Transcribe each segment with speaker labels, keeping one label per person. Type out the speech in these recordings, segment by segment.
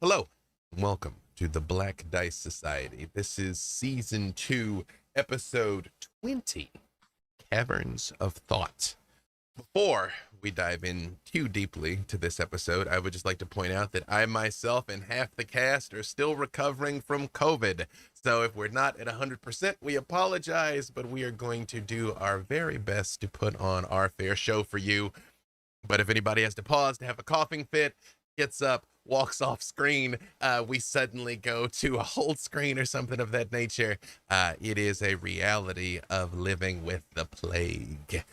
Speaker 1: Hello, and welcome to the Black Dice Society. This is Season 2, Episode 20, Caverns of Thought. Before we dive in too deeply to this episode, I would just like to point out that I myself and half the cast are still recovering from COVID. So if we're not at 100%, we apologize, but we are going to do our very best to put on our fair show for you. But if anybody has to pause to have a coughing fit, gets up, walks off screen, we suddenly go to a hold screen or something of that nature. It is a reality of living with the plague.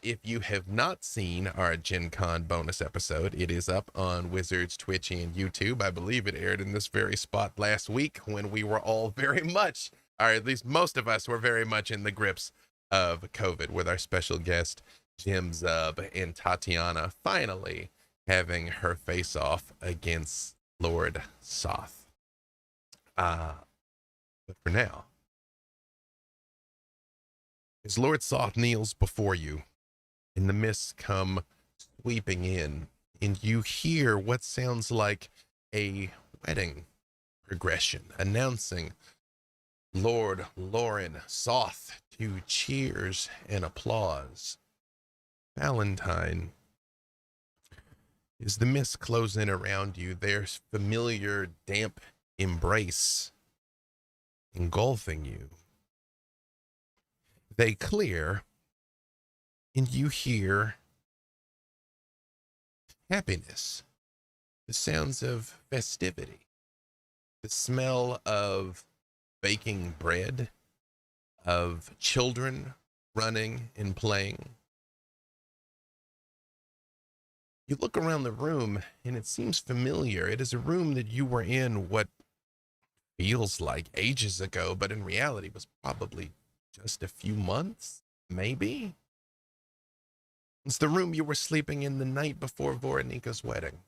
Speaker 1: If you have not seen our Gen Con bonus episode, it is up on Wizards, Twitch, and YouTube. I believe it aired in this very spot last week when we were all very much, or at least most of us were very much in the grips of COVID, with our special guest, Jim Zub, and Tatiana finally having her face off against Lord Soth. But for now, as Lord Soth kneels before you, and the mists come sweeping in, and you hear what sounds like a wedding progression announcing Lord Lauren Soth to cheers and applause. Valentine, as the mists close in around you, their familiar damp embrace engulfing you. They clear, and you hear happiness, the sounds of festivity, the smell of baking bread, of children running and playing. You look around the room, and it seems familiar. It is a room that you were in what feels like ages ago, but in reality was probably just a few months, maybe? It's the room you were sleeping in the night before Voronika's wedding.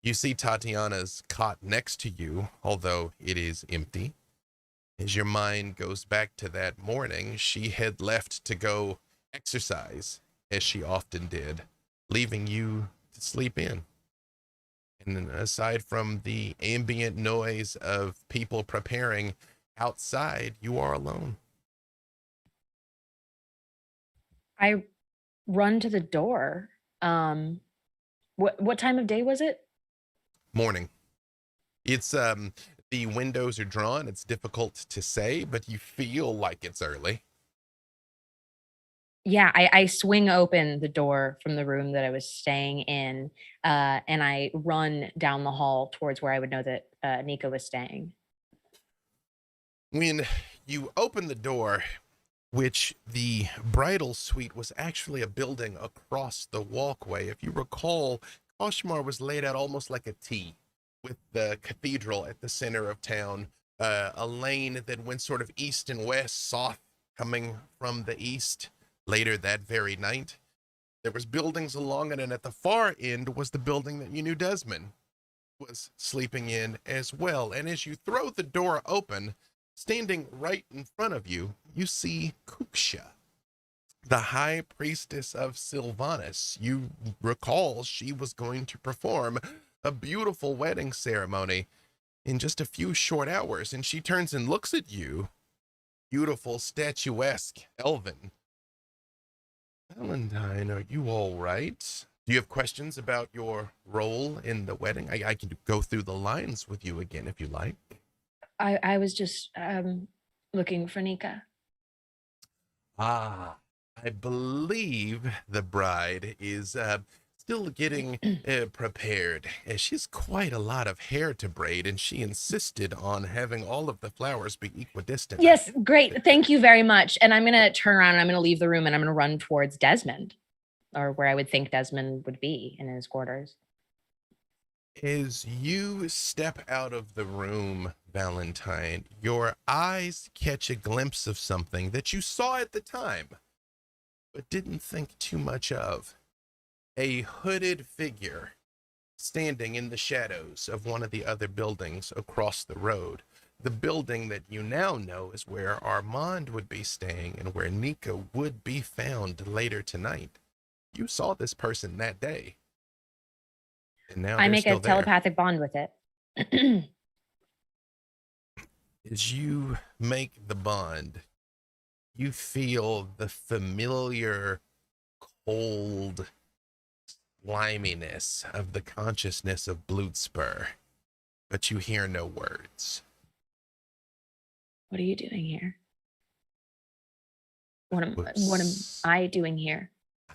Speaker 1: You see Tatiana's cot next to you, although it is empty. As your mind goes back to that morning, she had left to go exercise, as she often did, leaving you to sleep in. And aside from the ambient noise of people preparing outside, you are alone.
Speaker 2: I run to the door. What time of day was it?
Speaker 1: Morning. It's the windows are drawn. It's difficult to say, but you feel like it's early.
Speaker 2: Yeah, I swing open the door from the room that I was staying in, and I run down the hall towards where I would know that Nico was staying.
Speaker 1: When you open the door, which the bridal suite was actually a building across the walkway. If you recall, Koshmar was laid out almost like a T, with the cathedral at the center of town, a lane that went sort of east and west, Soth coming from the east later that very night. There was buildings along it, and at the far end was the building that you knew Desmond was sleeping in as well. And as you throw the door open, standing right in front of you, you see Kuksha, the high priestess of Sylvanas. You recall she was going to perform a beautiful wedding ceremony in just a few short hours, and she turns and looks at you, beautiful, statuesque elven. Valentine, are you all right? Do you have questions about your role in the wedding? I can go through the lines with you again if you like.
Speaker 2: I was just looking for Nika.
Speaker 1: Ah, I believe the bride is still getting prepared. She's quite a lot of hair to braid, and she insisted on having all of the flowers be equidistant.
Speaker 2: Yes, great. Thank you very much. And I'm gonna turn around and I'm gonna leave the room and I'm gonna run towards Desmond, or where I would think Desmond would be in his quarters.
Speaker 1: As you step out of the room, Valentine, your eyes catch a glimpse of something that you saw at the time, but didn't think too much of. A hooded figure standing in the shadows of one of the other buildings across the road. The building that you now know is where Armand would be staying and where Nika would be found later tonight. You saw this person that day. And now
Speaker 2: I
Speaker 1: they're
Speaker 2: make a
Speaker 1: still there.
Speaker 2: telepathic bond with it.
Speaker 1: As you make the bond, you feel the familiar cold sliminess of the consciousness of Bloodspur, but you hear no words.
Speaker 2: What are you doing here? What am
Speaker 1: Was-
Speaker 2: I doing here?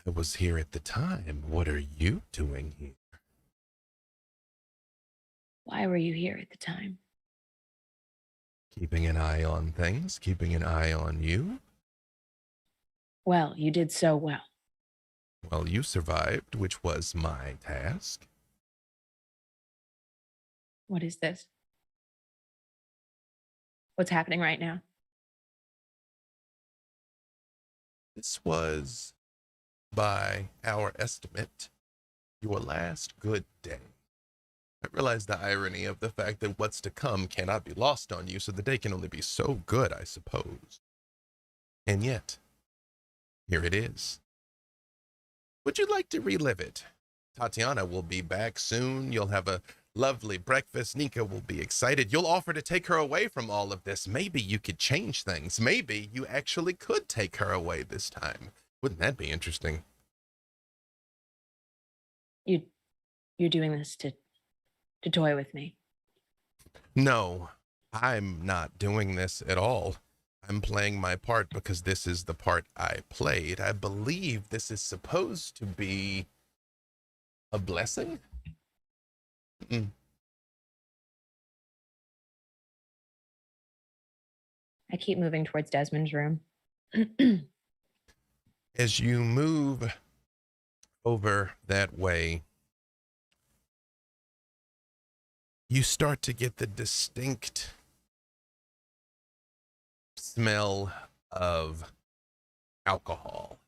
Speaker 1: I was here at the time. What are you doing here?
Speaker 2: Why were you here at the time?
Speaker 1: Keeping an eye on things, keeping an eye on you.
Speaker 2: Well, you did so well.
Speaker 1: Well, you survived, which was my task.
Speaker 2: What is this? What's happening right now?
Speaker 1: This was, by our estimate, your last good day. I realize the irony of the fact that what's to come cannot be lost on you, so the day can only be so good, I suppose. And yet, here it is. Would you like to relive it? Tatiana will be back soon. You'll have a lovely breakfast. Nika will be excited. You'll offer to take her away from all of this. Maybe you could change things. Maybe you actually could take her away this time. Wouldn't that be interesting?
Speaker 2: You're doing this to toy with me.
Speaker 1: No, I'm not doing this at all. I'm playing my part because this is the part I played. I believe this is supposed to be a blessing.
Speaker 2: I keep moving towards Desmond's room.
Speaker 1: As you move over that way, you start to get the distinct smell of alcohol.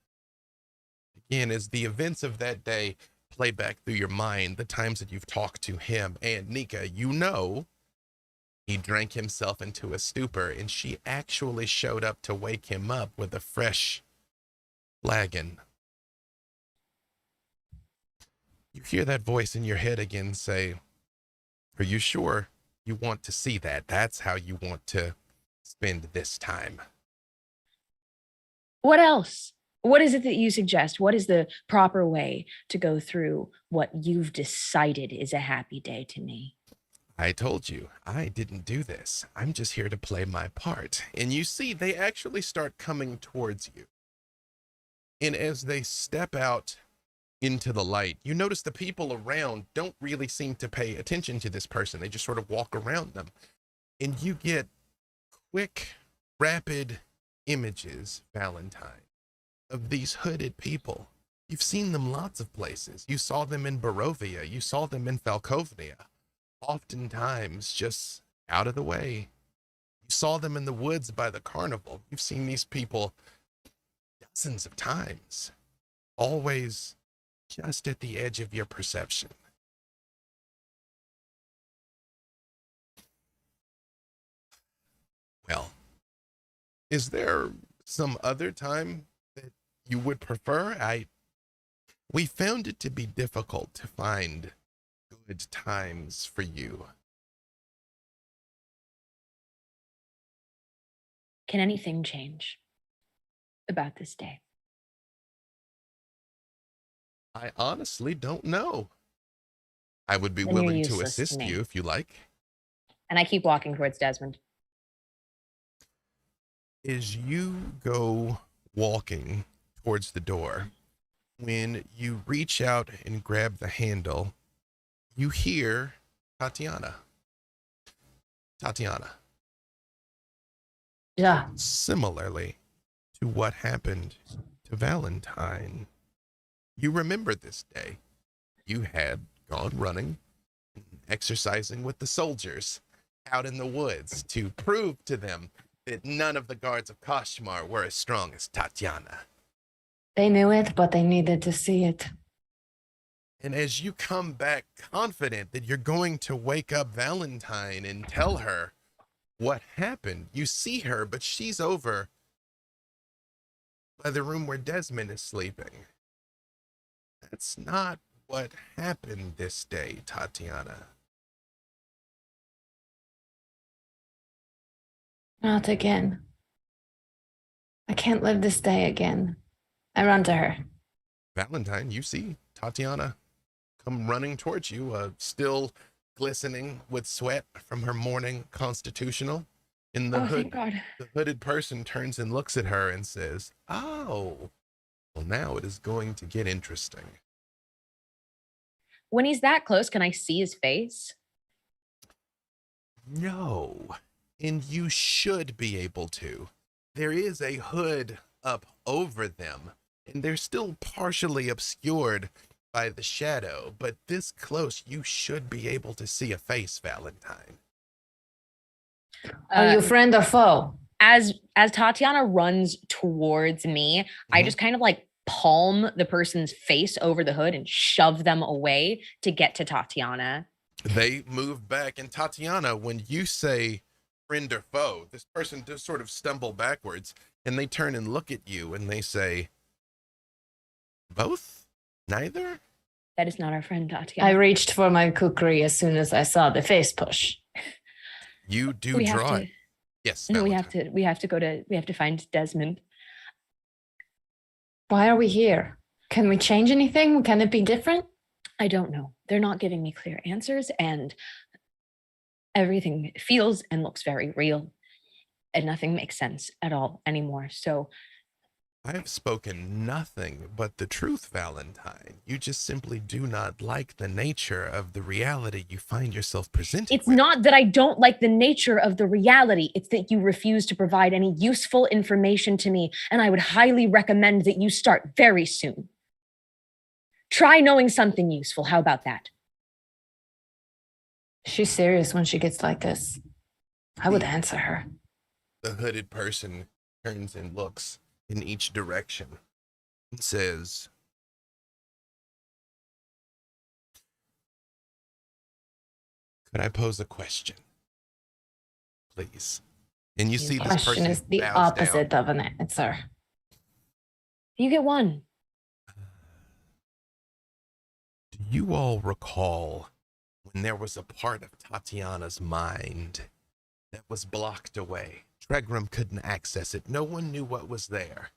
Speaker 1: Again, as the events of that day play back through your mind, the times that you've talked to him and Nika, you know he drank himself into a stupor, and she actually showed up to wake him up with a fresh flagon. You hear that voice in your head again say, "Are you sure you want to see that? That's how you want to spend this time."
Speaker 2: What else? What is it that you suggest? What is the proper way to go through what you've decided is a happy day to me?
Speaker 1: I told you, I didn't do this. I'm just here to play my part. And you see, they actually start coming towards you. And as they step out into the light, you notice the people around don't really seem to pay attention to this person. They just sort of walk around them. And you get quick, rapid images, Valentine, of these hooded people. You've seen them lots of places. You saw them in Barovia. You saw them in Falkovnia. Oftentimes just out of the way. You saw them in the woods by the carnival. You've seen these people dozens of times, always just at the edge of your perception. Well, is there some other time that you would prefer? We found it to be difficult to find good times for you.
Speaker 2: Can anything change about this day?
Speaker 1: I honestly don't know. I would be
Speaker 2: Then you're
Speaker 1: willing to
Speaker 2: useless to
Speaker 1: assist
Speaker 2: me.
Speaker 1: you if you like.
Speaker 2: And I keep walking towards Desmond.
Speaker 1: As you go walking towards the door, when you reach out and grab the handle, you hear Tatiana. Tatiana.
Speaker 2: Yeah.
Speaker 1: Similarly to what happened to Valentine, you remember this day. You had gone running, exercising with the soldiers out in the woods to prove to them that none of the guards of Kashmar were as strong as Tatiana.
Speaker 3: They knew it, but they needed to see it.
Speaker 1: And as you come back confident that you're going to wake up Valentine and tell her what happened, you see her, but she's over by the room where Desmond is sleeping. That's not what happened this day, Tatiana.
Speaker 3: Not again. I can't live this day again. I run to her.
Speaker 1: Valentine, you see Tatiana come running towards you, still glistening with sweat from her morning constitutional. In the
Speaker 2: Thank God.
Speaker 1: the hooded person turns and looks at her and says, "Oh, well, now it is going to get interesting."
Speaker 2: When he's that close, can I see his face?
Speaker 1: No, and you should be able to. There is a hood up over them, and they're still partially obscured by the shadow, but this close, you should be able to see a face, Valentine.
Speaker 3: Are you friend or foe?
Speaker 2: As Tatiana runs towards me, I just kind of like palm the person's face over the hood and shove them away to get to Tatiana.
Speaker 1: They move back, and Tatiana, when you say friend or foe, this person does sort of stumble backwards, and they turn and look at you, and they say, both? Neither?
Speaker 2: That is not our friend, Tatiana.
Speaker 3: I reached for my kukri as soon as I saw the face push.
Speaker 1: You do
Speaker 2: We
Speaker 1: draw
Speaker 2: have
Speaker 1: it.
Speaker 2: to,
Speaker 1: Yes,
Speaker 2: no,
Speaker 1: Valentine.
Speaker 2: we have to find Desmond.
Speaker 3: Why are we here? Can we change anything? Can it be different?
Speaker 2: I don't know. They're not giving me clear answers, and everything feels and looks very real, and nothing makes sense at all anymore. So
Speaker 1: I have spoken nothing but the truth, Valentine. You just simply do not like the nature of the reality you find yourself presented
Speaker 2: it's
Speaker 1: with.
Speaker 2: not that I don't like the nature of the reality. It's that you refuse to provide any useful information to me, and I would highly recommend that you start very soon. Try knowing something useful. How about that?
Speaker 3: She's serious when she gets like this. I would answer her.
Speaker 1: The hooded person turns and looks in each direction and says, "Could I pose a question, please?" And you see this
Speaker 3: Question
Speaker 1: person
Speaker 3: is the
Speaker 1: bows
Speaker 3: opposite
Speaker 1: down.
Speaker 3: of an answer.
Speaker 2: You get one.
Speaker 1: Do you all recall when there was a part of Tatiana's mind that was blocked away? Tregram couldn't access it. No one knew what was there.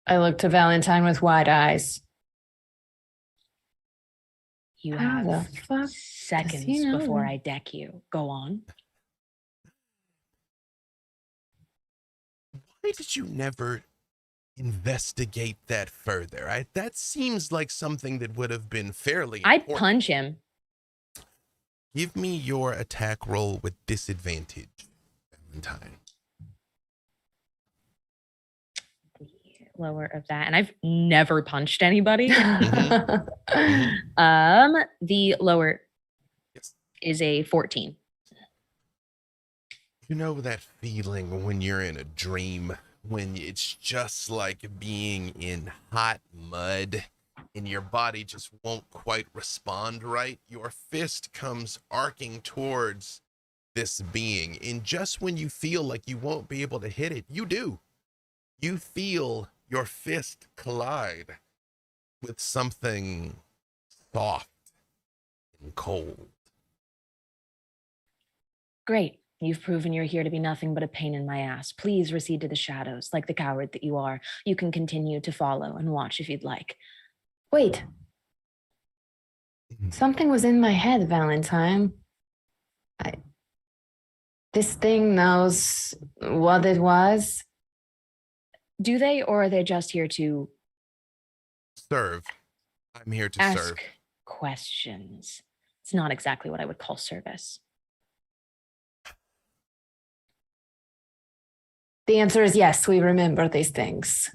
Speaker 3: I look to Valentine with wide eyes.
Speaker 2: You
Speaker 3: How the
Speaker 2: have
Speaker 3: fuck
Speaker 2: seconds
Speaker 3: he know?
Speaker 2: before I deck you. Go on.
Speaker 1: Why did you never investigate that further? That seems like something that would have been fairly
Speaker 2: I
Speaker 1: important.
Speaker 2: punch him.
Speaker 1: Give me your attack roll with disadvantage, Valentine.
Speaker 2: Lower of that, and I've never punched anybody.
Speaker 1: Mm-hmm.
Speaker 2: The lower
Speaker 1: Yes.
Speaker 2: is a 14.
Speaker 1: You know that feeling when you're in a dream, when it's just like being in hot mud and your body just won't quite respond right? Your fist comes arcing towards this being, and just when you feel like you won't be able to hit it, you do. You feel your fist collide with something soft and cold.
Speaker 2: Great. You've proven you're here to be nothing but a pain in my ass. Please recede to the shadows, like the coward that you are. You can continue to follow and watch if you'd like.
Speaker 3: Wait. Something was in my head, Valentine. This thing knows what it was.
Speaker 2: Do they, or are they just here to
Speaker 1: Serve. I'm here to
Speaker 2: ask
Speaker 1: serve.
Speaker 2: questions? It's not exactly what I would call service.
Speaker 3: The answer is yes, we remember these things.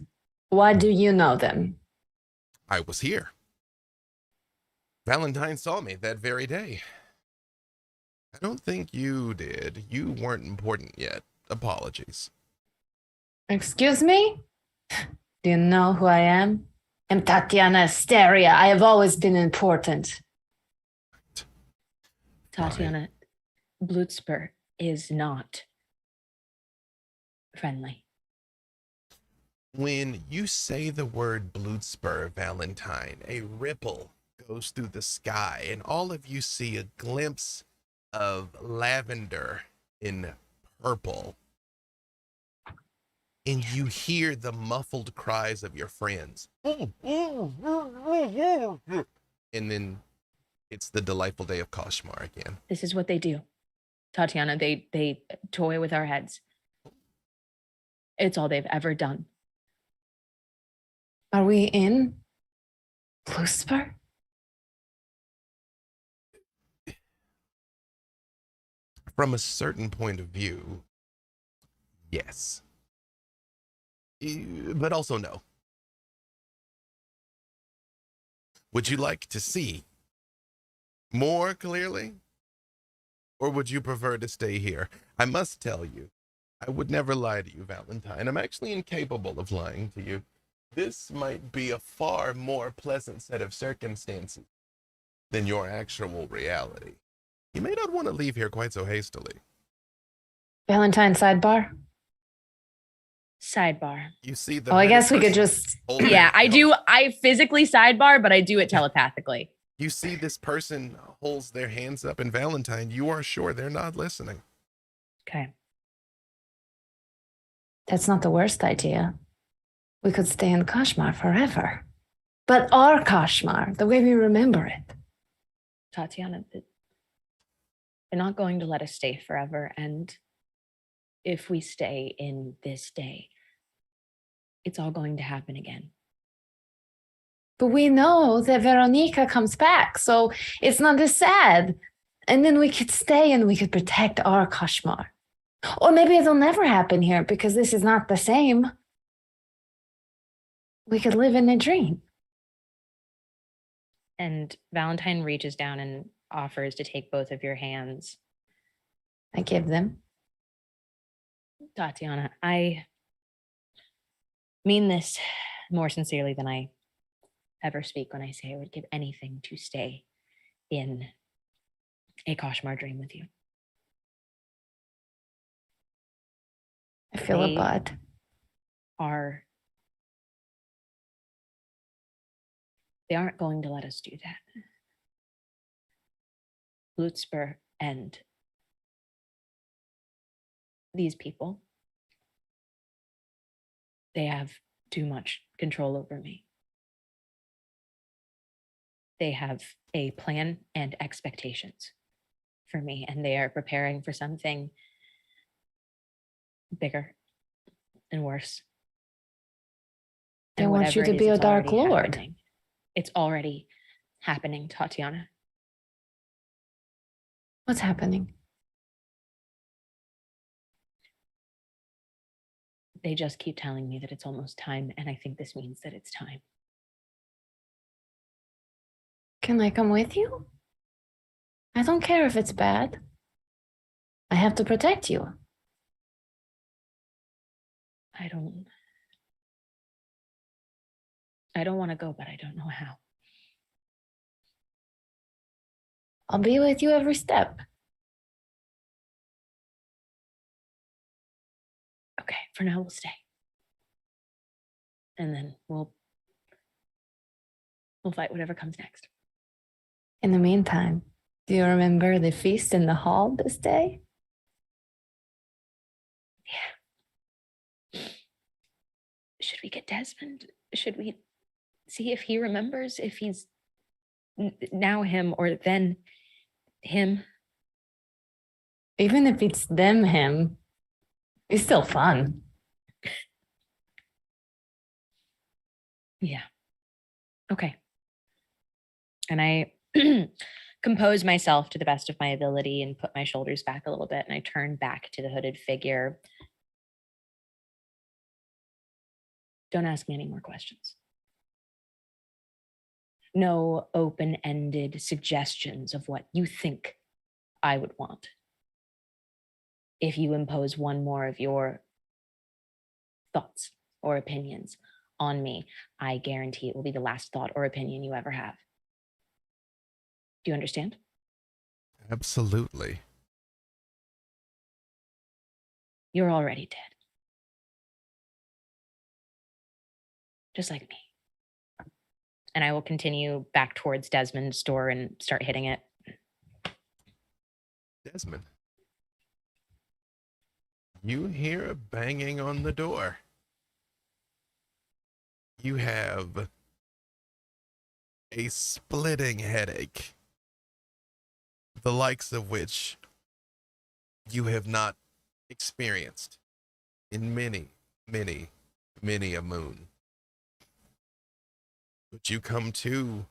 Speaker 3: Why do you know them?
Speaker 1: I was here. Valentine saw me that very day. I don't think you did. You weren't important yet. Apologies.
Speaker 3: Excuse me? Do you know who I am? I'm Tatiana Asteria. I have always been important.
Speaker 2: Tatiana, Blutspur is not friendly.
Speaker 1: When you say the word Blutspur, Valentine, a ripple goes through the sky, and all of you see a glimpse of lavender in purple. And you hear the muffled cries of your friends. And then it's the delightful day of Kashmar again.
Speaker 2: This is what they do. Tatiana, they toy with our heads. It's all they've ever done.
Speaker 3: Are we in Bluespur?
Speaker 1: From a certain point of view, yes. But also no. Would you like to see more clearly? Or would you prefer to stay here? I must tell you, I would never lie to you, Valentine. I'm actually incapable of lying to you. This might be a far more pleasant set of circumstances than your actual reality. You may not want to leave here quite so hastily.
Speaker 3: Valentine sidebar?
Speaker 2: Sidebar.
Speaker 1: You see the
Speaker 3: I guess we could
Speaker 1: person
Speaker 3: just...
Speaker 1: holding-
Speaker 2: Yeah, I do. I physically sidebar, but I do it telepathically.
Speaker 1: You see this person holds their hands up, and Valentine, you are sure they're not listening.
Speaker 2: Okay.
Speaker 3: That's not the worst idea. We could stay in Kashmar forever. But our Kashmar, the way we remember it.
Speaker 2: Tatiana, they're not going to let us stay forever. And if we stay in this day, it's all going to happen again.
Speaker 3: But we know that Veronica comes back, so it's not as sad. And then we could stay and we could protect our Kashmar. Or maybe it'll never happen here because this is not the same. We could live in a dream.
Speaker 2: And Valentine reaches down and offers to take both of your hands.
Speaker 3: I give them.
Speaker 2: Tatiana, I mean this more sincerely than I ever speak when I say I would give anything to stay in a Kashmar dream with you.
Speaker 3: I feel a
Speaker 2: They
Speaker 3: bud.
Speaker 2: They aren't going to let us do that. Bluespur and these people, they have too much control over me. They have a plan and expectations for me, and they are preparing for something bigger and worse.
Speaker 3: They
Speaker 2: And
Speaker 3: want you
Speaker 2: whatever
Speaker 3: to
Speaker 2: it is,
Speaker 3: be a
Speaker 2: it's
Speaker 3: Dark
Speaker 2: already
Speaker 3: Lord.
Speaker 2: happening. It's already happening, Tatiana.
Speaker 3: What's happening?
Speaker 2: They just keep telling me that it's almost time, and I think this means that it's time.
Speaker 3: Can I come with you? I don't care if it's bad. I have to protect you.
Speaker 2: I don't want to go, but I don't know how.
Speaker 3: I'll be with you every step.
Speaker 2: Okay, for now we'll stay. And then we'll fight whatever comes next.
Speaker 3: In the meantime, do you remember the feast in the hall this day?
Speaker 2: Yeah. Should we get Desmond? Should we see if he remembers, if he's now him or then him?
Speaker 3: Even if it's them, him, it's still fun.
Speaker 2: Yeah. Okay. And I compose myself to the best of my ability and put my shoulders back a little bit, and I turn back to the hooded figure. Don't ask me any more questions. No open-ended suggestions of what you think I would want. If you impose one more of your thoughts or opinions on me, I guarantee it will be the last thought or opinion you ever have. Do you understand?
Speaker 1: Absolutely.
Speaker 2: You're already dead. Just like me. And I will continue back towards Desmond's door and start hitting it.
Speaker 1: Desmond. You hear a banging on the door. You have a splitting headache, the likes of which you have not experienced in many, many, many a moon. But you come to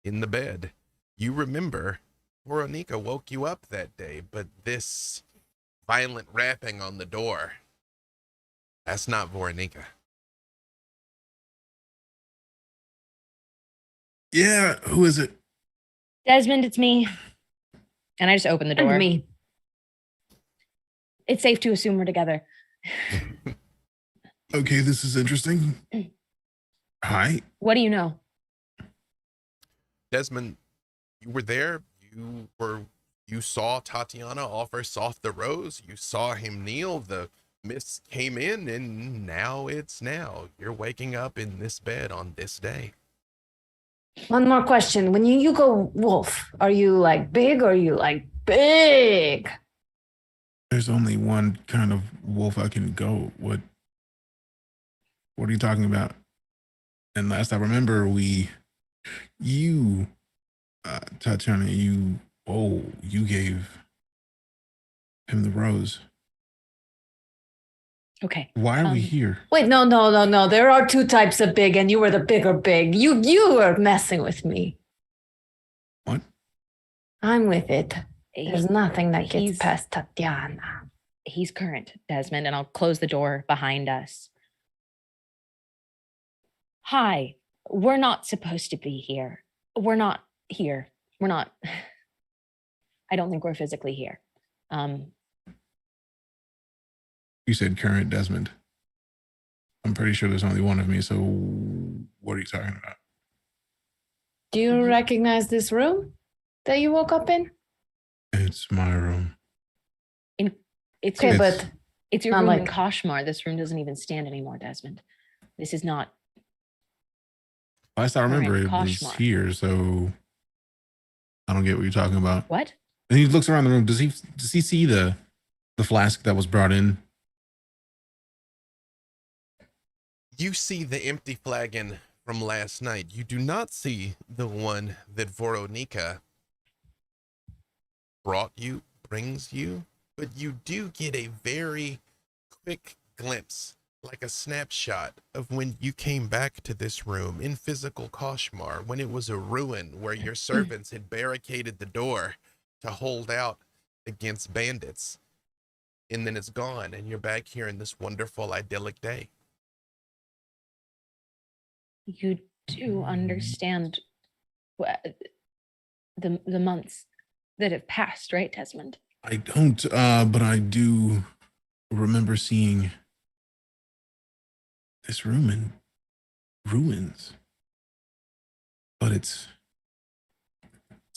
Speaker 1: in the bed. You remember Veronica woke you up that day, but this violent rapping on the door, that's not Veronica.
Speaker 4: Yeah, who is it?
Speaker 2: Desmond, it's me. And I just open the door.
Speaker 3: And me.
Speaker 2: It's safe to assume we're together.
Speaker 4: Okay, this is interesting. Hi.
Speaker 2: What do you know?
Speaker 1: Desmond, you were there. You saw Tatiana offer Soft the rose. You saw him kneel. The mist came in, and now it's now. You're waking up in this bed on this day.
Speaker 3: One more question. When you go wolf, are you like big or are you like big?
Speaker 4: There's only one kind of wolf I can go. What are you talking about? And last I remember, Tatiana, you gave him the rose.
Speaker 2: Okay.
Speaker 4: Why are we here?
Speaker 3: Wait, no. There are two types of big, and you were the bigger big. You were messing with me.
Speaker 4: What?
Speaker 3: I'm with it. There's nothing that gets
Speaker 2: he's-
Speaker 3: past Tatiana.
Speaker 2: He's current, Desmond, and I'll close the door behind us. Hi, we're not supposed to be here. We're not here. We're not. I don't think we're physically here.
Speaker 4: You said current Desmond. I'm pretty sure there's only one of me, so what are you talking about?
Speaker 3: Do you recognize this room that you woke up in?
Speaker 4: It's my room.
Speaker 2: It's
Speaker 3: Okay,
Speaker 2: your,
Speaker 3: but
Speaker 2: it's your
Speaker 3: not
Speaker 2: room in
Speaker 3: like-
Speaker 2: Kashmar. This room doesn't even stand anymore, Desmond. This is not.
Speaker 4: Last I remember,
Speaker 2: Current
Speaker 4: it was
Speaker 2: Kashmar.
Speaker 4: here, so I don't get what you're talking about.
Speaker 2: What?
Speaker 4: And he looks around the room. Does he see the flask that was brought in?
Speaker 1: You see the empty flagon from last night. You do not see the one that Veronica brings you, but you do get a very quick glimpse, like a snapshot of when you came back to this room in physical Kashmar, when it was a ruin where your servants had barricaded the door to hold out against bandits. And then it's gone, and you're back here in this wonderful, idyllic day.
Speaker 2: You do understand the months that have passed, right, Desmond?
Speaker 4: I don't, but I do remember seeing this room in ruins. But it's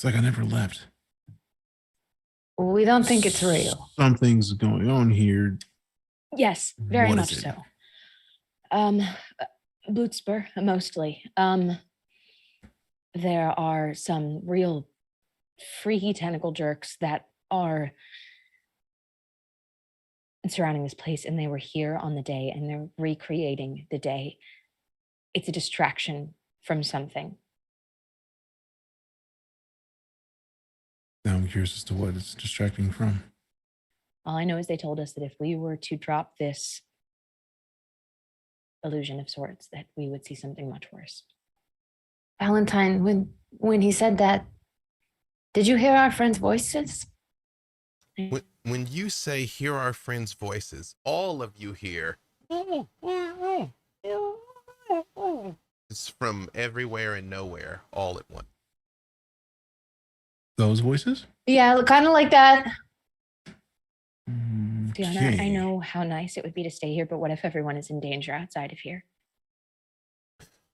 Speaker 4: like I never left.
Speaker 3: we don't think it's real.
Speaker 4: Something's going on here.
Speaker 2: Yes, very
Speaker 4: What
Speaker 2: much
Speaker 4: is it?
Speaker 2: so. Bloodspur, mostly. There are some real freaky tentacle jerks that are surrounding this place, and they were here on the day, and they're recreating the day. It's a distraction from something.
Speaker 4: Now I'm curious as to what it's distracting from.
Speaker 2: All I know is they told us that if we were to drop this illusion of sorts, that we would see something much worse.
Speaker 3: Valentine, when he said that, did you hear our friends' voices?
Speaker 1: When you say hear our friends' voices, all of you hear it's from everywhere and nowhere all at once.
Speaker 4: Those voices?
Speaker 3: Yeah, kind of like that.
Speaker 2: Fiona, I
Speaker 4: Okay.
Speaker 2: know how nice it would be to stay here, but what if everyone is in danger outside of here?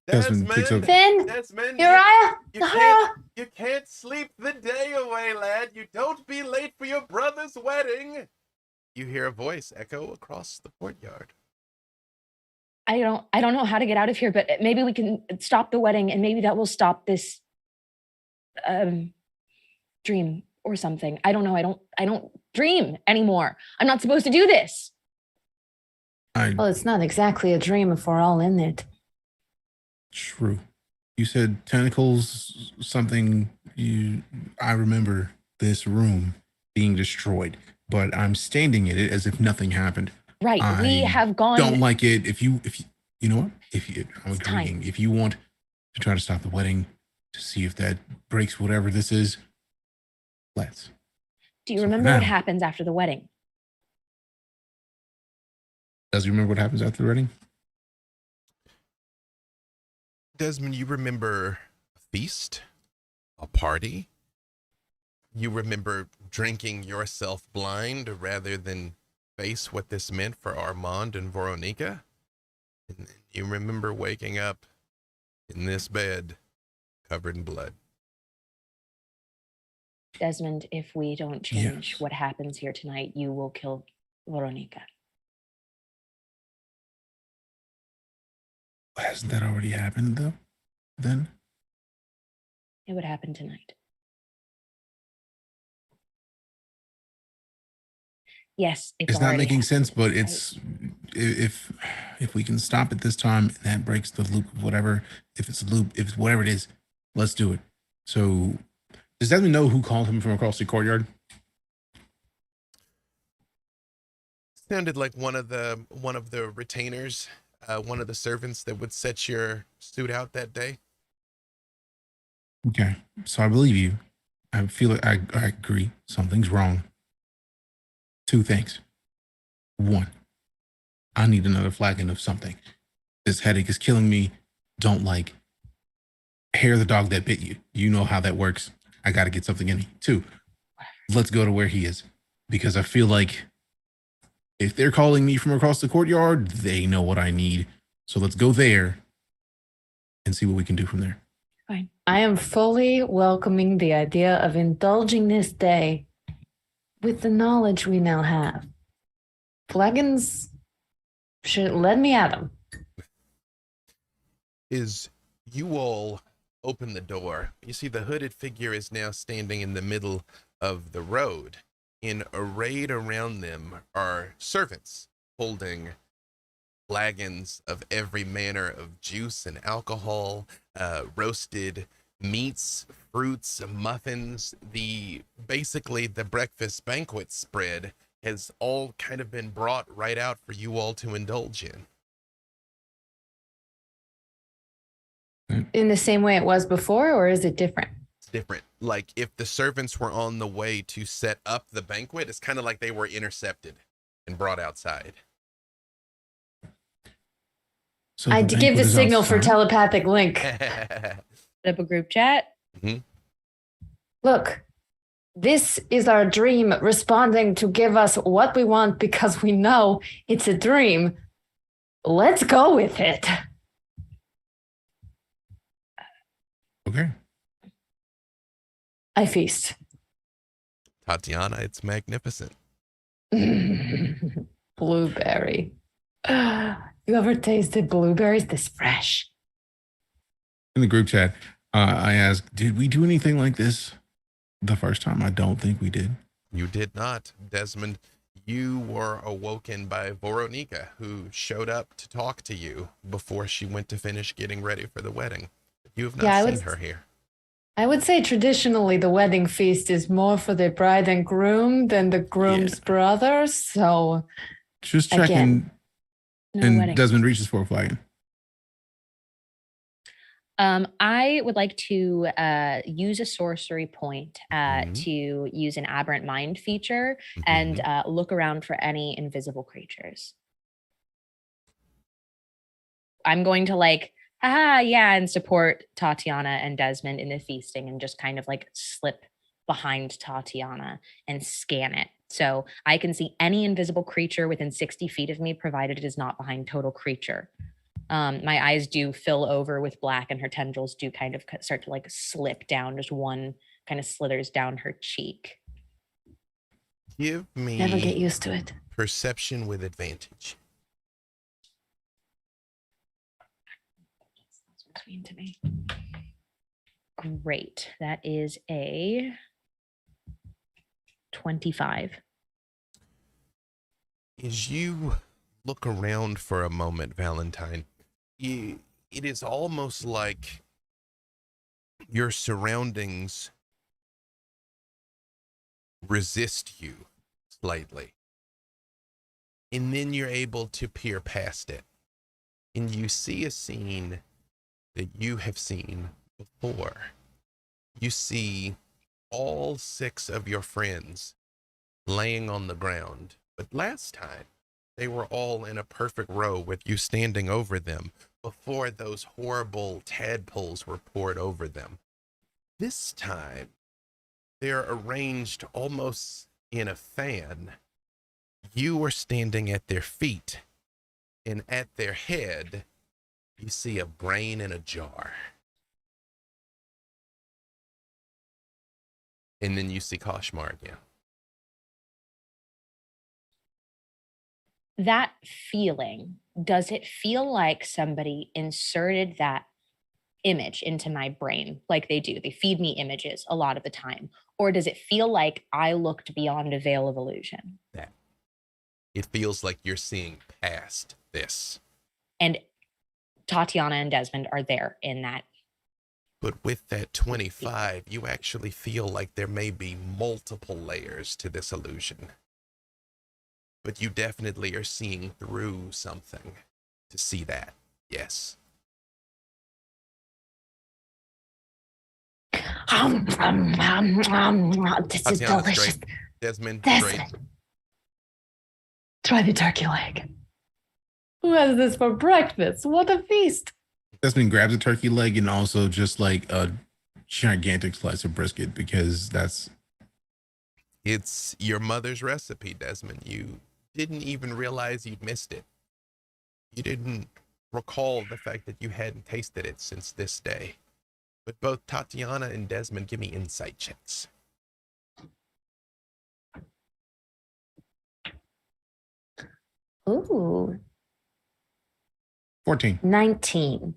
Speaker 4: Desmond picks up-
Speaker 3: Finn,
Speaker 1: Desmond,
Speaker 3: Uriah,
Speaker 1: you
Speaker 3: Nahara.
Speaker 1: you can't sleep the day away, lad. You don't be late for your brother's wedding. You hear a voice echo across the courtyard.
Speaker 2: I don't know how to get out of here, but maybe we can stop the wedding, and maybe that will stop this dream or something. I don't know. I don't dream anymore. I'm not supposed to do this.
Speaker 3: Well, it's not exactly a dream if we're all in it.
Speaker 4: True. You said tentacles, something. I remember this room being destroyed, but I'm standing in it as if nothing happened.
Speaker 2: Right. We
Speaker 4: I
Speaker 2: have gone.
Speaker 4: don't like it. If you, you know what? I'm
Speaker 2: It's
Speaker 4: agreeing.
Speaker 2: time.
Speaker 4: If you want to try to stop the wedding, to see if that breaks whatever this is, let's.
Speaker 2: Do you
Speaker 4: So for
Speaker 2: remember what
Speaker 4: now-
Speaker 2: happens after the wedding?
Speaker 4: Does you remember what happens after the wedding?
Speaker 1: Desmond, you remember a feast, a party? You remember drinking yourself blind rather than face what this meant for Armand and Veronica? And then you remember waking up in this bed covered in blood.
Speaker 2: Desmond, if we don't change
Speaker 4: Yes.
Speaker 2: what happens here tonight, you will kill Veronica.
Speaker 4: Hasn't that already happened though? Then
Speaker 2: It would happen tonight. Yes,
Speaker 4: it's not making
Speaker 2: happened,
Speaker 4: sense, but
Speaker 2: right?
Speaker 4: it's if we can stop it this time and that breaks the loop of whatever, if it's a loop, if it's whatever it is, let's do it. So does Desmond know who called him from across the courtyard?
Speaker 1: Sounded like one of the retainers, one of the servants that would set your suit out that day.
Speaker 4: Okay, so I believe you. I feel like I agree. Something's wrong. Two things. One, I need another flagon of something. This headache is killing me. Don't like hair the dog that bit you. You know how that works. I got to get something in me. Two, let's go to where he is, because I feel like if they're calling me from across the courtyard, they know what I need. So let's go there and see what we can do from there.
Speaker 2: Fine.
Speaker 3: I am fully welcoming the idea of indulging this day with the knowledge we now have. Flagons should let me at them.
Speaker 1: Is you all open the door. You see the hooded figure is now standing in the middle of the road. And arrayed around them are servants holding flagons of every manner of juice and alcohol, roasted meats, fruits, muffins. Basically the breakfast banquet spread has all kind of been brought right out for you all to indulge in.
Speaker 3: In the same way it was before, or is it different?
Speaker 1: It's different. Like if the servants were on the way to set up the banquet, it's kind of like they were intercepted and brought outside.
Speaker 4: So
Speaker 3: I give the signal for telepathic link.
Speaker 2: Set up a group chat.
Speaker 3: Look, this is our dream responding to give us what we want because we know it's a dream. Let's go with it.
Speaker 4: Okay.
Speaker 3: I feast.
Speaker 1: Tatiana, it's magnificent.
Speaker 3: Blueberry. You ever tasted blueberries this fresh?
Speaker 4: In the group chat, I asked, did we do anything like this the first time? I don't think we did.
Speaker 1: You did not, Desmond. You were awoken by Veronica, who showed up to talk to you before she went to finish getting ready for the wedding. You have not seen her here.
Speaker 3: I would say traditionally the wedding feast is more for the bride and groom than the groom's brothers. So
Speaker 4: just checking.
Speaker 3: Again,
Speaker 4: and
Speaker 2: wedding.
Speaker 4: Desmond reaches for a flagon.
Speaker 2: I would like to use a sorcery point to use an aberrant mind feature and look around for any invisible creatures. I'm going to and support Tatiana and Desmond in the feasting and just kind of slip behind Tatiana and scan it. So I can see any invisible creature within 60 feet of me, provided it is not behind total creature. My eyes do fill over with black and her tendrils do kind of start to slip down. Just one kind of slithers down her cheek.
Speaker 1: Give me
Speaker 3: never get used to it.
Speaker 1: Perception with advantage.
Speaker 2: Between to me. Great. That is a 25.
Speaker 1: As you look around for a moment, Valentine, it is almost like your surroundings resist you slightly. And then you're able to peer past it. And you see a scene that you have seen before. You see all 6 of your friends laying on the ground. But last time, they were all in a perfect row with you standing over them before those horrible tadpoles were poured over them. This time, they're arranged almost in a fan. You are standing at their feet, and at their head, you see a brain in a jar. And then you see Kashmar again.
Speaker 2: That feeling, does it feel like somebody inserted that image into my brain like they do? They feed me images a lot of the time. Or does it feel like I looked beyond a veil of illusion?
Speaker 1: That. It feels like you're seeing past this.
Speaker 2: And Tatiana and Desmond are there in that.
Speaker 1: But with that 25, you actually feel like there may be multiple layers to this illusion. But you definitely are seeing through something to see that. Yes.
Speaker 3: This is
Speaker 1: Tatiana
Speaker 3: delicious.
Speaker 1: straight. Desmond
Speaker 3: Desmond.
Speaker 1: straight.
Speaker 3: Try the turkey leg. Who has this for breakfast? What a feast.
Speaker 4: Desmond grabs a turkey leg and also just like a gigantic slice of brisket because
Speaker 1: It's your mother's recipe, Desmond. You didn't even realize you'd missed it. You didn't recall the fact that you hadn't tasted it since this day. But both Tatiana and Desmond, give me insight checks.
Speaker 3: Ooh,
Speaker 4: 14.
Speaker 3: 19.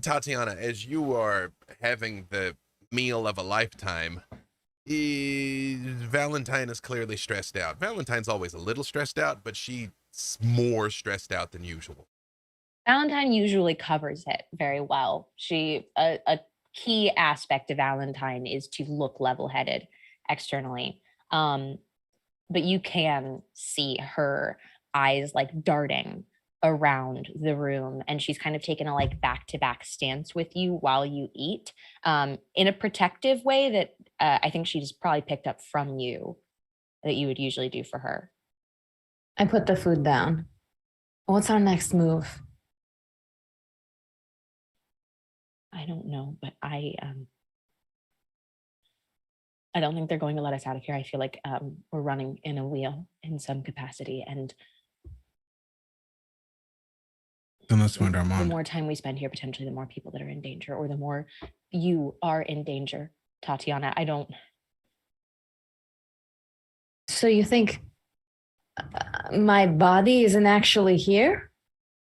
Speaker 1: Tatiana, as you are having the meal of a lifetime, Valentine is clearly stressed out. Valentine's always a little stressed out, but she's more stressed out than usual.
Speaker 2: Valentine usually covers it very well. A key aspect of Valentine is to look level-headed externally. But you can see her eyes like darting around the room, and she's kind of taken a like back-to-back stance with you while you eat, in a protective way that I think she's probably picked up from you that you would usually do for her.
Speaker 3: I put the food down. What's our next move?
Speaker 2: I don't know, but I don't think they're going to let us out of here. I feel like we're running in a wheel in some capacity, and
Speaker 4: Then let's find
Speaker 2: the
Speaker 4: Armand.
Speaker 2: more time we spend here, potentially the more people that are in danger, or the more you are in danger, Tatiana. I don't.
Speaker 3: So you think my body isn't actually here?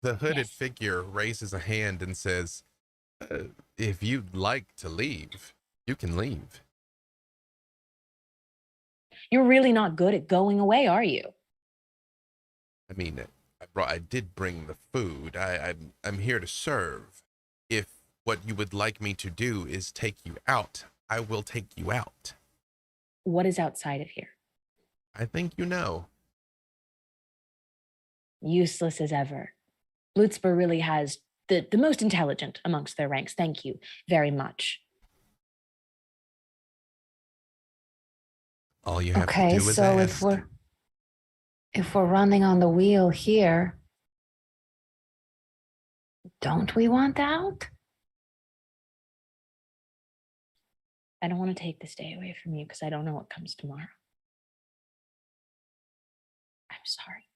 Speaker 1: The hooded
Speaker 2: Yes.
Speaker 1: figure raises a hand and says, if you'd like to leave, you can leave.
Speaker 2: You're really not good at going away, are you?
Speaker 1: I mean, I did bring the food. I'm here to serve. If what you would like me to do is take you out, I will take you out.
Speaker 2: What is outside of here?
Speaker 1: I think you know.
Speaker 2: Useless as ever. Blutzber really has the most intelligent amongst their ranks. Thank you very much.
Speaker 1: All you have
Speaker 3: Okay,
Speaker 1: to do is
Speaker 3: so
Speaker 1: ask.
Speaker 3: if we're running on the wheel here, don't we want out?
Speaker 2: I don't want to take this day away from you because I don't know what comes tomorrow. I'm sorry.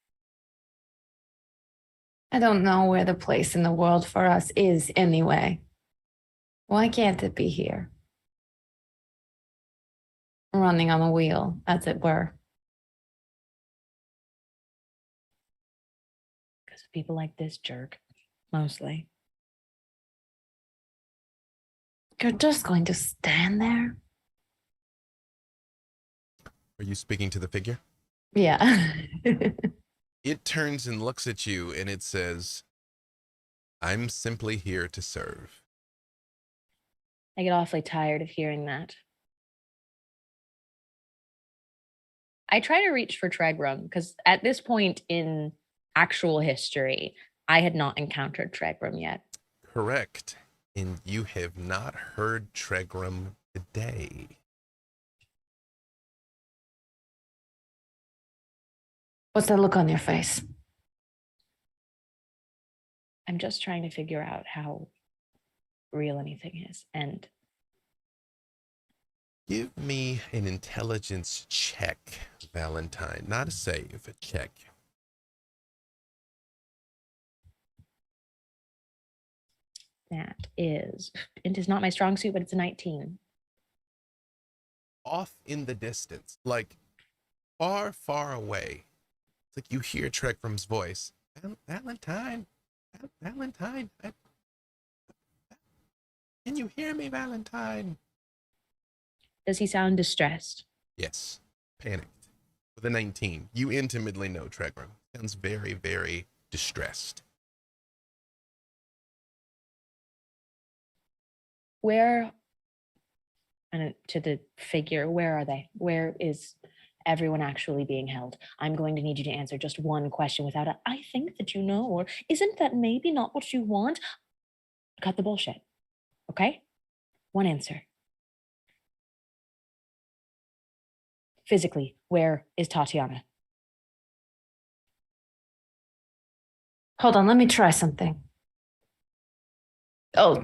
Speaker 3: I don't know where the place in the world for us is anyway. Why can't it be here? Running on a wheel, as it were.
Speaker 2: Because of people like this jerk, mostly.
Speaker 3: You're just going to stand there?
Speaker 1: Are you speaking to the figure?
Speaker 3: Yeah.
Speaker 1: It turns and looks at you and it says, I'm simply here to serve.
Speaker 2: I get awfully tired of hearing that. I try to reach for Tregram because at this point in actual history, I had not encountered Tregram yet.
Speaker 1: Correct. And you have not heard Tregram today.
Speaker 3: What's that look on your face?
Speaker 2: I'm just trying to figure out how real anything is. And
Speaker 1: Give me an intelligence check, Valentine. Not a save, a check.
Speaker 2: that is, it is not my strong suit, but it's a 19.
Speaker 1: Off in the distance, like far, far away. It's like you hear Tregram's voice. Valentine, Valentine. Can you hear me, Valentine?
Speaker 2: Does he sound distressed?
Speaker 1: Yes, panicked. With a 19, you intimately know Tregram. Sounds very, very distressed.
Speaker 2: Where, and to the figure, where are they? Where is everyone actually being held? I'm going to need you to answer just one question without a, I think that you know, or isn't that maybe not what you want? Cut the bullshit. Okay? One answer. Physically, where is Tatiana?
Speaker 3: Hold on, let me try something. Oh,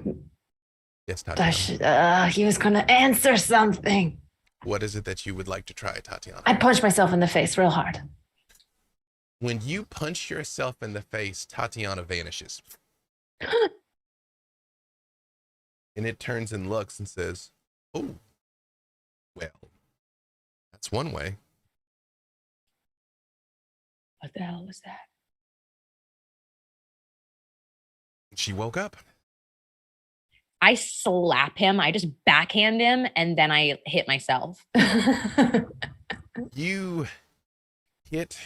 Speaker 1: Yes, Tatiana.
Speaker 3: he was going to answer something.
Speaker 1: What is it that you would like to try, Tatiana?
Speaker 3: I punched myself in the face real hard.
Speaker 1: When you punch yourself in the face, Tatiana vanishes. And it turns and looks and says, oh, well, that's one way.
Speaker 2: What the hell was that?
Speaker 1: She woke up.
Speaker 2: I slap him. I just backhand him and then I hit myself.
Speaker 1: You hit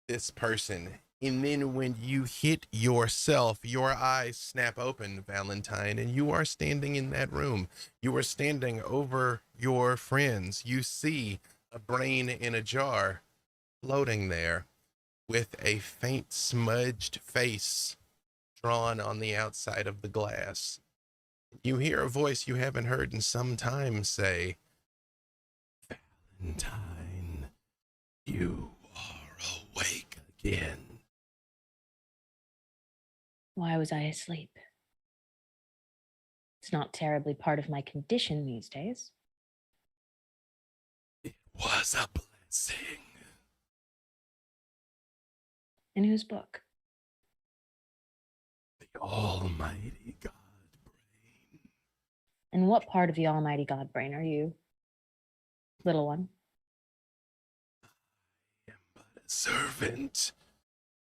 Speaker 1: this person, and then when you hit yourself, your eyes snap open, Valentine, and you are standing in that room. You are standing over your friends. You see a brain in a jar floating there with a faint smudged face drawn on the outside of the glass. You hear a voice you haven't heard in some time say, Valentine, you are awake again.
Speaker 2: Why was I asleep? It's not terribly part of my condition these days.
Speaker 1: It was a blessing.
Speaker 2: In whose book?
Speaker 1: The Almighty God brain.
Speaker 2: And what part of the Almighty God brain are you, little one?
Speaker 1: I am but a servant,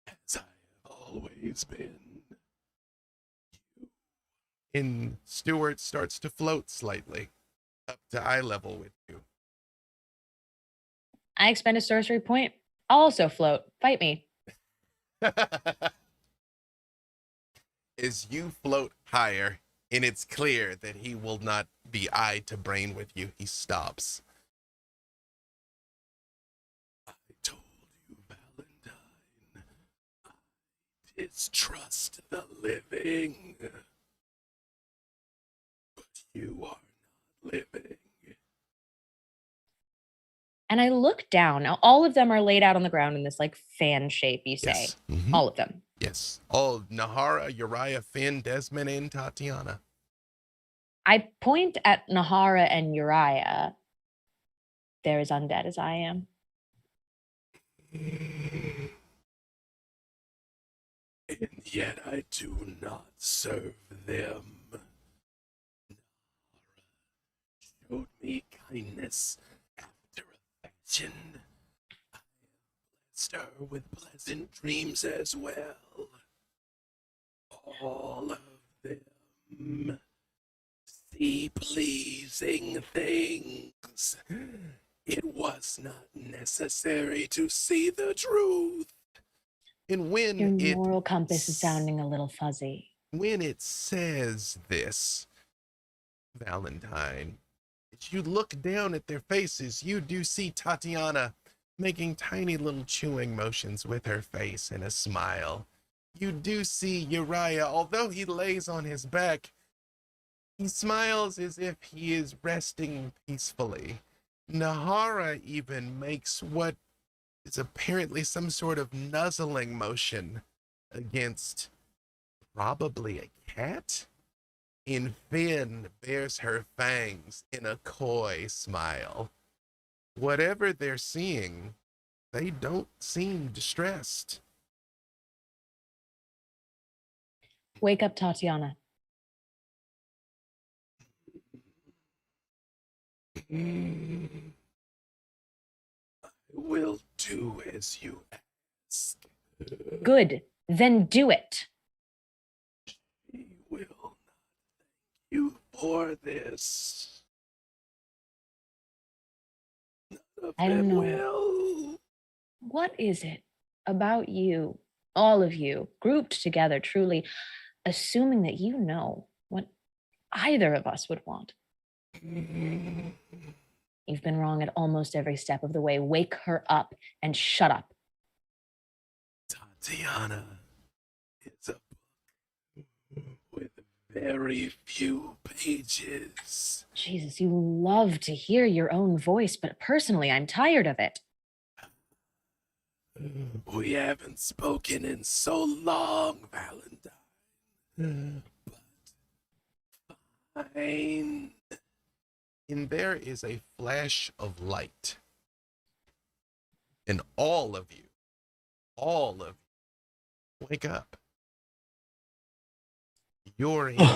Speaker 1: as I have always been. And Stuart starts to float slightly up to eye level with you.
Speaker 2: I expend a sorcery point. I'll also float. Fight me.
Speaker 1: As you float higher, and it's clear that he will not be eye to brain with you, he stops. I told you, Valentine, I distrust the living. But you are not living.
Speaker 2: And I look down. Now, all of them are laid out on the ground in this like fan shape, you say.
Speaker 1: Yes. Mhm.
Speaker 2: All of them.
Speaker 1: Yes. All Nahara, Uriah, Finn, Desmond, and Tatiana.
Speaker 2: I point at Nahara and Uriah. They're as undead as I am.
Speaker 1: And yet I do not serve them. Nahara showed me kindness after affection. I have blessed her with pleasant dreams as well. All of them see pleasing things. It was not necessary to see the truth. And when
Speaker 2: Your moral compass is sounding a little fuzzy.
Speaker 1: when it says this, Valentine, as you look down at their faces, you do see Tatiana making tiny little chewing motions with her face and a smile. You do see Uriah, although he lays on his back, he smiles as if he is resting peacefully. Nahara even makes what is apparently some sort of nuzzling motion against probably a cat. And Finn bares her fangs in a coy smile. Whatever they're seeing, they don't seem distressed.
Speaker 2: Wake up, Tatiana.
Speaker 1: I will do as you ask.
Speaker 2: Good. Then do it.
Speaker 1: She will not thank you for this. None of
Speaker 2: I don't
Speaker 1: them
Speaker 2: know.
Speaker 1: will.
Speaker 2: What is it about you, all of you, grouped together, truly, assuming that you know what either of us would want? You've been wrong at almost every step of the way. Wake her up and shut up.
Speaker 1: Tatiana is a book with very few pages.
Speaker 2: Jesus, you love to hear your own voice, but personally, I'm tired of it.
Speaker 1: We haven't spoken in so long, Valentine. But fine. And there is a flash of light. And all of you, wake up. You're in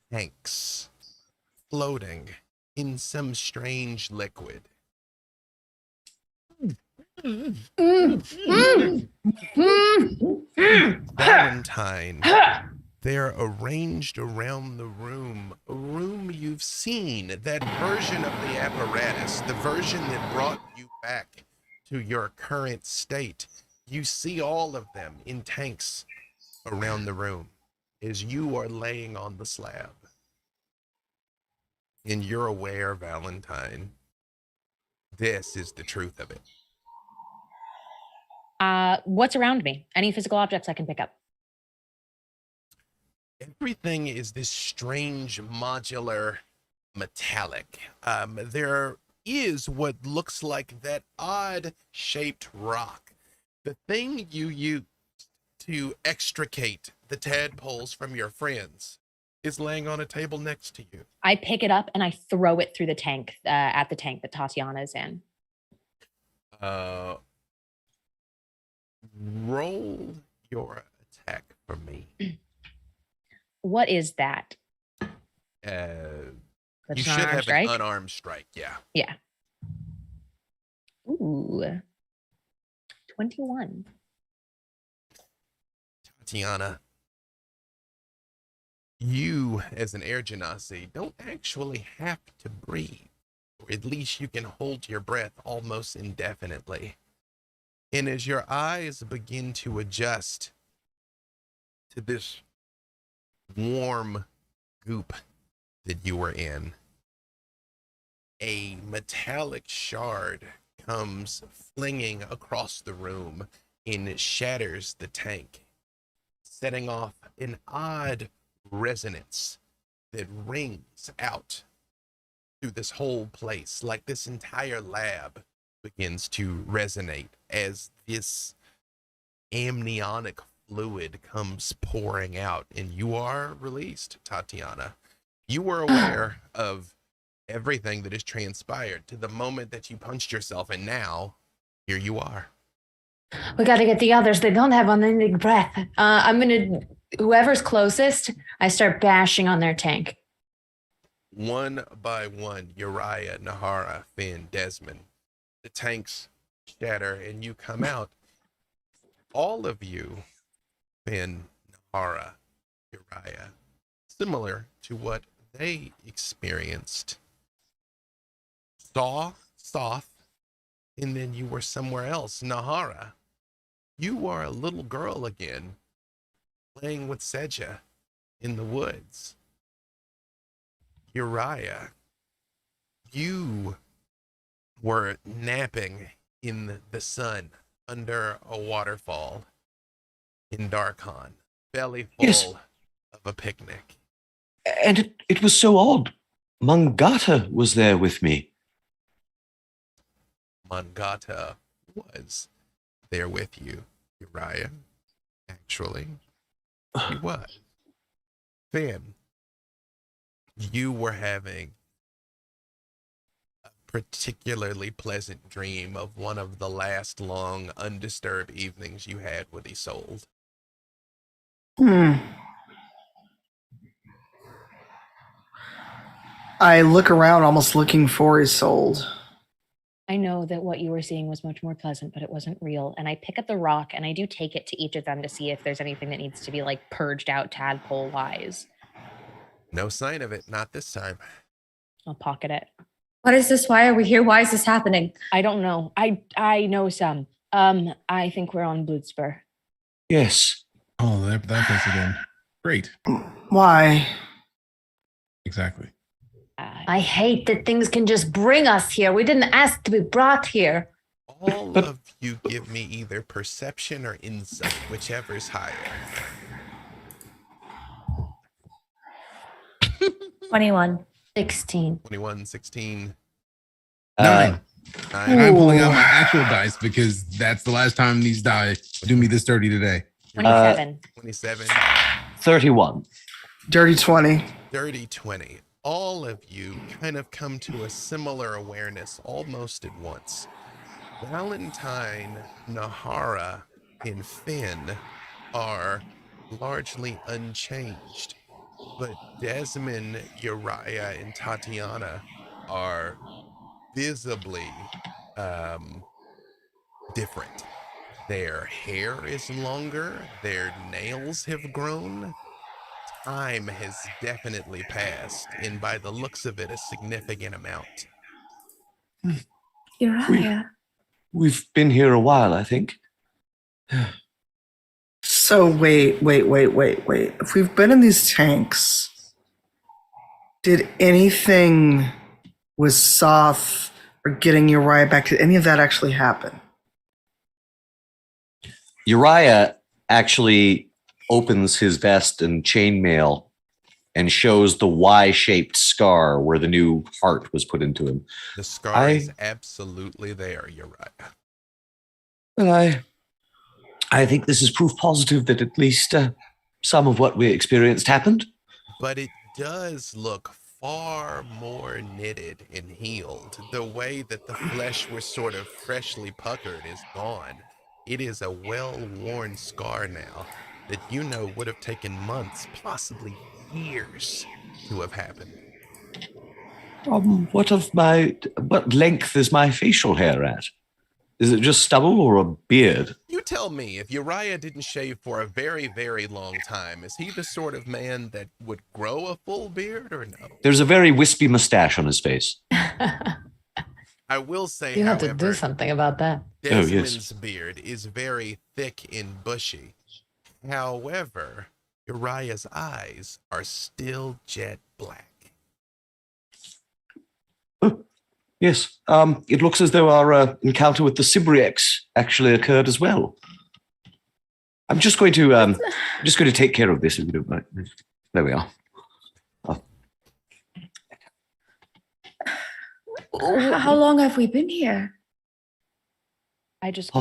Speaker 1: tanks, floating in some strange liquid. Valentine, they're arranged around the room, a room you've seen, that version of the apparatus, the version that brought you back to your current state. You see all of them in tanks around the room as you are laying on the slab. And you're aware, Valentine, this is the truth of it.
Speaker 2: What's around me? Any physical objects I can pick up?
Speaker 1: Everything is this strange modular metallic. There is what looks like that odd shaped rock. The thing you used to extricate the tadpoles from your friends is laying on a table next to you.
Speaker 2: I pick it up and I throw it through the tank, at the tank that Tatiana is in.
Speaker 1: Roll your attack for me.
Speaker 2: What is that?
Speaker 1: You
Speaker 2: That's
Speaker 1: should
Speaker 2: an unarmed
Speaker 1: have
Speaker 2: strike?
Speaker 1: an unarmed strike, yeah.
Speaker 2: Yeah. Ooh. 21.
Speaker 1: Tatiana, you as an air genasi don't actually have to breathe, or at least you can hold your breath almost indefinitely. And as your eyes begin to adjust to this warm goop that you were in, a metallic shard comes flinging across the room and shatters the tank, setting off an odd resonance that rings out through this whole place, like this entire lab begins to resonate as this amniotic fluid comes pouring out, and you are released, Tatiana. You were aware of everything that has transpired to the moment that you punched yourself, and now here you are.
Speaker 3: We got to get the others. They don't have unending breath. Whoever's closest, I start bashing on their tank.
Speaker 1: One by one, Uriah, Nahara, Finn, Desmond, the tanks shatter and you come out. All of you, Finn, Nahara, Uriah, similar to what they experienced. Saw Soth, and then you were somewhere else. Nahara, You are a little girl again, playing with Seja in the woods. Uriah, you were napping in the sun under a waterfall in Darkon, belly full
Speaker 5: Yes.
Speaker 1: of a picnic.
Speaker 5: And it was so odd. Mangata was there with me.
Speaker 1: Mangata was there with you, Uriah. Actually, he was. Finn, you were having a particularly pleasant dream of one of the last long, undisturbed evenings you had with Isolde.
Speaker 6: I look around, almost looking for Isolde.
Speaker 2: I know that what you were seeing was much more pleasant, but it wasn't real. And I pick up the rock and I do take it to each of them to see if there's anything that needs to be like purged out tadpole wise.
Speaker 1: No sign of it, not this time.
Speaker 2: I'll pocket it.
Speaker 7: What is this? Why are we here? Why is this happening?
Speaker 2: I don't know. I know some. I think we're on Bloodspur.
Speaker 5: Yes.
Speaker 4: Oh, that place again. Great.
Speaker 6: Why?
Speaker 4: Exactly.
Speaker 3: I hate that things can just bring us here. We didn't ask to be brought here.
Speaker 1: All of you give me either perception or insight, whichever's higher.
Speaker 7: 21.
Speaker 3: 16.
Speaker 1: 21, 16,
Speaker 4: 9.
Speaker 1: 9.
Speaker 4: And I'm pulling out my actual dice because that's the last time these die do me this dirty today.
Speaker 2: 27.
Speaker 1: 27.
Speaker 5: 31.
Speaker 6: Dirty 20.
Speaker 1: Dirty 20. All of you kind of come to a similar awareness almost at once. Valentine, Nahara, and Finn are largely unchanged, but Desmond, Uriah, and Tatiana are visibly different. Their hair is longer, their nails have grown. Time has definitely passed, and by the looks of it, a significant amount.
Speaker 7: Uriah.
Speaker 5: We've been here a while, I think.
Speaker 6: So wait. If we've been in these tanks, did anything with Soth or getting Uriah back, did any of that actually happen?
Speaker 5: Uriah actually opens his vest and chainmail and shows the Y-shaped scar where the new heart was put into him.
Speaker 1: The scar is absolutely there, Uriah.
Speaker 5: Well, I think this is proof positive that at least some of what we experienced happened.
Speaker 1: But it does look far more knitted and healed. The way that the flesh was sort of freshly puckered is gone. It is a well-worn scar now that you know would have taken months, possibly years, to have happened.
Speaker 5: What length is my facial hair at? Is it just stubble or a beard?
Speaker 1: You tell me, if Uriah didn't shave for a very, very long time, is he the sort of man that would grow a full beard or no?
Speaker 5: There's a very wispy mustache on his face.
Speaker 1: I will say,
Speaker 3: You have
Speaker 1: however,
Speaker 3: to do something about that.
Speaker 1: Desmond's beard is very thick and bushy. However, Uriah's eyes are still jet black.
Speaker 5: Yes. It looks as though our encounter with the Sybriacs actually occurred as well. I'm just going to take care of this if you don't mind. There we are.
Speaker 7: How long have we been here?
Speaker 2: I just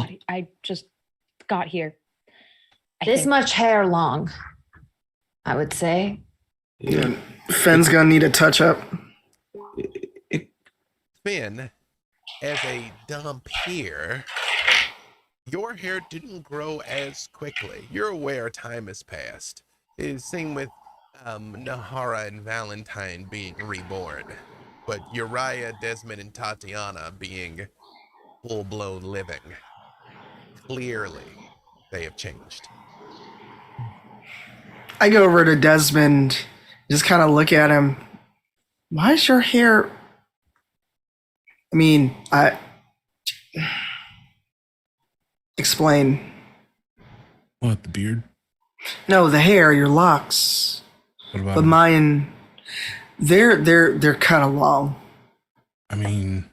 Speaker 2: got here.
Speaker 3: This much hair long, I would say.
Speaker 6: Yeah. Finn's gonna need a touch up.
Speaker 1: Finn, as a dump here, your hair didn't grow as quickly. You're aware time has passed. It's same with Nahara and Valentine being reborn. But Uriah, Desmond, and Tatiana being full-blown living. Clearly, they have changed.
Speaker 6: I go over to Desmond, just kind of look at him. Why is your hair... Explain.
Speaker 4: What, the beard?
Speaker 6: No, the hair, your locks.
Speaker 4: What about
Speaker 6: But
Speaker 4: him?
Speaker 6: mine, they're kind of long.
Speaker 4: I mean,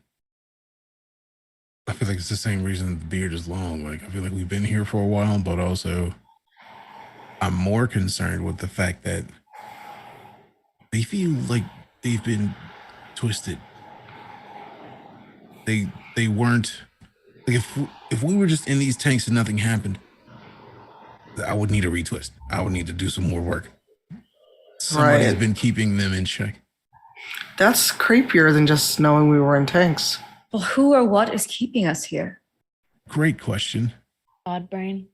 Speaker 4: I feel like it's the same reason the beard is long. Like, I feel like we've been here for a while, but also I'm more concerned with the fact that they feel like they've been twisted. They weren't like if we were just in these tanks and nothing happened, I would need a retwist. I would need to do some more work. Somebody's
Speaker 6: Right.
Speaker 4: been keeping them in check.
Speaker 6: That's creepier than just knowing we were in tanks.
Speaker 7: Well, who or what is keeping us here?
Speaker 4: Great question.
Speaker 2: Odd brain.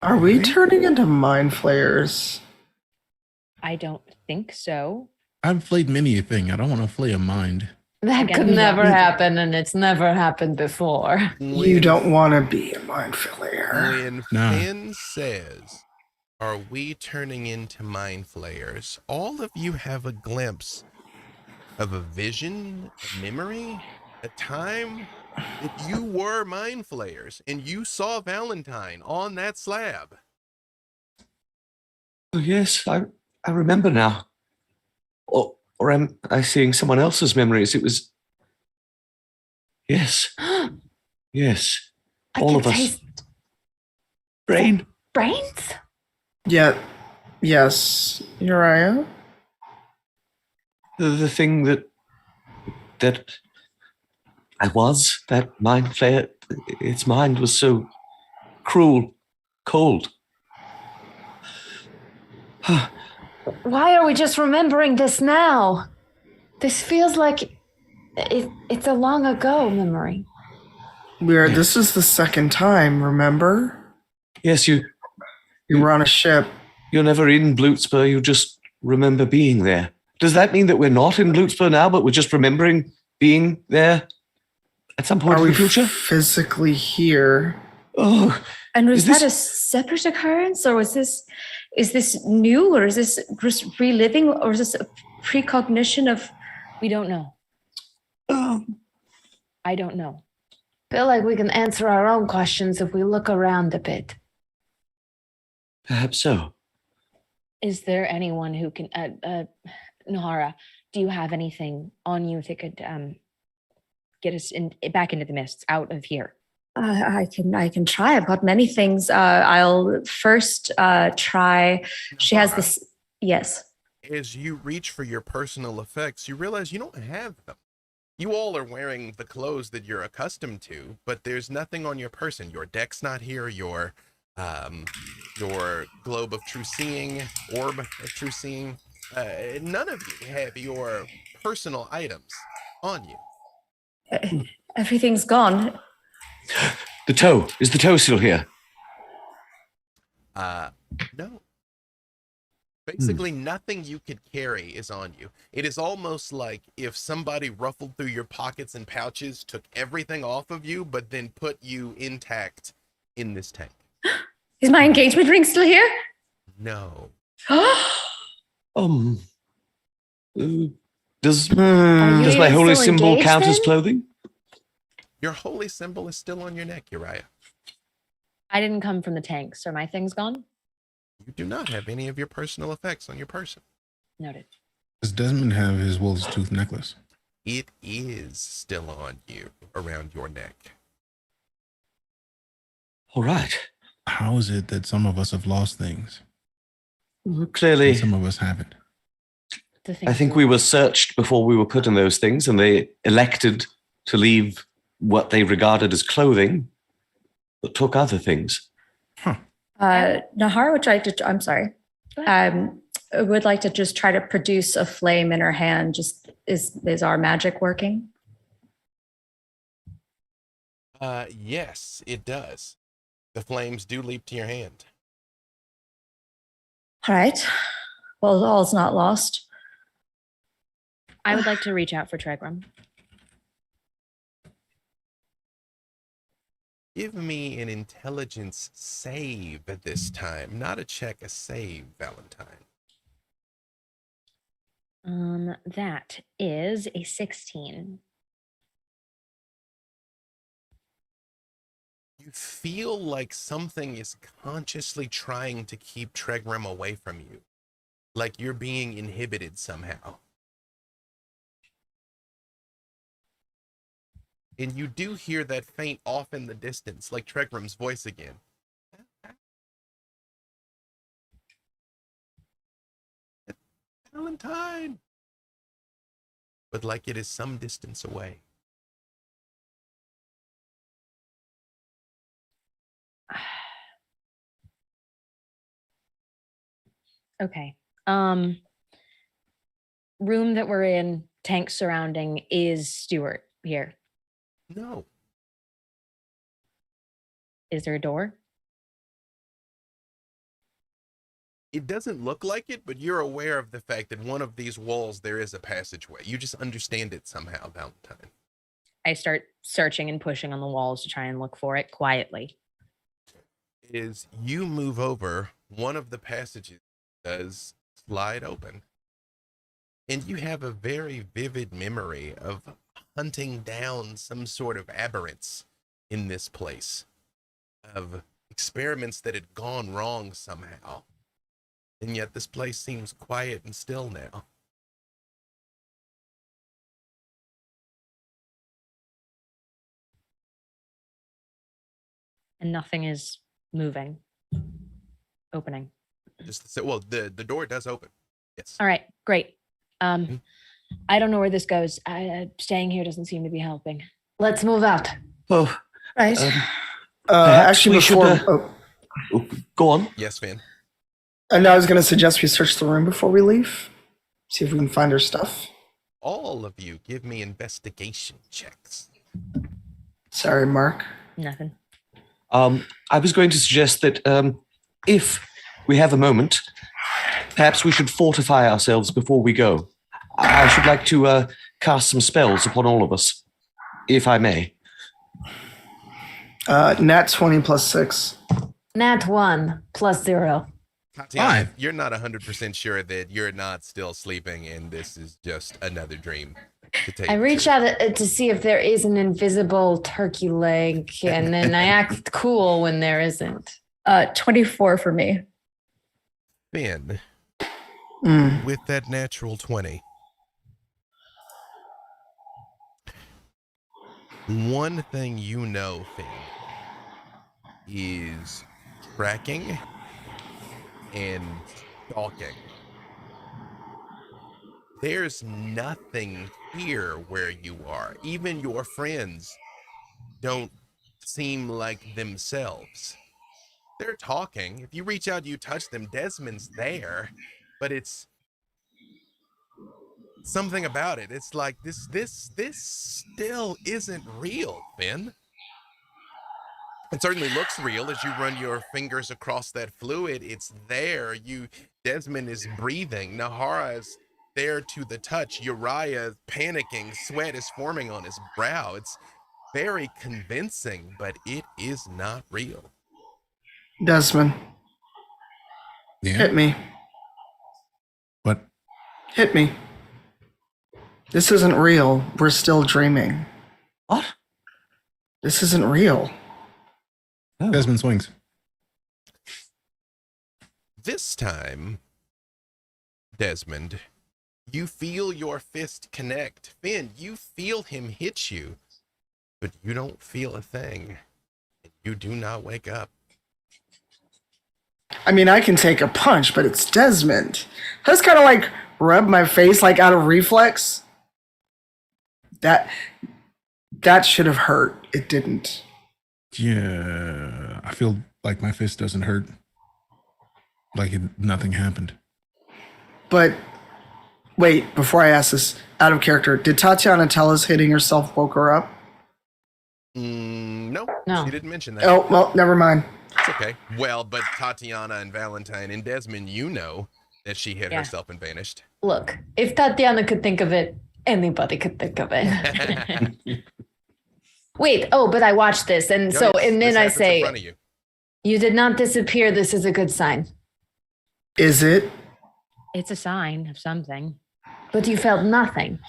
Speaker 6: Are we turning into mind flayers?
Speaker 2: I don't think so.
Speaker 4: I've flayed many a thing. I don't want to flay a mind.
Speaker 3: That
Speaker 2: Again,
Speaker 3: could
Speaker 2: we
Speaker 3: never
Speaker 2: don't-
Speaker 3: happen, and it's never happened before.
Speaker 6: You don't want to be a mind flayer.
Speaker 1: When
Speaker 4: No.
Speaker 1: Finn says, "Are we turning into mind flayers?" all of you have a glimpse of a vision, a memory, a time that you were mind flayers and you saw Valentine on that slab.
Speaker 5: Oh, yes, I remember now. Or am I seeing someone else's memories? It was. Yes. Yes.
Speaker 3: I
Speaker 5: All
Speaker 3: can
Speaker 5: of us.
Speaker 3: taste
Speaker 5: Brain.
Speaker 3: brains.
Speaker 6: Yeah. Yes, Uriah.
Speaker 5: The thing that I was, that mind flayer, its mind was so cruel, cold.
Speaker 3: Why are we just remembering this now? This feels like it's a long ago memory.
Speaker 6: This is the second time, remember?
Speaker 5: Yes,
Speaker 6: You were on a ship.
Speaker 5: you're never in Bluetspur, you just remember being there. Does that mean that we're not in Bluetspur now, but we're just remembering being there at some point
Speaker 6: Are
Speaker 5: in
Speaker 6: we
Speaker 5: the future?
Speaker 6: physically here?
Speaker 5: Oh,
Speaker 7: And was
Speaker 5: Is this-
Speaker 7: that a separate occurrence, or is this new, or is this just reliving, or is this a precognition of?
Speaker 2: We don't know.
Speaker 5: oh.
Speaker 2: I don't know.
Speaker 3: Feel like we can answer our own questions if we look around a bit.
Speaker 5: Perhaps so.
Speaker 2: Is there anyone who can, Nahara, do you have anything on you that could get us back into the mists, out of here?
Speaker 7: I can try. I've got many things. I'll first try. She has this. Yes.
Speaker 1: As you reach for your personal effects, you realize you don't have them. You all are wearing the clothes that you're accustomed to, but there's nothing on your person. Your deck's not here. Your globe of true seeing, orb of true seeing. None of you have your personal items on you.
Speaker 7: Everything's gone.
Speaker 5: The toe. Is the toe still here?
Speaker 1: No. Basically, nothing you could carry is on you. It is almost like if somebody ruffled through your pockets and pouches, took everything off of you, but then put you intact in this tank.
Speaker 7: Is my engagement ring still here?
Speaker 1: No.
Speaker 5: Does
Speaker 3: Are you
Speaker 5: does my
Speaker 3: even
Speaker 5: holy
Speaker 3: still
Speaker 5: symbol
Speaker 3: engaged
Speaker 5: count as
Speaker 3: then?
Speaker 5: clothing?
Speaker 1: Your holy symbol is still on your neck, Uriah.
Speaker 2: I didn't come from the tanks. Are my things gone?
Speaker 1: You do not have any of your personal effects on your person.
Speaker 2: Noted.
Speaker 4: Does Desmond have his wolf's tooth necklace?
Speaker 1: It is still on you, around your neck.
Speaker 5: All right.
Speaker 4: How is it that some of us have lost things
Speaker 5: Clearly,
Speaker 4: and some of us haven't?
Speaker 5: I think we were searched before we were put in those things, and they elected to leave what they regarded as clothing, but took other things.
Speaker 7: Nahara would try to. I'm sorry. Would like to just try to produce a flame in her hand. Just is our magic working?
Speaker 1: Yes, it does. The flames do leap to your hand.
Speaker 7: All right. Well, all's not lost.
Speaker 2: I would like to reach out for Tregram.
Speaker 1: Give me an intelligence save at this time. Not a check, a save, Valentine.
Speaker 2: That is a 16.
Speaker 1: You feel like something is consciously trying to keep Tregram away from you. Like you're being inhibited somehow. And you do hear that faint off in the distance, like Tregram's voice again. Valentine! But like it is some distance away.
Speaker 2: Okay. Room that we're in, tank surrounding, is Stuart here?
Speaker 1: No.
Speaker 2: Is there a door?
Speaker 1: It doesn't look like it, but you're aware of the fact that one of these walls, there is a passageway. You just understand it somehow, Valentine.
Speaker 2: I start searching and pushing on the walls to try and look for it quietly.
Speaker 1: Is you move over, one of the passages does slide open. And you have a very vivid memory of hunting down some sort of aberrance in this place, of experiments that had gone wrong somehow. And yet this place seems quiet and still now.
Speaker 2: And nothing is moving. Opening.
Speaker 1: Just so, well, the door does open. Yes.
Speaker 2: All right, great. I don't know where this goes. Staying here doesn't seem to be helping.
Speaker 3: Let's move out.
Speaker 5: Oh,
Speaker 3: Right.
Speaker 5: perhaps
Speaker 6: Actually,
Speaker 5: we should,
Speaker 6: before
Speaker 5: go on.
Speaker 1: Yes, Finn.
Speaker 6: and I was going to suggest we search the room before we leave, see if we can find her stuff.
Speaker 1: All of you give me investigation checks.
Speaker 6: Sorry, Mark.
Speaker 2: Nothing.
Speaker 5: I was going to suggest that if we have a moment, perhaps we should fortify ourselves before we go. I should like to cast some spells upon all of us, if I may.
Speaker 6: Nat 20 plus 6.
Speaker 3: Nat 1 plus 0.
Speaker 1: Tatiana,
Speaker 4: 5.
Speaker 1: you're not 100% sure that you're not still sleeping and this is just another dream. To take
Speaker 3: I
Speaker 1: the
Speaker 3: reach
Speaker 1: truth.
Speaker 3: out to see if there is an invisible turkey leg, and then I act cool when there isn't.
Speaker 7: 24 for me.
Speaker 1: Finn,
Speaker 6: Mm.
Speaker 1: with that natural 20. One thing you know, Finn, is tracking and stalking. There's nothing here where you are. Even your friends don't seem like themselves. They're talking. If you reach out, you touch them, Desmond's there, but it's something about it. It's like this still isn't real, Finn. It certainly looks real as you run your fingers across that fluid. It's there. Desmond is breathing. Nahara is there to the touch. Uriah is panicking. Sweat is forming on his brow. It's very convincing, but it is not real.
Speaker 6: Desmond,
Speaker 4: Yeah.
Speaker 6: hit me.
Speaker 4: But
Speaker 6: Hit me. This isn't real. We're still dreaming.
Speaker 5: What?
Speaker 6: This isn't real.
Speaker 5: Oh.
Speaker 4: Desmond swings.
Speaker 1: This time, Desmond, you feel your fist connect. Finn, you feel him hit you, but you don't feel a thing. You do not wake up.
Speaker 6: I mean, I can take a punch, but it's Desmond. I just kind of like rub my face like out of reflex. That should have hurt. It didn't.
Speaker 4: Yeah, I feel like my fist doesn't hurt. Like nothing happened.
Speaker 6: But wait, before I ask this, out of character, did Tatiana tell us hitting herself woke her up?
Speaker 1: No,
Speaker 3: No.
Speaker 1: she didn't mention that.
Speaker 6: Oh, well, never mind.
Speaker 1: It's okay. Well, but Tatiana and Valentine and Desmond, you know that she hit
Speaker 2: Yeah.
Speaker 1: herself and vanished.
Speaker 3: Look, if Tatiana could think of it, anybody could think of it. Wait, but I watched this, and
Speaker 1: No,
Speaker 3: so,
Speaker 1: yes,
Speaker 3: and
Speaker 1: this
Speaker 3: then I
Speaker 1: happens in front
Speaker 3: say,
Speaker 1: of you.
Speaker 3: you did not disappear. This is a good sign.
Speaker 6: Is it?
Speaker 2: It's a sign of something.
Speaker 3: But you felt nothing.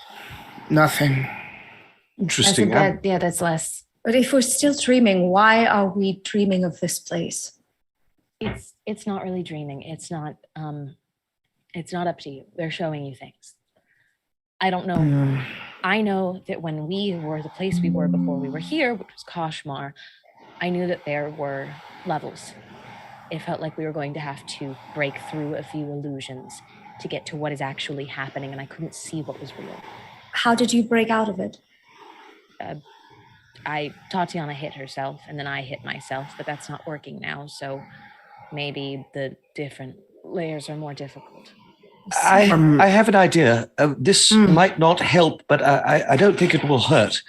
Speaker 6: Nothing.
Speaker 3: That's a
Speaker 5: Interesting.
Speaker 3: bad, yeah, that's less.
Speaker 7: But if we're still dreaming, why are we dreaming of this place?
Speaker 2: It's not really dreaming. It's not up to you. They're showing you things. I don't know. I know that when we were the place we were before we were here, which was Kashmar, I knew that there were levels. It felt like we were going to have to break through a few illusions to get to what is actually happening, and I couldn't see what was real.
Speaker 7: How did you break out of it?
Speaker 2: Tatiana hit herself, and then I hit myself, but that's not working now, so maybe the different layers are more difficult.
Speaker 5: I have an idea. This might not help, but I don't think it will hurt.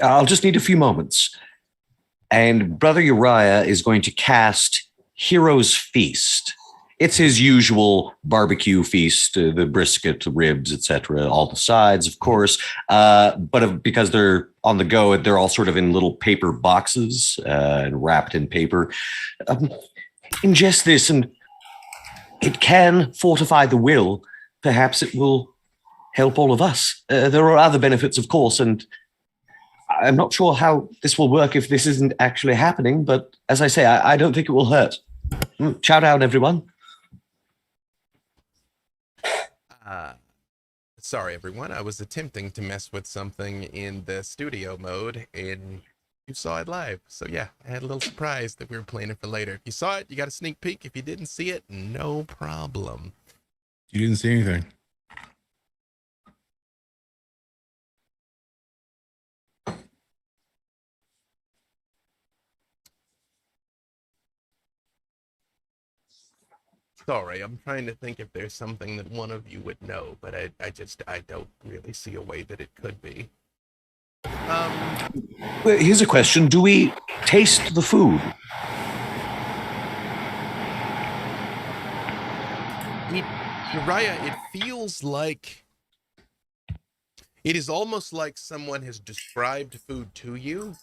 Speaker 5: I'll just need a few moments. And Brother Uriah is going to cast Hero's Feast. It's his usual barbecue feast, the brisket, the ribs, etc., all the sides, of course. But because they're on the go, they're all sort of in little paper boxes and wrapped in paper. Ingest this, and it can fortify the will. Perhaps it will help all of us. There are other benefits, of course, and I'm not sure how this will work if this isn't actually happening. But as I say, I don't think it will hurt. Chow down, everyone.
Speaker 1: Sorry, everyone. I was attempting to mess with something in the studio mode, and you saw it live. So yeah, I had a little surprise that we were playing it for later. If you saw it, you got a sneak peek. If you didn't see it, no problem.
Speaker 4: You didn't see anything.
Speaker 1: Sorry, I'm trying to think if there's something that one of you would know, but I don't really see a way that it could be.
Speaker 5: Well, here's a question. Do we taste the food?
Speaker 1: Uriah, it feels like it is almost like someone has described food to you.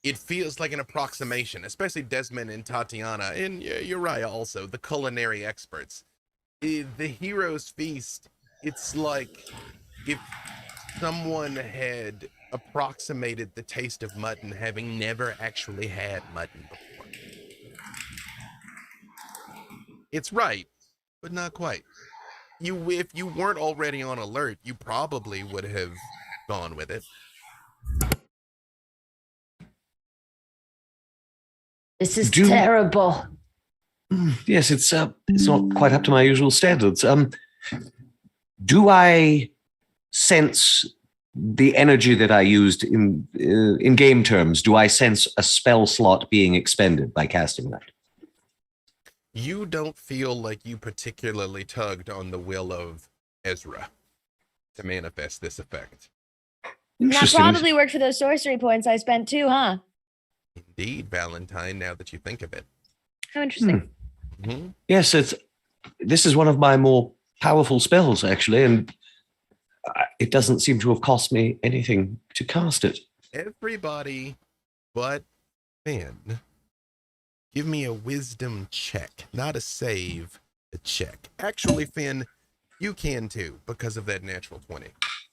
Speaker 1: It feels like an approximation, especially Desmond and Tatiana, and Uriah also, the culinary experts. The Hero's Feast, it's like if someone had approximated the taste of mutton, having never actually had mutton before. It's right, but not quite. If you weren't already on alert, you probably would have gone with it.
Speaker 3: This is terrible.
Speaker 5: Yes, it's not quite up to my usual standards. Do I sense the energy that I used in game terms? Do I sense a spell slot being expended by casting that?
Speaker 1: You don't feel like you particularly tugged on the will of Ezra to manifest this effect.
Speaker 2: That probably worked for those sorcery points I spent too, huh?
Speaker 1: Indeed, Valentine, now that you think of it.
Speaker 2: How interesting.
Speaker 1: Mm-hmm.
Speaker 5: Yes, this is one of my more powerful spells, actually, and it doesn't seem to have cost me anything to cast it.
Speaker 1: Everybody but Finn, give me a wisdom check. Not a save, a check. Actually, Finn, you can too, because of that natural 20.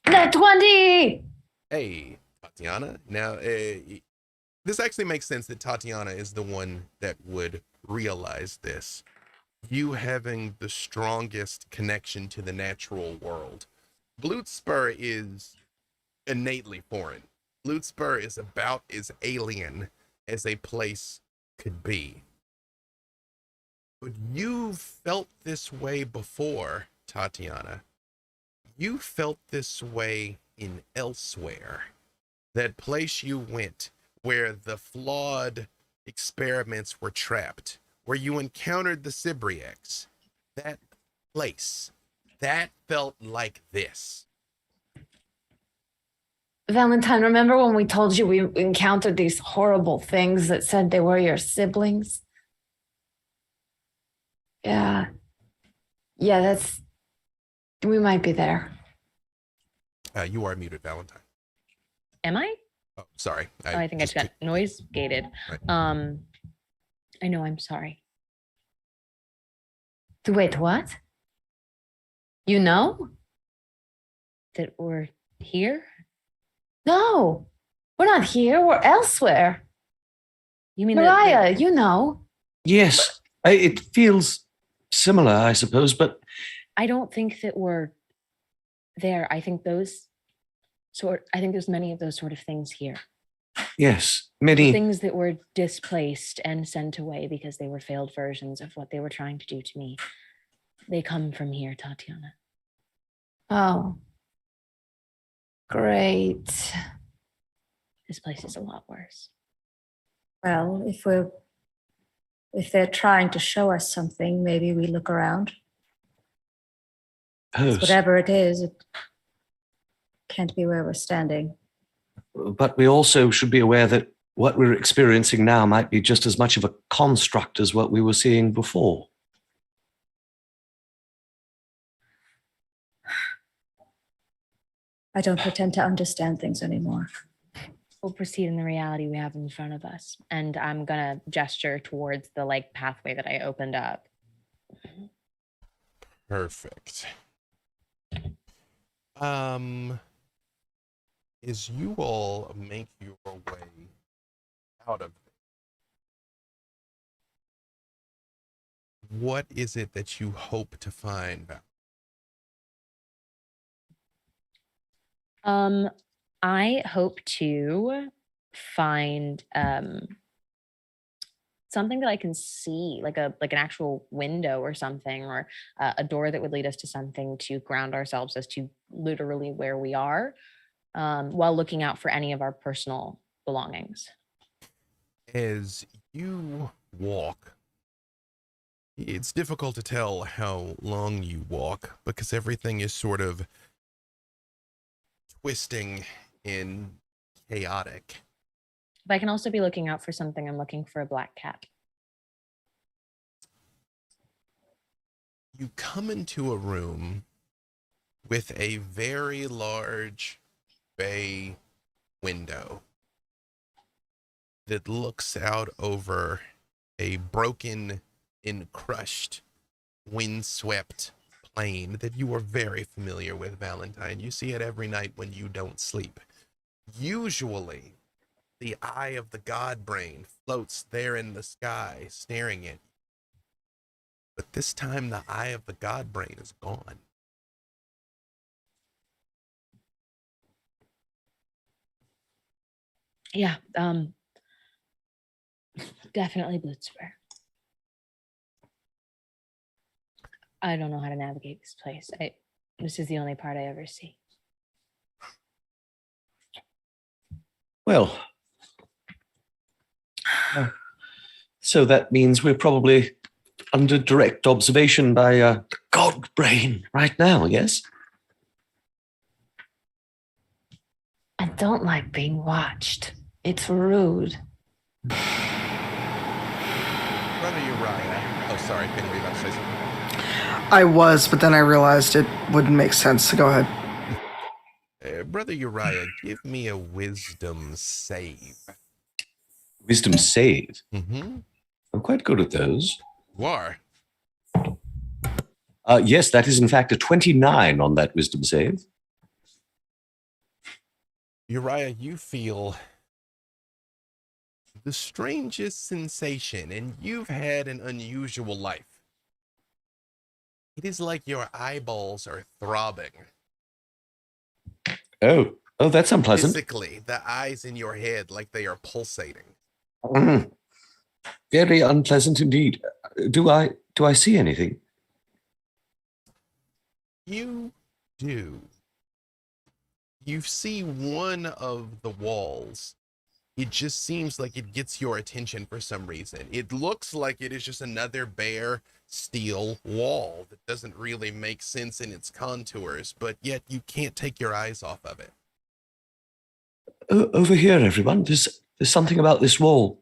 Speaker 3: Nat 20!
Speaker 1: Hey, Tatiana. Now, this actually makes sense that Tatiana is the one that would realize this. You having the strongest connection to the natural world. Bloodspur is innately foreign. Bloodspur is about as alien as a place could be. But you've felt this way before, Tatiana. You felt this way in Elsewhere. That place you went where the flawed experiments were trapped, where you encountered the Cybriacs. That place, that felt like this.
Speaker 3: Valentine, remember when we told you we encountered these horrible things that said they were your siblings? Yeah. Yeah, we might be there.
Speaker 1: You are muted, Valentine.
Speaker 2: Am I?
Speaker 1: Oh, sorry.
Speaker 2: I think I just got noise gated.
Speaker 1: Right.
Speaker 2: I know, I'm sorry.
Speaker 3: Wait, what? You know?
Speaker 2: That we're here?
Speaker 3: No. We're not here. We're elsewhere.
Speaker 2: You mean
Speaker 3: Mariah, you know.
Speaker 5: Yes, it feels similar, I suppose, but
Speaker 2: I don't think that we're there. I think there's many of those sort of things here.
Speaker 5: yes,
Speaker 2: The
Speaker 5: many.
Speaker 2: things that were displaced and sent away because they were failed versions of what they were trying to do to me. They come from here, Tatiana.
Speaker 3: Oh. Great.
Speaker 2: This place is a lot worse.
Speaker 7: Well, if they're trying to show us something, maybe we look around. Whatever it is, it can't be where we're standing.
Speaker 5: But we also should be aware that what we're experiencing now might be just as much of a construct as what we were seeing before.
Speaker 7: I don't pretend to understand things anymore.
Speaker 2: We'll proceed in the reality we have in front of us. And I'm gonna gesture towards the pathway that I opened up.
Speaker 1: Perfect. As you all make your way out of it, what is it that you hope to find, Val?
Speaker 2: I hope to find something that I can see, like an actual window or something, or a door that would lead us to something to ground ourselves as to literally where we are, while looking out for any of our personal belongings.
Speaker 1: As you walk, it's difficult to tell how long you walk because everything is sort of twisting and chaotic.
Speaker 2: But I can also be looking out for something. I'm looking for a black cat.
Speaker 1: You come into a room with a very large bay window that looks out over a broken and crushed, windswept plain that you are very familiar with, Valentine. You see it every night when you don't sleep. Usually, the eye of the god brain floats there in the sky, staring at you. But this time, the eye of the god brain is gone.
Speaker 2: Yeah, definitely Blitzber. I don't know how to navigate this place. This is the only part I ever see.
Speaker 5: Well, so that means we're probably under direct observation by the god brain right now, yes?
Speaker 3: I don't like being watched. It's rude.
Speaker 1: Brother Uriah. Oh, sorry, Penny, were you about to say something?
Speaker 6: I was, but then I realized it wouldn't make sense, so go ahead.
Speaker 1: Brother Uriah, give me a wisdom save.
Speaker 5: Wisdom save?
Speaker 1: Mm-hmm.
Speaker 5: I'm quite good at those.
Speaker 1: You are.
Speaker 5: Yes, that is in fact a 29 on that wisdom save.
Speaker 1: Uriah, you feel the strangest sensation, and you've had an unusual life. It is like your eyeballs are throbbing.
Speaker 5: Oh, that's unpleasant.
Speaker 1: Physically, the eyes in your head like they are pulsating.
Speaker 5: Very unpleasant indeed. Do I see anything?
Speaker 1: You do. You see one of the walls. It just seems like it gets your attention for some reason. It looks like it is just another bare steel wall that doesn't really make sense in its contours, but yet you can't take your eyes off of it.
Speaker 5: Over here, everyone. There's something about this wall.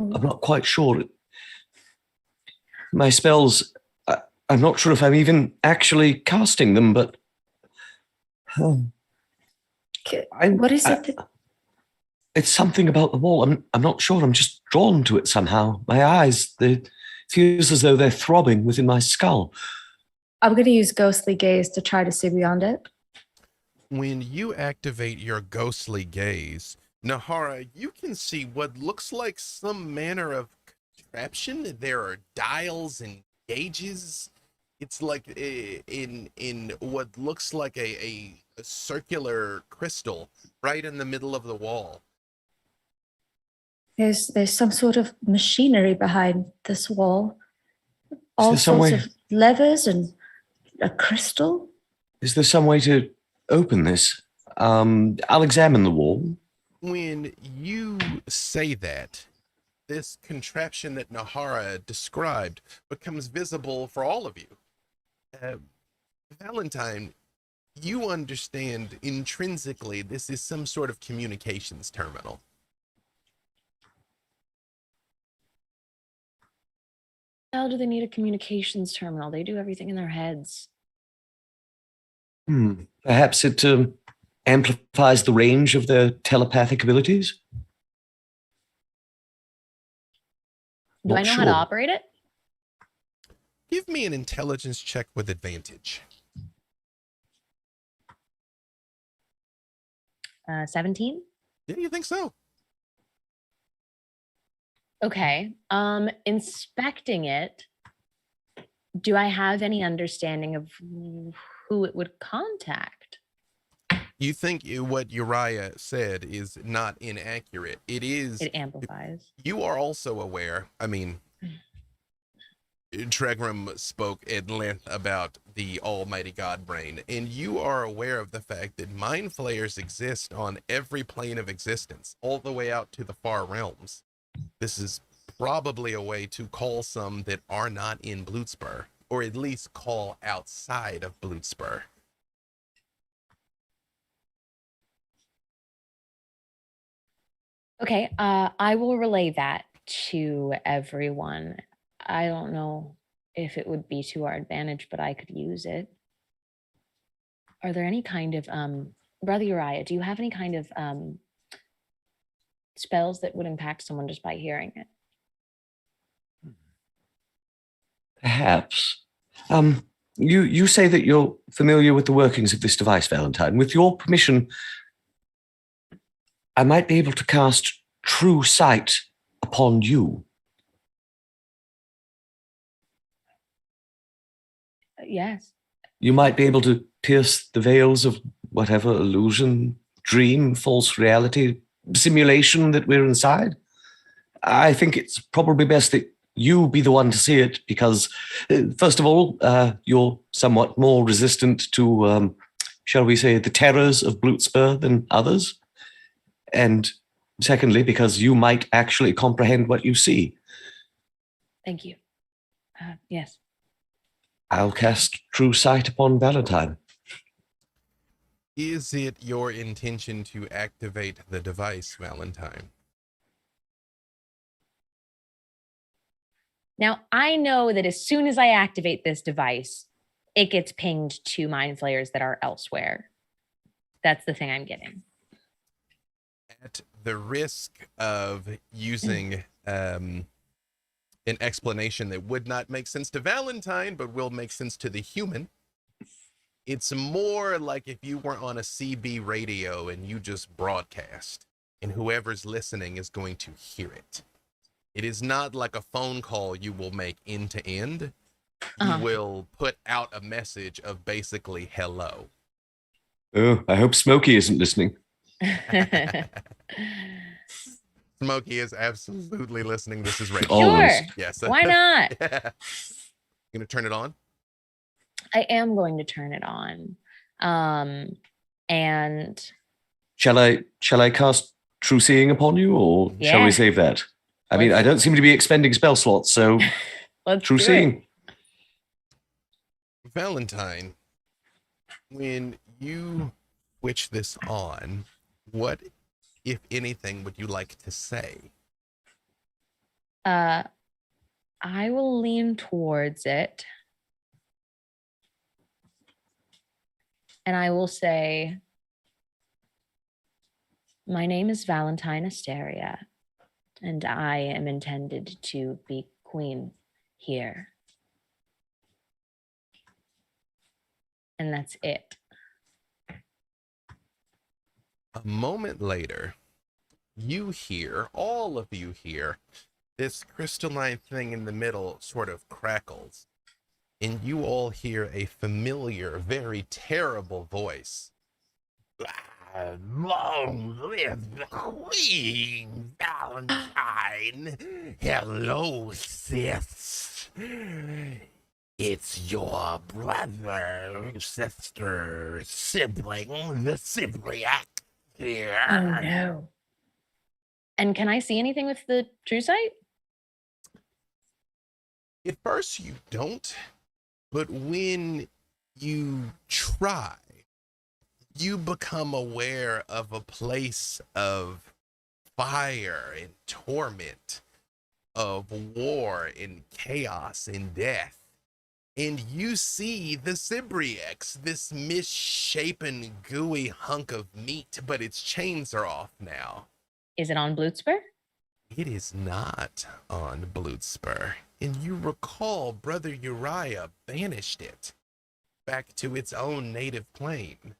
Speaker 5: I'm not quite sure. My spells, I'm not sure if I'm even actually casting them, but...
Speaker 7: What is it?
Speaker 5: It's something about the wall. I'm not sure. I'm just drawn to it somehow. My eyes, it feels as though they're throbbing within my skull.
Speaker 7: I'm going to use ghostly gaze to try to see beyond it.
Speaker 1: When you activate your ghostly gaze, Nahara, you can see what looks like some manner of contraption. There are dials and gauges. It's like in what looks like a circular crystal right in the middle of the wall.
Speaker 7: There's some sort of machinery behind this wall. All
Speaker 5: there some
Speaker 7: sorts
Speaker 5: way-
Speaker 7: of levers and a crystal.
Speaker 5: Is there some way to open this? I'll examine the wall.
Speaker 1: When you say that, this contraption that Nahara described becomes visible for all of you. Valentine, you understand intrinsically this is some sort of communications terminal.
Speaker 2: How do they need a communications terminal? They do everything in their heads.
Speaker 5: Perhaps it amplifies the range of their telepathic abilities?
Speaker 2: Do I
Speaker 5: Not
Speaker 2: know how to
Speaker 5: sure.
Speaker 2: operate it?
Speaker 1: Give me an intelligence check with advantage.
Speaker 2: 17?
Speaker 1: Yeah, you think so?
Speaker 2: Okay. Inspecting it, do I have any understanding of who it would contact?
Speaker 1: You think what Uriah said is not inaccurate. It is.
Speaker 2: It amplifies.
Speaker 1: You are also aware, I mean, Tregram spoke at length about the almighty God brain, and you are aware of the fact that mind flayers exist on every plane of existence, all the way out to the far realms. This is probably a way to call some that are not in Bloodspur, or at least call outside of Bloodspur.
Speaker 2: Okay, I will relay that to everyone. I don't know if it would be to our advantage, but I could use it. Are there any kind of, Brother Uriah, do you have any kind of spells that would impact someone just by hearing it?
Speaker 5: Perhaps. You say that you're familiar with the workings of this device, Valentine. With your permission, I might be able to cast True Sight upon you.
Speaker 2: Yes.
Speaker 5: You might be able to pierce the veils of whatever illusion, dream, false reality, simulation that we're inside. I think it's probably best that you be the one to see it because, first of all, you're somewhat more resistant to, shall we say, the terrors of Bloodspur than others. And secondly, because you might actually comprehend what you see.
Speaker 2: Thank you. Yes.
Speaker 5: I'll cast True Sight upon Valentine.
Speaker 1: Is it your intention to activate the device, Valentine?
Speaker 2: Now, I know that as soon as I activate this device, it gets pinged to mind flayers that are elsewhere. That's the thing I'm getting.
Speaker 1: At the risk of using an explanation that would not make sense to Valentine, but will make sense to the human, it's more like if you were on a CB radio and you just broadcast, and whoever's listening is going to hear it. It is not like a phone call you will make end to end. You will put out a message of basically hello.
Speaker 5: Oh, I hope Smokey isn't listening.
Speaker 1: Smokey is absolutely listening. This is Rachel.
Speaker 5: Always.
Speaker 2: Sure.
Speaker 1: Yes.
Speaker 2: Why not?
Speaker 1: Yeah. You gonna turn it on?
Speaker 2: I am going to turn it on. And
Speaker 5: Shall I cast True Seeing upon you, or shall
Speaker 2: Yeah.
Speaker 5: we save that? I mean, I don't seem to be expending spell slots, so
Speaker 2: let's
Speaker 5: True
Speaker 2: do
Speaker 5: Seeing.
Speaker 2: it.
Speaker 1: Valentine, when you switch this on, what, if anything, would you like to say?
Speaker 2: I will lean towards it. And I will say, my name is Valentine Asteria, and I am intended to be queen here. And that's it.
Speaker 1: A moment later, you hear, all of you hear, this crystalline thing in the middle sort of crackles, and you all hear a familiar, very terrible voice. Long live the Queen, Valentine. Hello, sis. It's your brother, sister, sibling, the Cypriac here.
Speaker 2: Oh no. And can I see anything with the true sight?
Speaker 1: At first you don't, but when you try, you become aware of a place of fire and torment, of war and chaos and death. And you see the Cybriax, this misshapen, gooey hunk of meat, but its chains are off now.
Speaker 2: Is it on Bloodspur?
Speaker 1: It is not on Bloodspur. And you recall Brother Uriah banished it back to its own native plane.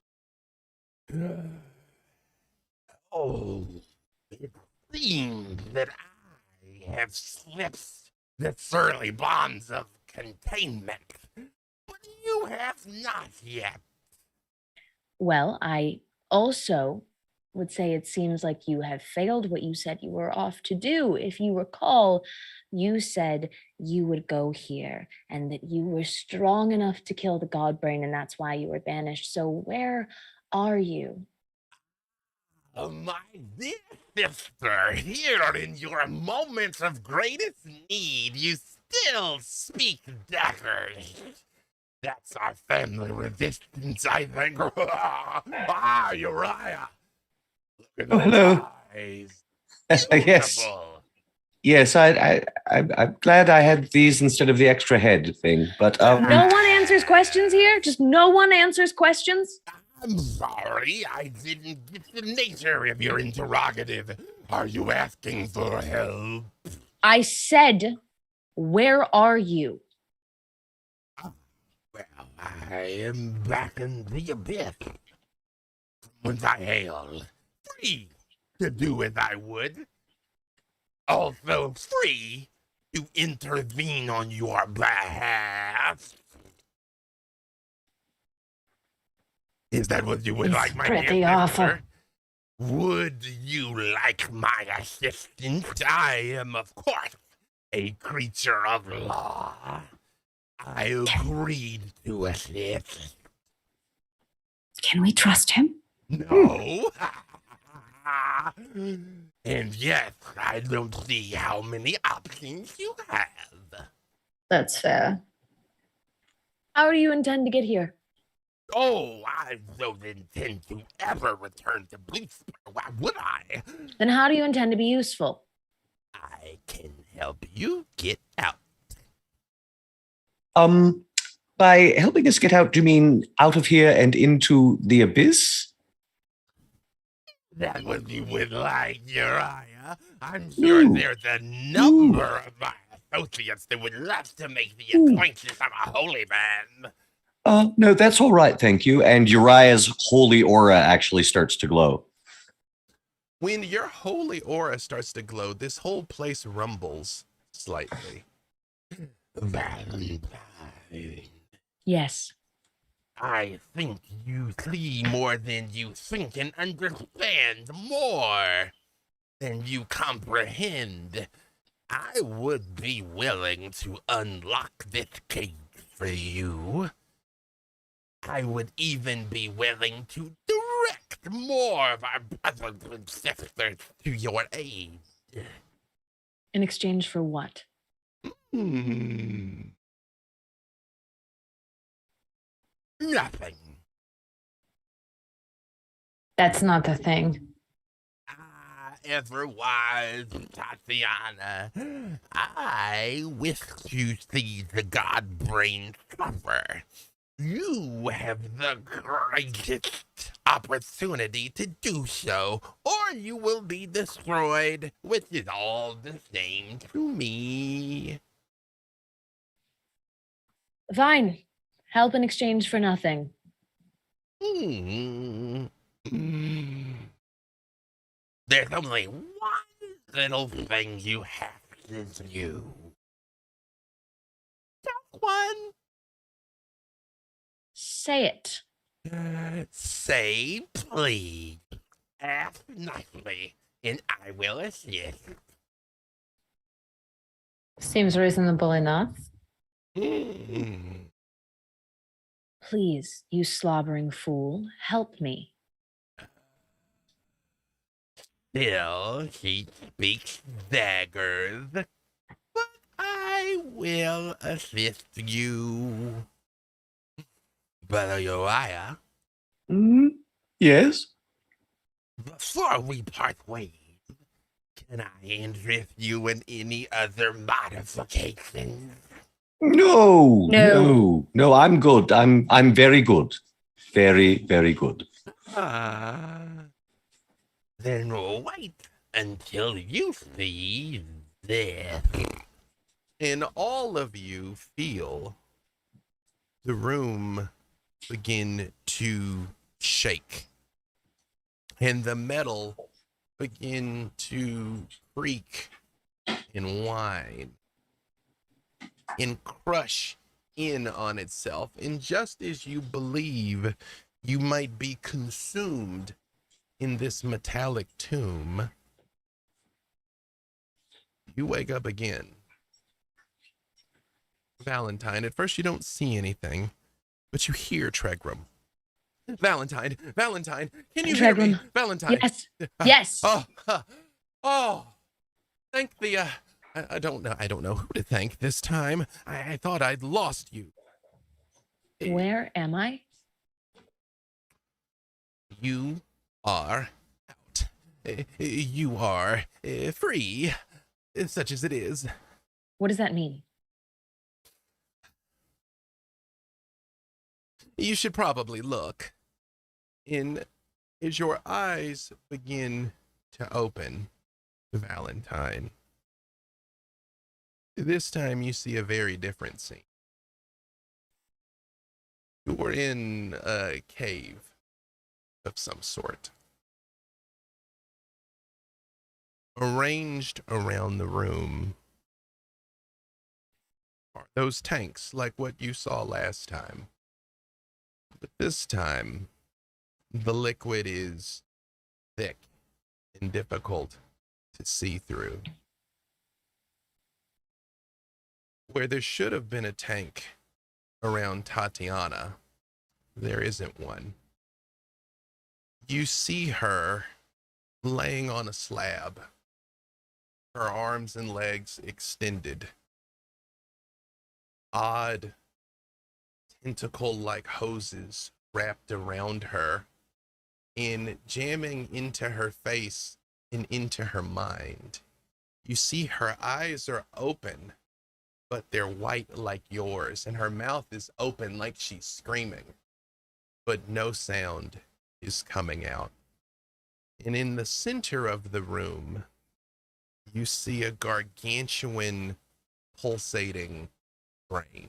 Speaker 1: Oh, it seems that I have slipped the surly bonds of containment, but you have not yet.
Speaker 2: Well, I also would say it seems like you have failed what you said you were off to do. If you recall, you said you would go here and that you were strong enough to kill the Godbrain, and that's why you were banished. So where are you?
Speaker 1: My dear sister, here in your moments of greatest need, you still speak daggers. That's our family resistance, I think. Uriah. Look at
Speaker 5: Oh, hello.
Speaker 1: those eyes.
Speaker 5: Yes.
Speaker 1: Beautiful.
Speaker 5: Yes, I'm glad I had these instead of the extra head thing. But
Speaker 2: No one answers questions here? Just no one answers questions?
Speaker 1: I'm sorry, I didn't get the nature of your interrogative. Are you asking for help?
Speaker 2: I said, where are you?
Speaker 1: Well, I am back in the abyss, from whence I hail, free to do as I would, also free to intervene on your behalf. Is that what you would
Speaker 3: It's
Speaker 1: like, my
Speaker 3: pretty
Speaker 1: dear
Speaker 3: awful.
Speaker 1: sister? Would you like my assistance? I am, of course, a creature of law. I agreed to assist.
Speaker 3: Can we trust him?
Speaker 1: No. And yes, I don't see how many options you have.
Speaker 7: That's fair.
Speaker 2: How do you intend to get here?
Speaker 1: Oh, I don't intend to ever return to Bleachspur. Why would I?
Speaker 2: Then how do you intend to be useful?
Speaker 1: I can help you get out.
Speaker 5: By helping us get out, do you mean out of here and into the abyss?
Speaker 1: That what you would like, Uriah. I'm sure
Speaker 5: Ooh.
Speaker 1: there's a number of my associates that would love to make the acquaintance of a holy man.
Speaker 5: No, that's all right, thank you. And Uriah's holy aura actually starts to glow.
Speaker 1: When your holy aura starts to glow, this whole place rumbles slightly. Valentine,
Speaker 2: Yes.
Speaker 1: I think you see more than you think and understand more than you comprehend. I would be willing to unlock this cage for you. I would even be willing to direct more of our brothers and sisters to your aid.
Speaker 2: In exchange for what?
Speaker 1: Nothing.
Speaker 3: That's not the thing.
Speaker 1: Ever wise Tatiana, I wish to see the God brain suffer. You have the greatest opportunity to do so, or you will be destroyed, which is all the same to me.
Speaker 2: Fine. Help in exchange for nothing.
Speaker 1: There's only one little thing you have to do. Just one.
Speaker 2: Say it.
Speaker 1: Say please. Ask nicely, and I will assist.
Speaker 3: Seems reasonable enough.
Speaker 2: Please, you slobbering fool, help me.
Speaker 1: Still, he speaks daggers, but I will assist you. Brother Uriah,
Speaker 5: Yes?
Speaker 1: before we part ways, can I interest you in any other modifications?
Speaker 5: No,
Speaker 7: No.
Speaker 5: no, I'm good. I'm very good. Very, very good.
Speaker 1: Then wait until you see this. And all of you feel the room begin to shake, and the metal begin to creak and whine and crush in on itself. And just as you believe you might be consumed in this metallic tomb, you wake up again. Valentine, at first you don't see anything, but you hear Tregram. Valentine, can you hear me?
Speaker 2: Tregram.
Speaker 1: Valentine.
Speaker 2: Yes. Yes.
Speaker 1: Oh, thank the, I don't know who to thank this time. I thought I'd lost you.
Speaker 2: Where am I?
Speaker 1: You are out. You are free, such as it is.
Speaker 2: What does that mean?
Speaker 1: You should probably look. As your eyes begin to open, Valentine, this time you see a very different scene. You're in a cave of some sort. Arranged around the room are those tanks like what you saw last time. But this time, the liquid is thick and difficult to see through. Where there should have been a tank around Tatiana, there isn't one. You see her laying on a slab, her arms and legs extended. Odd tentacle-like hoses wrapped around her and jamming into her face and into her mind. You see her eyes are open, but they're white like yours, and her mouth is open like she's screaming, but no sound is coming out. And in the center of the room, you see a gargantuan pulsating brain.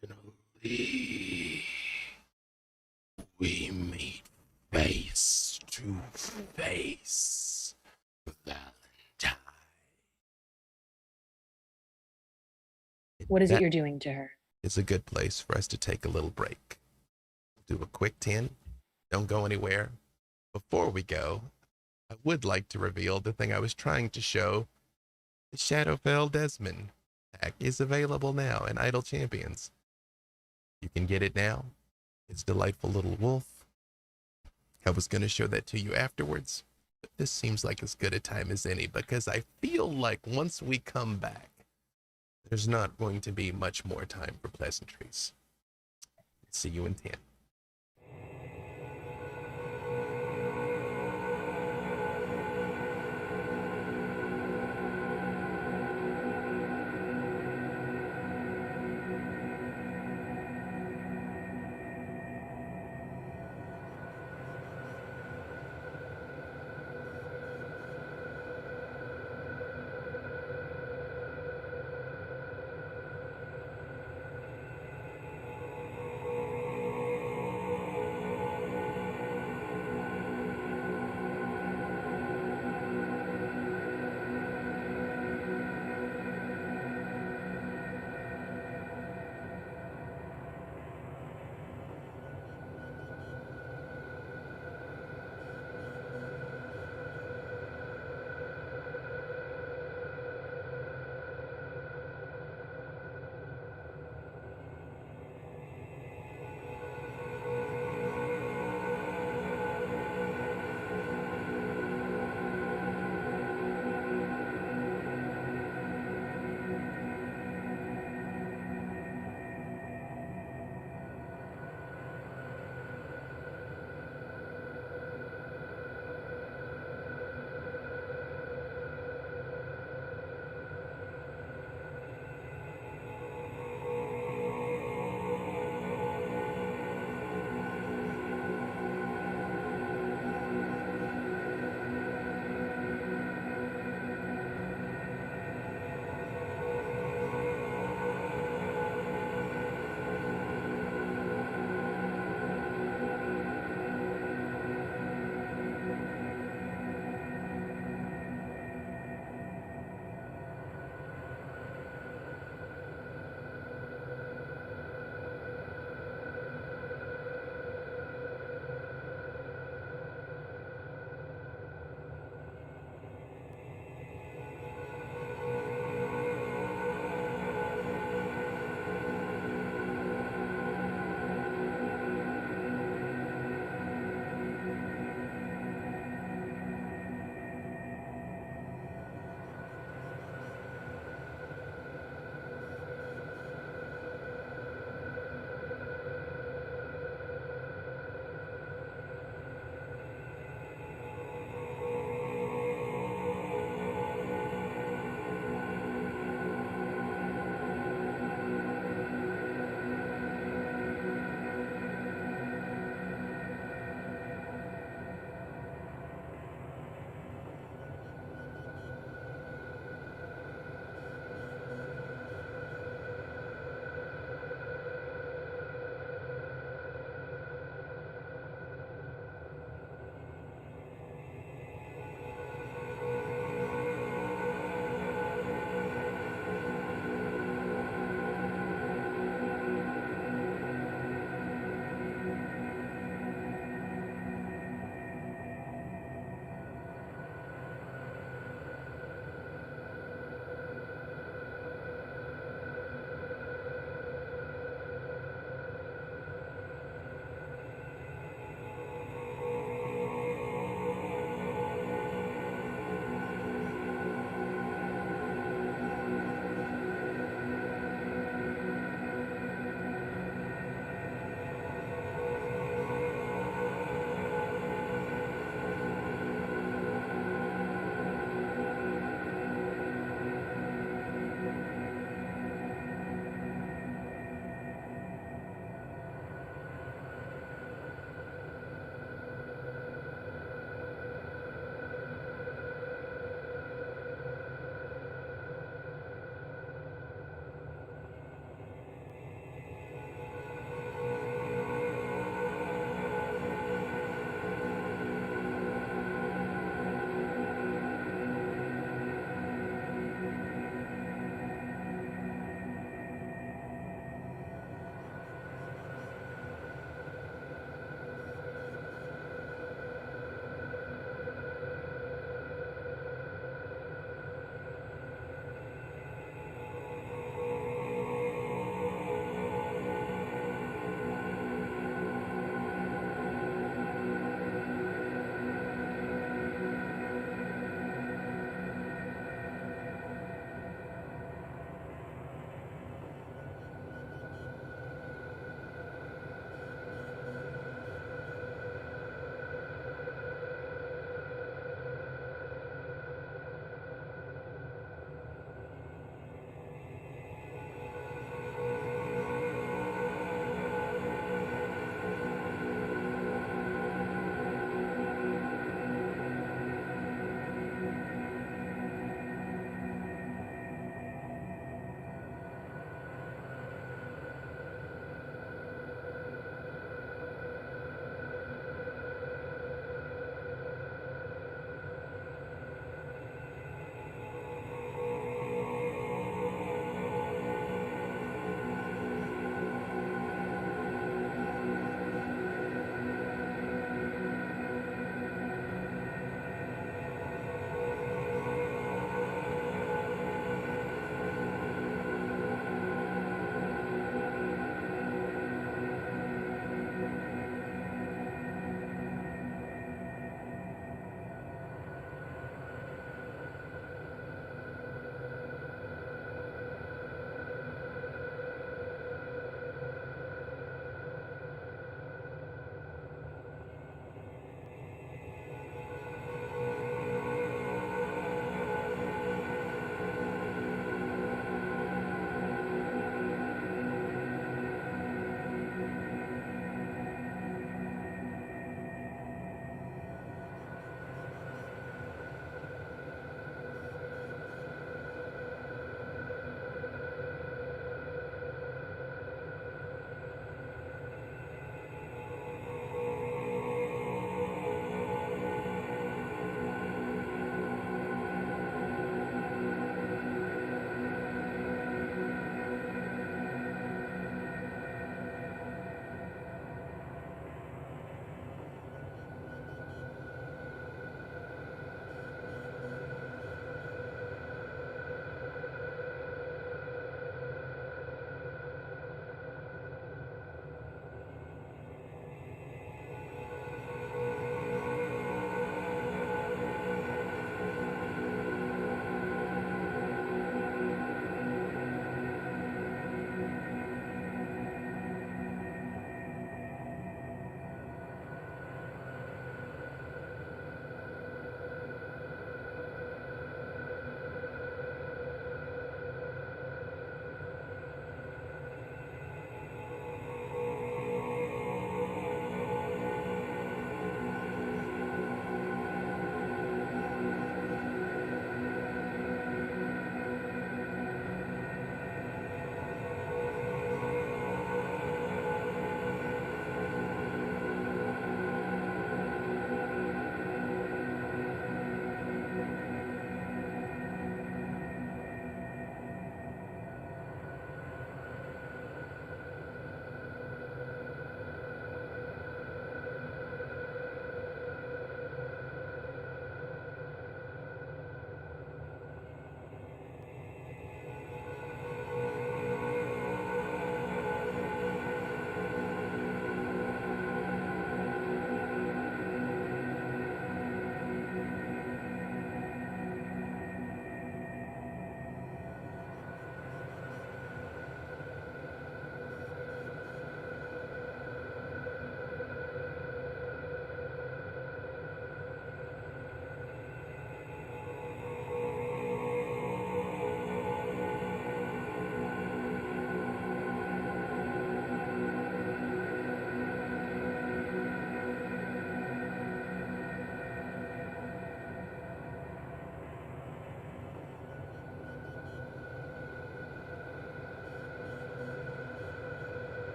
Speaker 1: Finally, we meet face to face, Valentine.
Speaker 2: What is it you're doing to her?
Speaker 1: It's a good place for us to take a little break. Do a quick 10. Don't go anywhere. Before we go, I would like to reveal the thing I was trying to show. The Shadowfell Desmond pack is available now in Idle Champions. You can get it now. It's Delightful Little Wolf. I was going to show that to you afterwards, but this seems like as good a time as any because I feel like once we come back, there's not going to be much more time for pleasantries. See you in 10.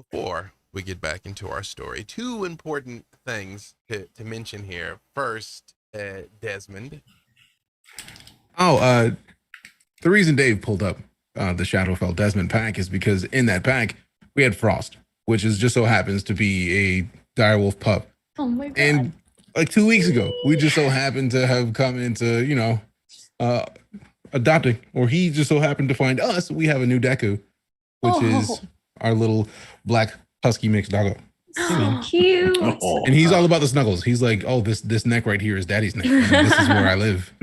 Speaker 1: before we get back into our story, two important things to mention here. First, Desmond.
Speaker 4: Oh, the reason Dave pulled up the Shadowfell Desmond pack is because in that pack we had Frost, which is just so happens to be a direwolf pup.
Speaker 3: Oh my god.
Speaker 4: And like 2 weeks ago, we just so happened to have come into, adopting, or he just so happened to find us. We have a new Deku, which is our little black husky mixed doggo.
Speaker 3: Cute.
Speaker 4: And he's all about the snuggles. He's like, oh, this neck right here is daddy's neck. And this is where I live.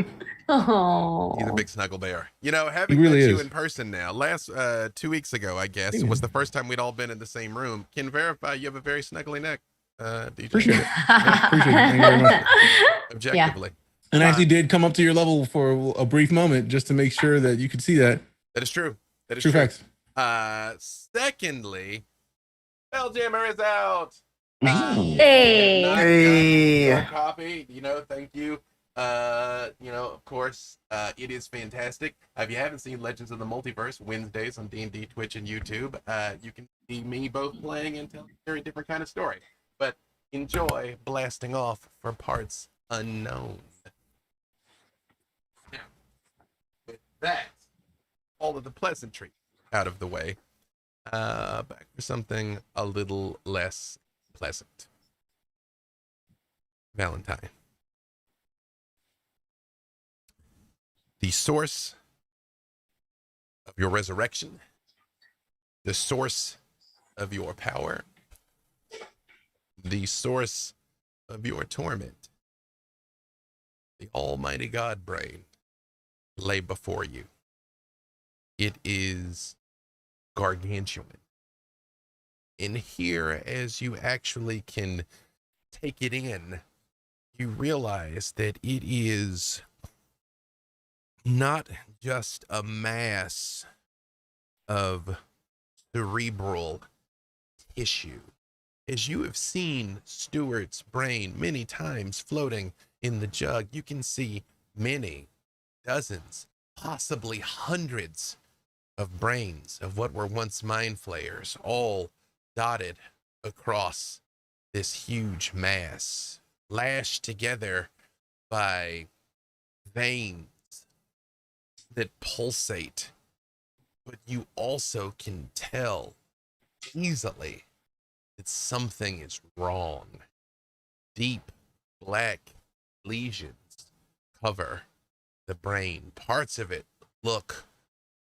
Speaker 3: Oh.
Speaker 1: He's a big snuggle bear. You know, having
Speaker 4: He really
Speaker 1: met you
Speaker 4: is.
Speaker 1: in person now, last 2 weeks ago, I guess, was the first time we'd all been in the same room. Can verify you have a very snuggly neck. DJ.
Speaker 4: Appreciate it. Appreciate it. Thank you very much.
Speaker 1: Objectively.
Speaker 4: And I actually did come up to your level for a brief moment just to make sure that you could see that.
Speaker 1: That is true. That is
Speaker 4: True
Speaker 1: true.
Speaker 4: facts.
Speaker 1: Secondly, Belljammer is out.
Speaker 3: Hey.
Speaker 6: Hey.
Speaker 1: Copy. Thank you. Of course, it is fantastic. If you haven't seen Legends of the Multiverse Wednesdays on D&D, Twitch, and YouTube, you can see me both playing and telling a very different kind of story. But enjoy blasting off for parts unknown. Now, with that, all of the pleasantry out of the way, back for something a little less pleasant. Valentine. The source of your resurrection, the source of your power, the source of your torment, the almighty God brain lay before you. It is gargantuan. And here, as you actually can take it in, you realize that it is not just a mass of cerebral tissue. As you have seen Stuart's brain many times floating in the jug, you can see many, dozens, possibly hundreds of brains of what were once mind flayers, all dotted across this huge mass, lashed together by veins that pulsate, but you also can tell easily that something is wrong. Deep black lesions cover the brain. Parts of it look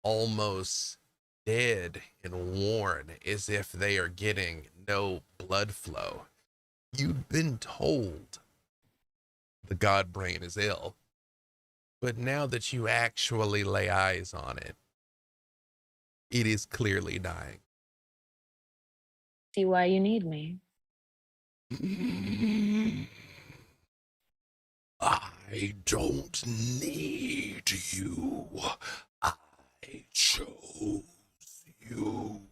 Speaker 1: almost dead and worn, as if they are getting no blood flow. You'd been told the God brain is ill, but now that you actually lay eyes on it, it is clearly dying.
Speaker 2: See why you need me.
Speaker 1: I don't need you. I chose you.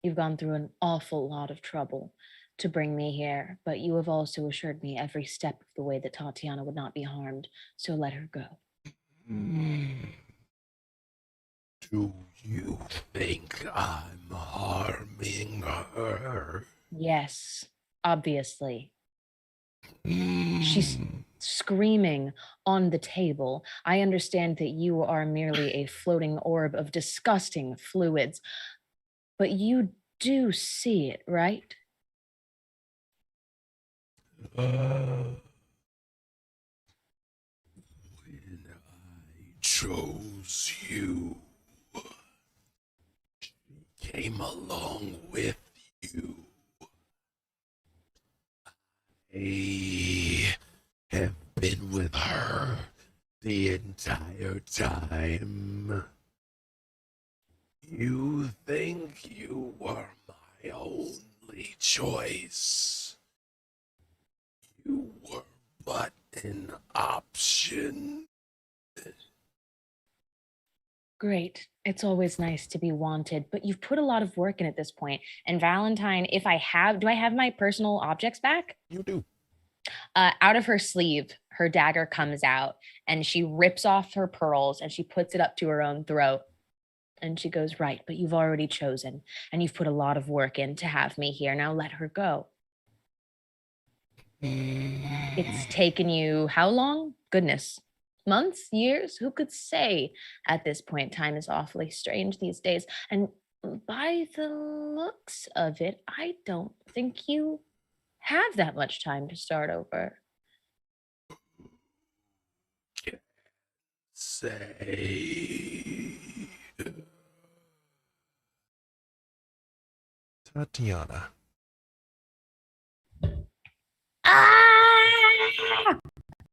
Speaker 2: You've gone through an awful lot of trouble to bring me here, but you have also assured me every step of the way that Tatiana would not be harmed, so let her go.
Speaker 1: Do you think I'm harming her?
Speaker 2: Yes, obviously. She's screaming on the table. I understand that you are merely a floating orb of disgusting fluids, but you do see it, right?
Speaker 1: When I chose you, she came along with you. I have been with her the entire time. You think you were my only choice. You were but an option.
Speaker 2: Great. It's always nice to be wanted, but you've put a lot of work in at this point. And Valentine, do I have my personal objects back?
Speaker 1: You do.
Speaker 2: Out of her sleeve, her dagger comes out and she rips off her pearls and she puts it up to her own throat. And she goes, right, but you've already chosen, and you've put a lot of work in to have me here. Now let her go. It's taken you how long? Goodness. Months? Years? Who could say at this point? Time is awfully strange these days. And by the looks of it, I don't think you have that much time to start over.
Speaker 1: Say, Tatiana,
Speaker 3: Ah!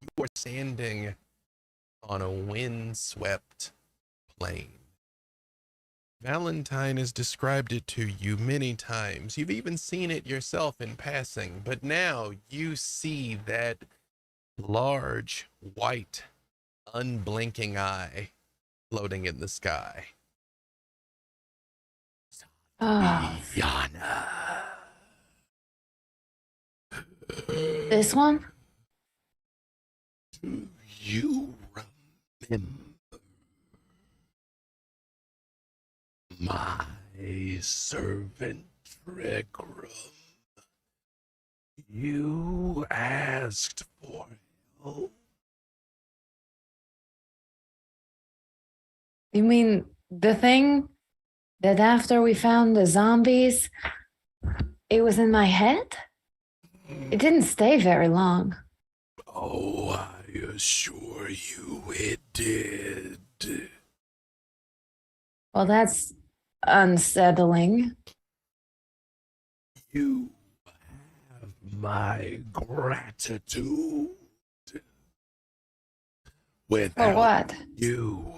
Speaker 1: you are standing on a windswept plain. Valentine has described it to you many times. You've even seen it yourself in passing, but now you see that large, white, unblinking eye floating in the sky.
Speaker 3: Oh,
Speaker 1: Yana.
Speaker 3: this one?
Speaker 1: Do you remember my servant Tregram? You asked for help.
Speaker 3: You mean the thing that after we found the zombies, it was in my head? It didn't stay very long.
Speaker 1: Oh, I assure you it did.
Speaker 3: Well, that's unsettling.
Speaker 1: You have my gratitude. Without
Speaker 3: For what?
Speaker 1: you,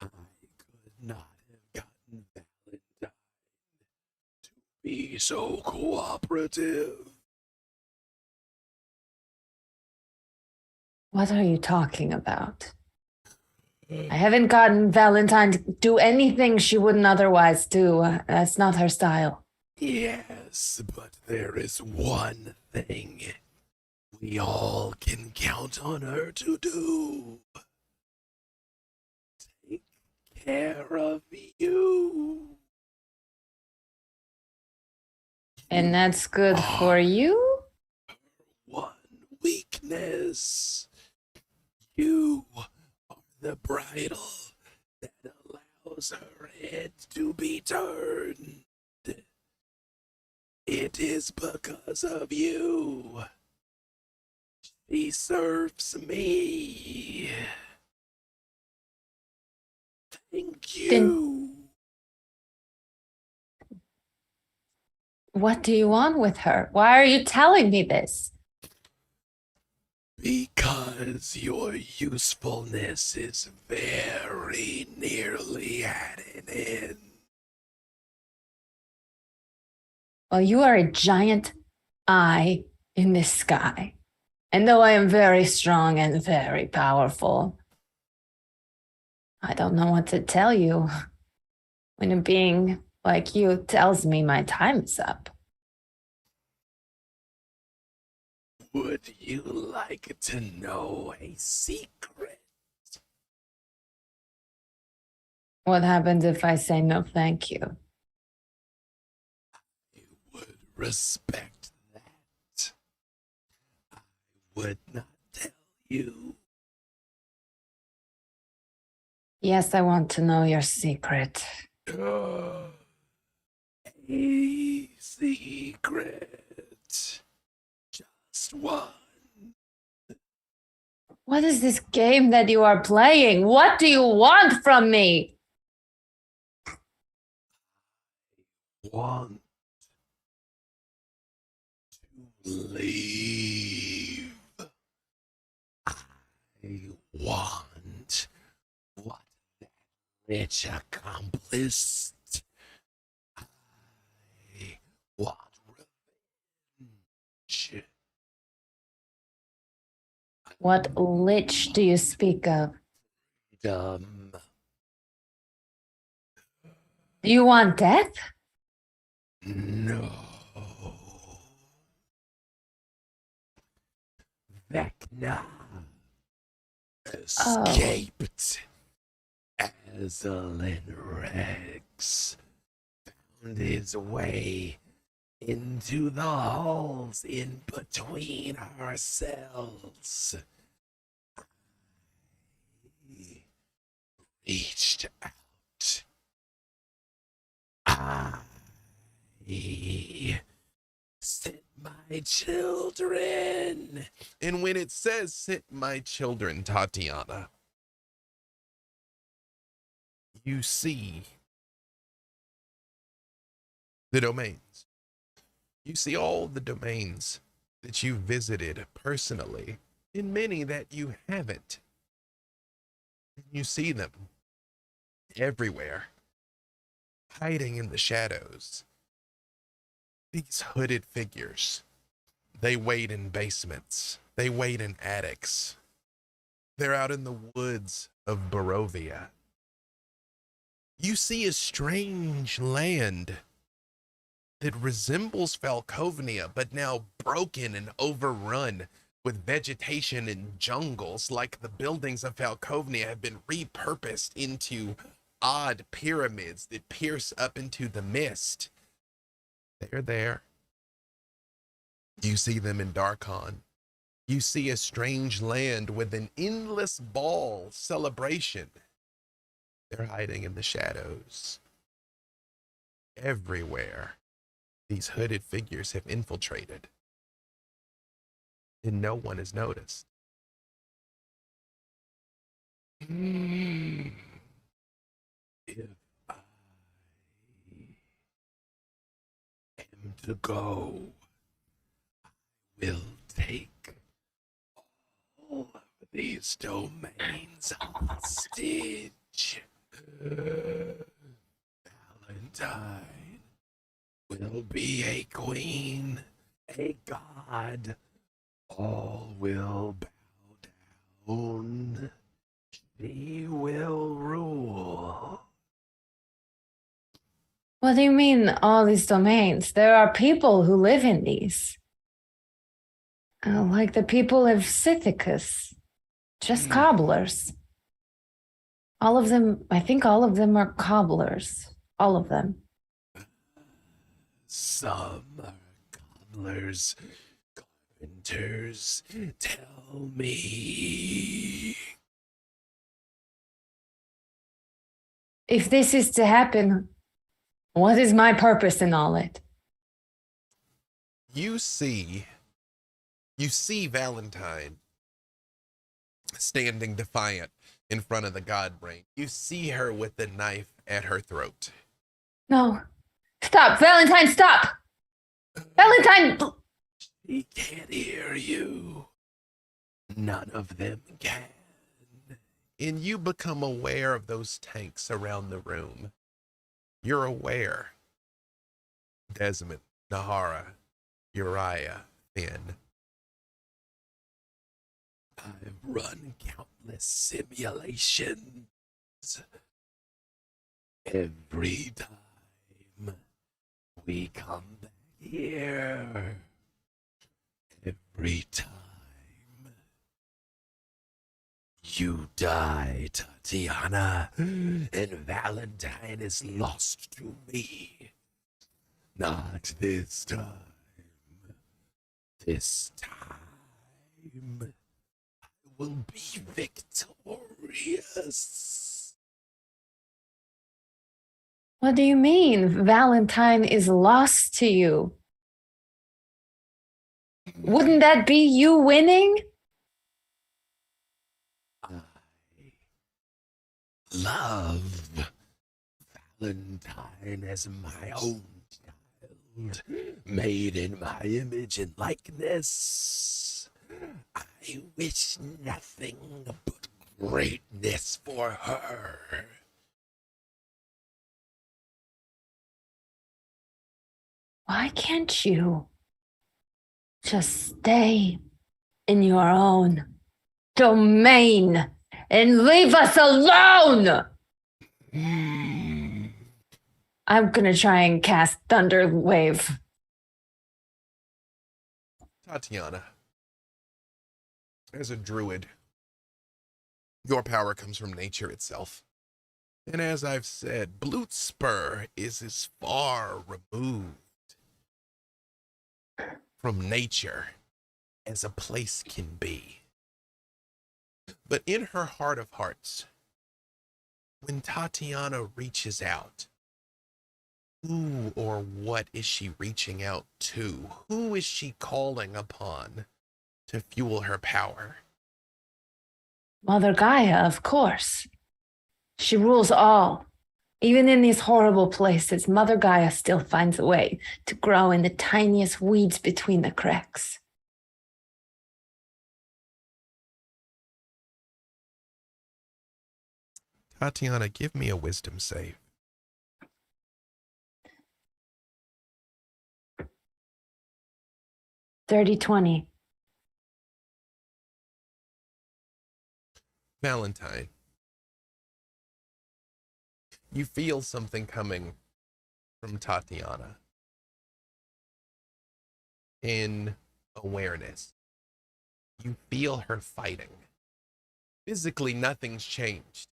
Speaker 1: I could not have gotten Valentine to be so cooperative.
Speaker 3: What are you talking about? I haven't gotten Valentine to do anything she wouldn't otherwise do. That's not her style.
Speaker 1: Yes, but there is one thing we all can count on her to do. Take care of you.
Speaker 3: And that's good for you?
Speaker 1: One weakness. You are the bridle that allows her head to be turned. It is because of you. She serves me. Thank you.
Speaker 3: What do you want with her? Why are you telling me this?
Speaker 1: Because your usefulness is very nearly at an end.
Speaker 3: Well, you are a giant eye in the sky. And though I am very strong and very powerful, I don't know what to tell you when a being like you tells me my time is up.
Speaker 1: Would you like to know a secret?
Speaker 3: What happens if I say no, thank you?
Speaker 1: I would respect that. I would not tell you.
Speaker 3: Yes, I want to know your secret.
Speaker 1: A secret. Just one.
Speaker 3: What is this game that you are playing? What do you want from me?
Speaker 1: Want to leave. I want what that rich accomplished. I want revenge.
Speaker 3: What lich do you speak of?
Speaker 1: Freedom.
Speaker 3: Do you want death?
Speaker 1: No. Vecna escaped, Rosalind Rex found his way into the halls in between our cells. I reached out. I sent my children. And when it says sent my children, Tatiana, you see the domains. You see all the domains that you visited personally, and many that you haven't. You see them everywhere, hiding in the shadows. These hooded figures, they wait in basements. They wait in attics. They're out in the woods of Barovia. You see a strange land that resembles Falcovnia, but now broken and overrun with vegetation and jungles, like the buildings of Falcovnia have been repurposed into odd pyramids that pierce up into the mist. They're there. You see them in Darkon. You see a strange land with an endless ball celebration. They're hiding in the shadows. Everywhere, these hooded figures have infiltrated, and no one has noticed. If I am to go, I will take all of these domains hostage. Valentine will be a queen, a god. All will bow down. She will rule.
Speaker 3: What do you mean, all these domains? There are people who live in these. Like the people of Scythicus. Just cobblers. All of them, I think all of them are cobblers. All of them.
Speaker 1: Some are cobblers, carpenters. Tell me.
Speaker 3: If this is to happen, what is my purpose in all it?
Speaker 1: You see Valentine standing defiant in front of the god brain. You see her with the knife at her throat.
Speaker 3: No. Stop! Valentine, stop! Valentine!
Speaker 1: He can't hear you. None of them can. And you become aware of those tanks around the room. You're aware. Desmond, Nahara, Uriah, Finn. I've run countless simulations. Every time we come back here, every time you die, Tatiana, and Valentine is lost to me. Not this time. This time, I will be victorious.
Speaker 3: What do you mean Valentine is lost to you? Wouldn't that be you winning?
Speaker 1: I love Valentine as my own child, made in my image and likeness. I wish nothing but greatness for her.
Speaker 3: Why can't you just stay in your own domain and leave us alone? I'm gonna try and cast Thunder Wave.
Speaker 1: Tatiana, as a druid, your power comes from nature itself. And as I've said, Bloodspur is as far removed from nature as a place can be. But in her heart of hearts, when Tatiana reaches out, who or what is she reaching out to? Who is she calling upon to fuel her power?
Speaker 3: Mother Gaia, of course. She rules all. Even in these horrible places, Mother Gaia still finds a way to grow in the tiniest weeds between the cracks.
Speaker 1: Tatiana, give me a wisdom save.
Speaker 3: $30-20.
Speaker 1: Valentine, you feel something coming from Tatiana. In awareness, you feel her fighting. Physically, nothing's changed.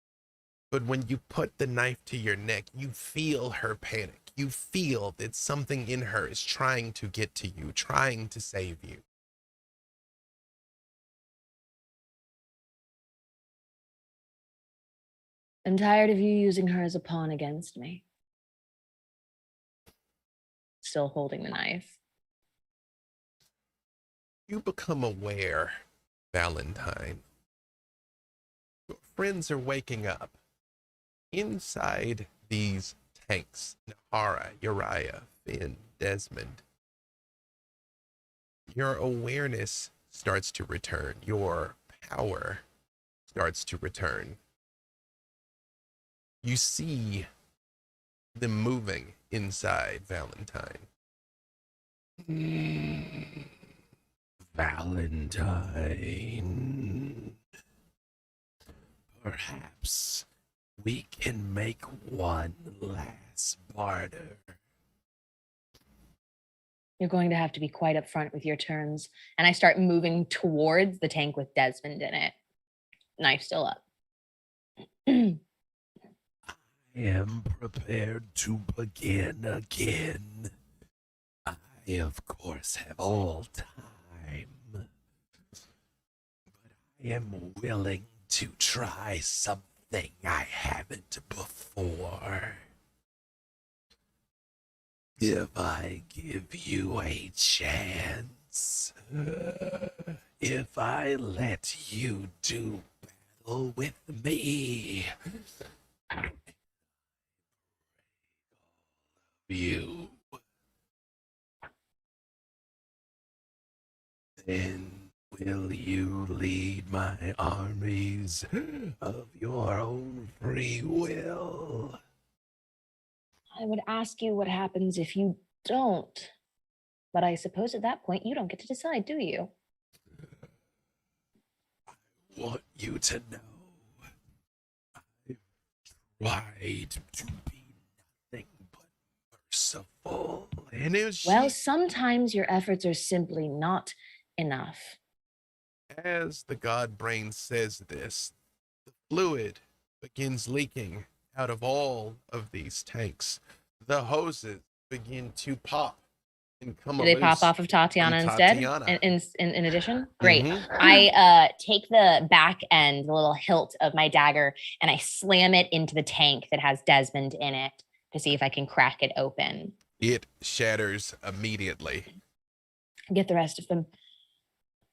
Speaker 1: But when you put the knife to your neck, you feel her panic. You feel that something in her is trying to get to you, trying to save you.
Speaker 2: I'm tired of you using her as a pawn against me. Still holding the knife.
Speaker 1: You become aware, Valentine. Your friends are waking up. Inside these tanks, Nahara, Uriah, Finn, Desmond, your awareness starts to return. Your power starts to return. You see them moving inside Valentine. Valentine. Perhaps we can make one last barter.
Speaker 2: You're going to have to be quite upfront with your terms. And I start moving towards the tank with Desmond in it. Knife still up.
Speaker 1: I am prepared to begin again. I, of course, have all time. But I am willing to try something I haven't before. If I give you a chance, if I let you do battle with me, you, then will you lead my armies of your own free will?
Speaker 2: I would ask you what happens if you don't. But I suppose at that point you don't get to decide, do you?
Speaker 1: I want you to know I've tried to be nothing but merciful. And
Speaker 2: Well, sometimes your efforts are simply not enough.
Speaker 1: as the god brain says this, the fluid begins leaking out of all of these tanks. The hoses begin to pop and come
Speaker 2: Do they pop
Speaker 1: loose
Speaker 2: off of Tatiana
Speaker 1: from
Speaker 2: instead?
Speaker 1: Tatiana.
Speaker 2: In addition? Great.
Speaker 1: Mhm.
Speaker 2: I take the back end, the little hilt of my dagger, and I slam it into the tank that has Desmond in it to see if I can crack it open.
Speaker 1: It shatters immediately.
Speaker 2: Get the rest of them.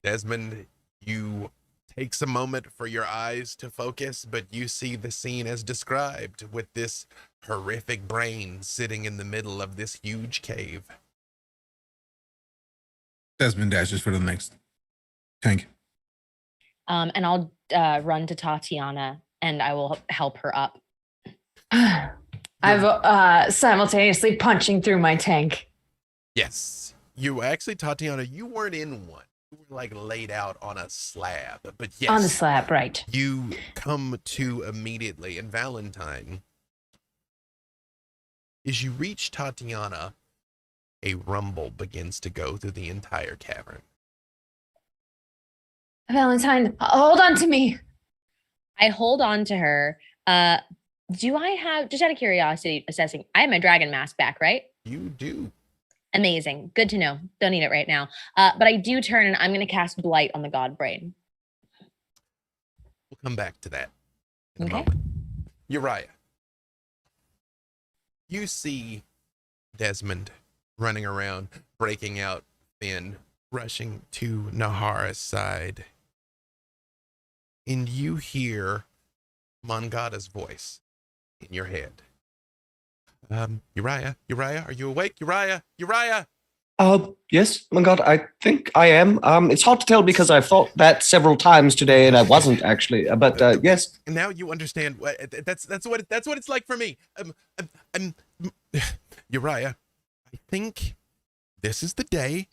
Speaker 1: Desmond, you takes a moment for your eyes to focus, but you see the scene as described with this horrific brain sitting in the middle of this huge cave.
Speaker 4: Desmond dashes for the next tank.
Speaker 2: And I'll run to Tatiana and I will help her up.
Speaker 3: I've simultaneously punching through my tank.
Speaker 1: Yes. You actually, Tatiana, you weren't in one. You were like laid out on a slab. But yes.
Speaker 3: On the slab, right.
Speaker 1: You come to immediately. And Valentine, as you reach Tatiana, a rumble begins to go through the entire cavern.
Speaker 3: Valentine, hold on to me.
Speaker 2: I hold on to her, Do I have, just out of curiosity, assessing, I have my dragon mask back, right?
Speaker 1: You do.
Speaker 2: Amazing. Good to know. Don't need it right now. But I do turn and I'm going to cast Blight on the God Brain.
Speaker 1: We'll come back to that in a
Speaker 2: Okay.
Speaker 1: moment. Uriah, you see Desmond running around, breaking out, Finn rushing to Nahara's side. And you hear Mangada's voice in your head. Uriah, are you awake? Uriah!
Speaker 5: Yes, my God, I think I am. It's hard to tell because I've thought that several times today and I wasn't actually, but yes.
Speaker 1: And now you understand that's what it's like for me. Uriah, I think this is the day.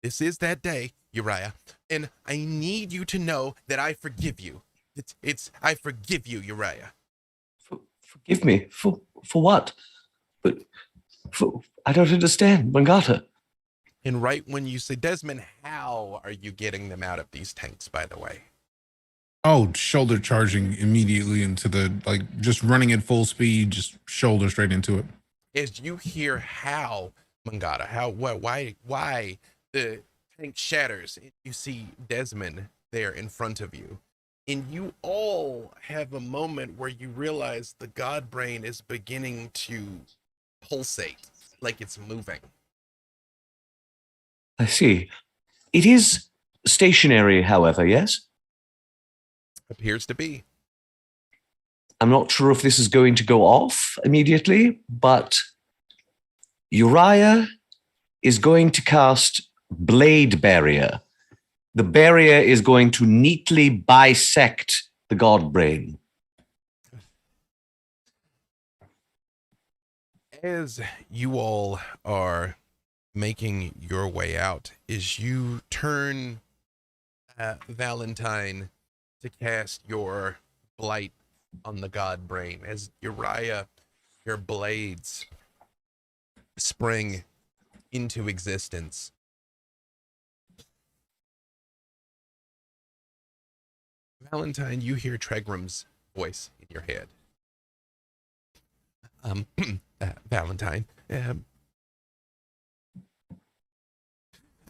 Speaker 1: This is that day, Uriah. And I need you to know that I forgive you. I forgive you, Uriah.
Speaker 5: Forgive me for what? But I don't understand, Mangata.
Speaker 1: And right when you say, Desmond, how are you getting them out of these tanks, by the way?
Speaker 4: Oh, shoulder charging immediately into the, like, just running at full speed, just shoulder straight into it.
Speaker 1: As you hear how, Mangata, why the tank shatters, and you see Desmond there in front of you. And you all have a moment where you realize the God Brain is beginning to pulsate, like it's moving.
Speaker 5: I see. It is stationary, however, yes?
Speaker 1: Appears to be.
Speaker 5: I'm not sure if this is going to go off immediately, but Uriah is going to cast Blade Barrier. The barrier is going to neatly bisect the God Brain.
Speaker 1: As you all are making your way out, as you turn Valentine to cast your blight on the God Brain, as Uriah, your blades spring into existence. Valentine, you hear Tregram's voice in your head. Valentine,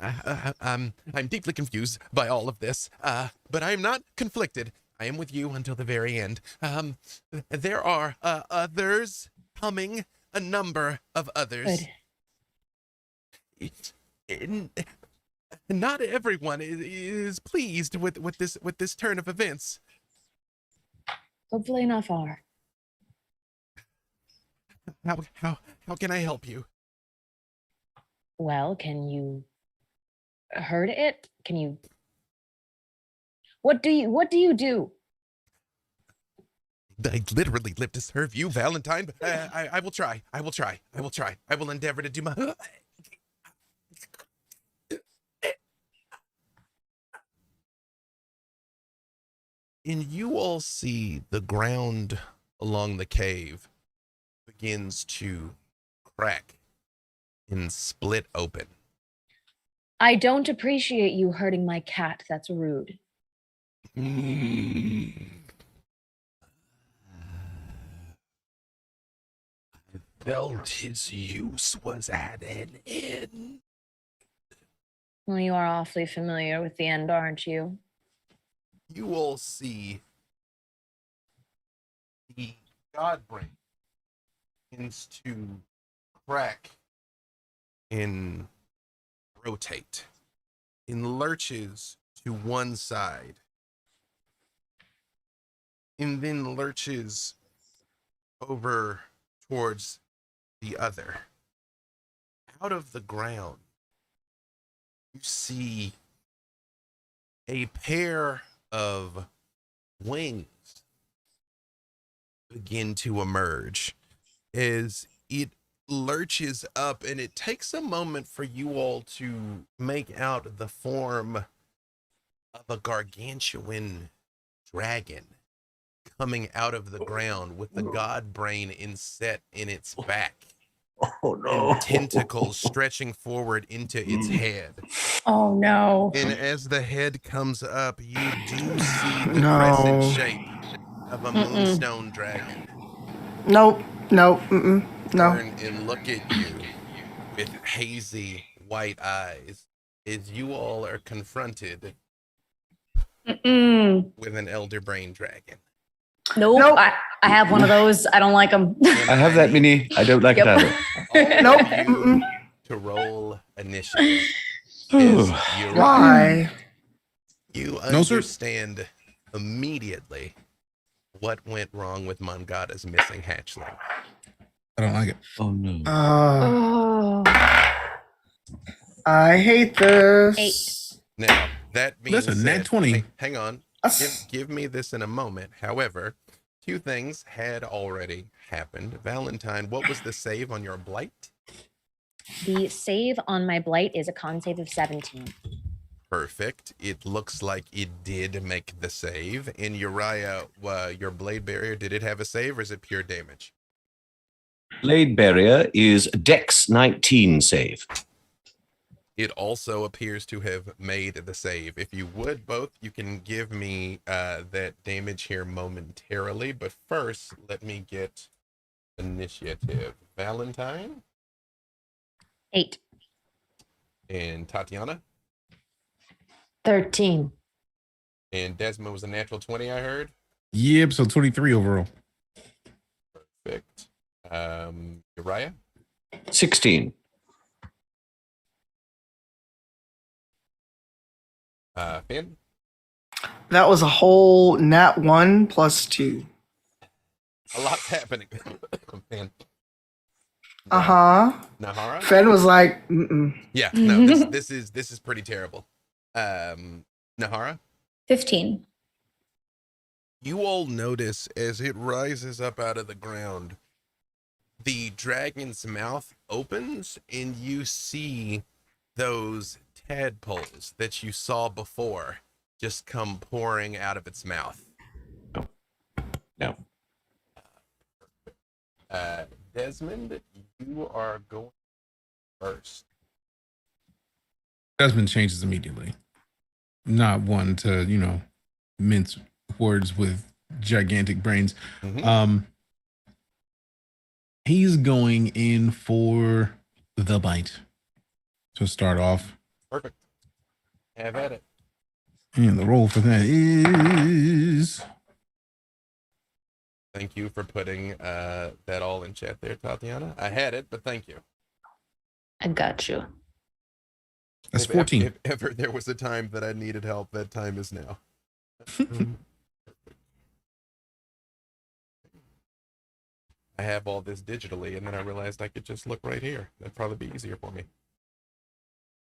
Speaker 1: I'm deeply confused by all of this, but I am not conflicted. I am with you until the very end. There are others coming, a number of others.
Speaker 2: Good.
Speaker 1: Not everyone is pleased with this turn of events.
Speaker 2: Hopefully not far.
Speaker 1: How can I help you?
Speaker 2: Well, can you hurt it? Can you? What do you do?
Speaker 1: I literally live to serve you, Valentine. I will try. I will endeavor to do my. And you all see the ground along the cave begins to crack and split open.
Speaker 2: I don't appreciate you hurting my cat. That's rude.
Speaker 1: I felt his use was at an end.
Speaker 2: Well, you are awfully familiar with the end, aren't you?
Speaker 1: You all see the God Brain begins to crack and rotate and lurches to one side and then lurches over towards the other. Out of the ground, you see a pair of wings begin to emerge as it lurches up, and it takes a moment for you all to make out the form of a gargantuan dragon coming out of the ground with the God Brain inset in its back.
Speaker 5: Oh no.
Speaker 1: And tentacles stretching forward into its head.
Speaker 7: Oh no.
Speaker 1: And as the head comes up, you do see the crescent shape of a moonstone dragon.
Speaker 6: Nope. Nope. Mm-mm. No.
Speaker 1: Turn and look at you with hazy white eyes as you all are confronted
Speaker 7: Mm-mm.
Speaker 1: with an elder brain dragon.
Speaker 7: Nope.
Speaker 6: Nope.
Speaker 7: I have one of those. I don't like them.
Speaker 5: I have that mini. I don't like
Speaker 7: Yep.
Speaker 5: it either.
Speaker 1: All
Speaker 6: Nope.
Speaker 1: of you
Speaker 6: Mm-mm.
Speaker 1: to roll initiative.
Speaker 5: Ooh.
Speaker 1: Is Uriah,
Speaker 6: Why?
Speaker 1: you
Speaker 4: No, sir.
Speaker 1: understand immediately what went wrong with Mangada's missing hatchling.
Speaker 4: I don't like it.
Speaker 5: Oh no.
Speaker 3: Oh.
Speaker 6: I hate this.
Speaker 1: Now, that being
Speaker 4: That's a nat
Speaker 1: said,
Speaker 4: 20.
Speaker 1: hang on. Give me this in a moment. However, two things had already happened. Valentine, what was the save on your blight?
Speaker 2: The save on my blight is a con save of 17.
Speaker 1: Perfect. It looks like it did make the save. And Uriah, your blade barrier, did it have a save or is it pure damage?
Speaker 5: Blade barrier is Dex 19 save.
Speaker 1: It also appears to have made the save. If you would both, you can give me that damage here momentarily. But first, let me get initiative. Valentine
Speaker 2: 8.
Speaker 1: and Tatiana
Speaker 3: 13.
Speaker 1: and Desmond was a natural 20, I heard.
Speaker 4: Yep, so 23 overall.
Speaker 1: Perfect. Uriah
Speaker 5: 16.
Speaker 1: Finn
Speaker 6: That was a whole nat 1 plus 2.
Speaker 1: a lot's happening. Finn.
Speaker 6: Uh-huh.
Speaker 1: Nahara?
Speaker 6: Fed was like, mm-mm.
Speaker 1: Yeah, no, this is pretty terrible. Nahara,
Speaker 7: 15.
Speaker 1: you all notice as it rises up out of the ground, the dragon's mouth opens and you see those tadpoles that you saw before just come pouring out of its mouth.
Speaker 5: No.
Speaker 1: Desmond, you are going first.
Speaker 4: Desmond changes immediately. Not one to, mince words with gigantic brains.
Speaker 1: Mhm.
Speaker 4: He's going in for the bite to start off.
Speaker 1: Perfect. Have at it.
Speaker 4: And the roll for that is
Speaker 1: Thank you for putting that all in chat there, Tatiana. I had it, but thank you.
Speaker 3: I got you.
Speaker 4: that's
Speaker 1: If
Speaker 4: 14.
Speaker 1: If ever there was a time that I needed help, that time is now. I have all this digitally, and then I realized I could just look right here. That'd probably be easier for me.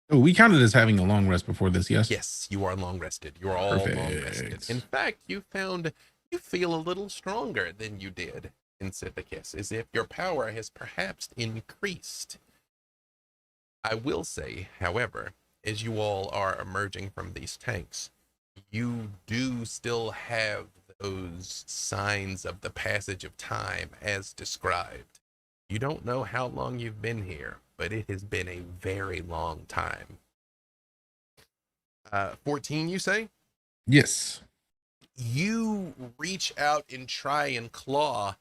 Speaker 4: Oh, we counted as having a long rest before this, yes?
Speaker 1: Yes, you are long rested. You are all long rested.
Speaker 4: Perfect.
Speaker 1: In fact, you feel a little stronger than you did in Sithicus, as if your power has perhaps increased. I will say, however, as you all are emerging from these tanks, you do still have those signs of the passage of time as described. You don't know how long you've been here, but it has been a very long time. 14, you say?
Speaker 4: Yes.
Speaker 1: You reach out and try and claw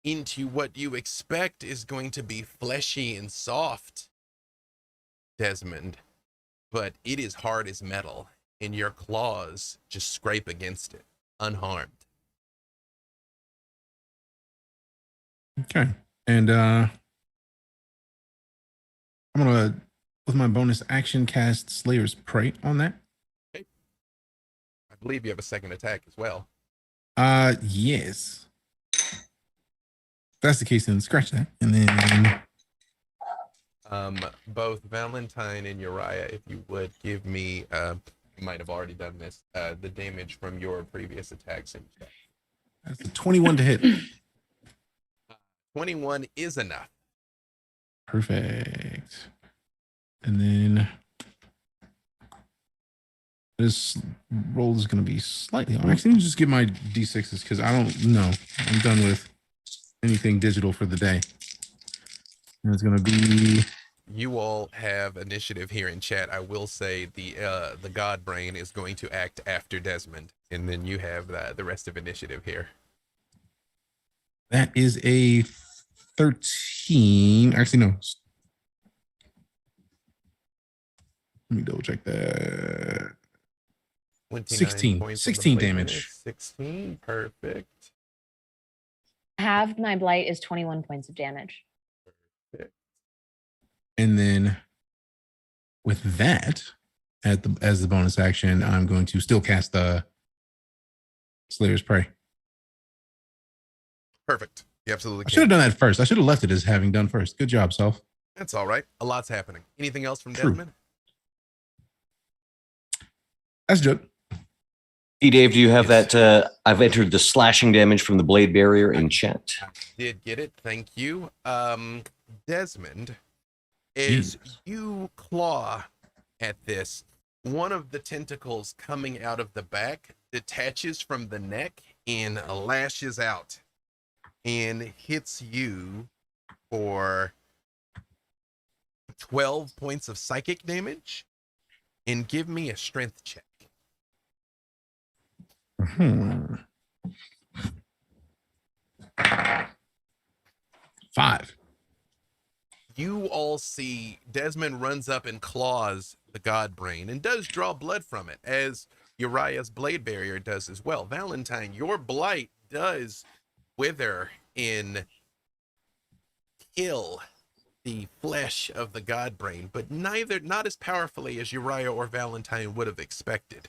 Speaker 1: into what you expect is going to be fleshy and soft, Desmond, but it is hard as metal, and your claws just scrape against it, unharmed.
Speaker 4: Okay. And I'm gonna, with my bonus action, cast Slayer's Prey on that.
Speaker 1: I believe you have a second attack as well.
Speaker 4: Yes. If that's the case, then scratch that. And then
Speaker 1: Both Valentine and Uriah, if you would give me, you might have already done this, the damage from your previous attacks in chat.
Speaker 4: that's a 21 to hit.
Speaker 1: 21 is enough.
Speaker 4: Perfect. And then this roll is going to be slightly. I'm actually gonna just give my d6s because I don't know. I'm done with anything digital for the day. And it's going to be
Speaker 1: You all have initiative here in chat. I will say the God Brain is going to act after Desmond, and then you have the rest of initiative here.
Speaker 4: That is a 13. Actually, no. Let me double check that.
Speaker 1: 29
Speaker 4: 16.
Speaker 1: points of
Speaker 4: 16
Speaker 1: the blade
Speaker 4: damage.
Speaker 1: damage. 16. Perfect.
Speaker 2: Halved my blight is 21 points of damage.
Speaker 4: And then with that, as the bonus action, I'm going to still cast the Slayer's Prey.
Speaker 1: Perfect. You absolutely
Speaker 4: I should have
Speaker 1: can.
Speaker 4: done that first. I should have left it as having done first. Good job, Self.
Speaker 1: That's all right. A lot's happening. Anything else from
Speaker 4: True.
Speaker 1: Desmond?
Speaker 4: That's good.
Speaker 5: Dave, do you have
Speaker 1: Yes.
Speaker 5: that? I've entered the slashing damage from the blade barrier in chat.
Speaker 1: I did get it. Thank you. Desmond, as you claw at this, one of the tentacles coming out of the back detaches from the neck and lashes out and hits you for 12 points of psychic damage. And give me a strength check.
Speaker 4: Hmm. 5.
Speaker 1: You all see Desmond runs up and claws the god brain and does draw blood from it, as Uriah's blade barrier does as well. Valentine, your blight does wither and kill the flesh of the god brain, but not as powerfully as Uriah or Valentine would have expected.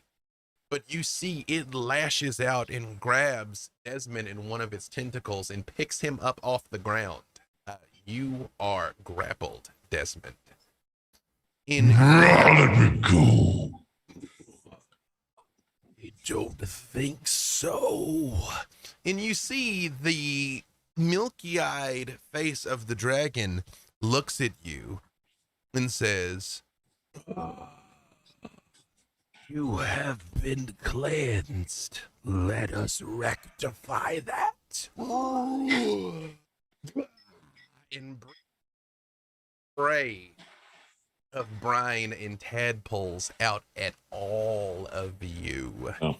Speaker 1: But you see it lashes out and grabs Desmond in one of its tentacles and picks him up off the ground. You are grappled, Desmond.
Speaker 4: Let me go.
Speaker 1: I don't think so. And you see the milky-eyed face of the dragon looks at you and says, "You have been cleansed. Let us rectify that." And spray of brine and tadpoles out at all of you.
Speaker 5: Oh.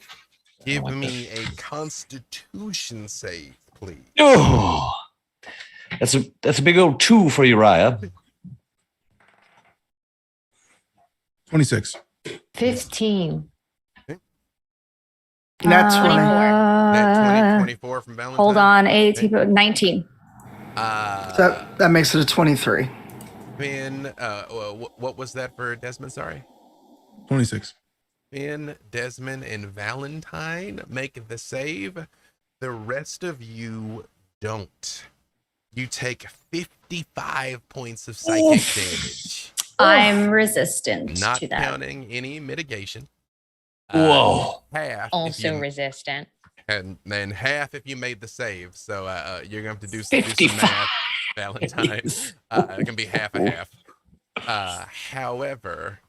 Speaker 1: Give me a Constitution save, please.
Speaker 5: Oh, that's a big old 2 for Uriah.
Speaker 4: 26.
Speaker 3: 15.
Speaker 6: That's
Speaker 2: 24.
Speaker 1: That 24 from Valentine.
Speaker 7: Hold on, 18, 19.
Speaker 6: That makes it a 23.
Speaker 1: Finn, what was that for Desmond? Sorry.
Speaker 4: 26.
Speaker 1: Finn, Desmond, and Valentine make the save. The rest of you don't. You take 55 points of psychic damage.
Speaker 7: I'm resistant
Speaker 1: Not
Speaker 7: to that.
Speaker 1: counting any mitigation.
Speaker 5: Whoa.
Speaker 1: Half. if
Speaker 2: Also
Speaker 1: you-
Speaker 2: resistant.
Speaker 1: and then half if you made the save. So you're going to have to do some
Speaker 5: 55.
Speaker 1: math, Valentine. It can be half a half. However,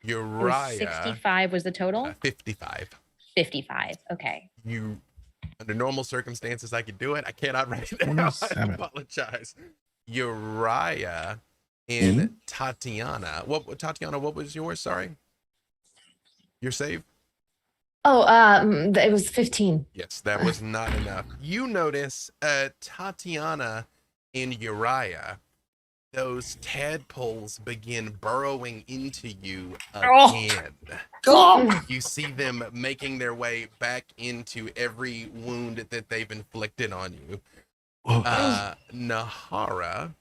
Speaker 2: It was
Speaker 1: Uriah,
Speaker 2: 65 was the total?
Speaker 1: 55.
Speaker 2: 55. Okay.
Speaker 1: You, under normal circumstances, I could do it. I cannot right now. I
Speaker 4: 27.
Speaker 1: apologize. Uriah and Tatiana. Tatiana, what was yours? Sorry. Your save?
Speaker 3: Oh, it was 15.
Speaker 1: Yes, that was not enough. You notice Tatiana and Uriah, those tadpoles begin burrowing into you again. You see them making their way back into every wound that they've inflicted on you. Nahara,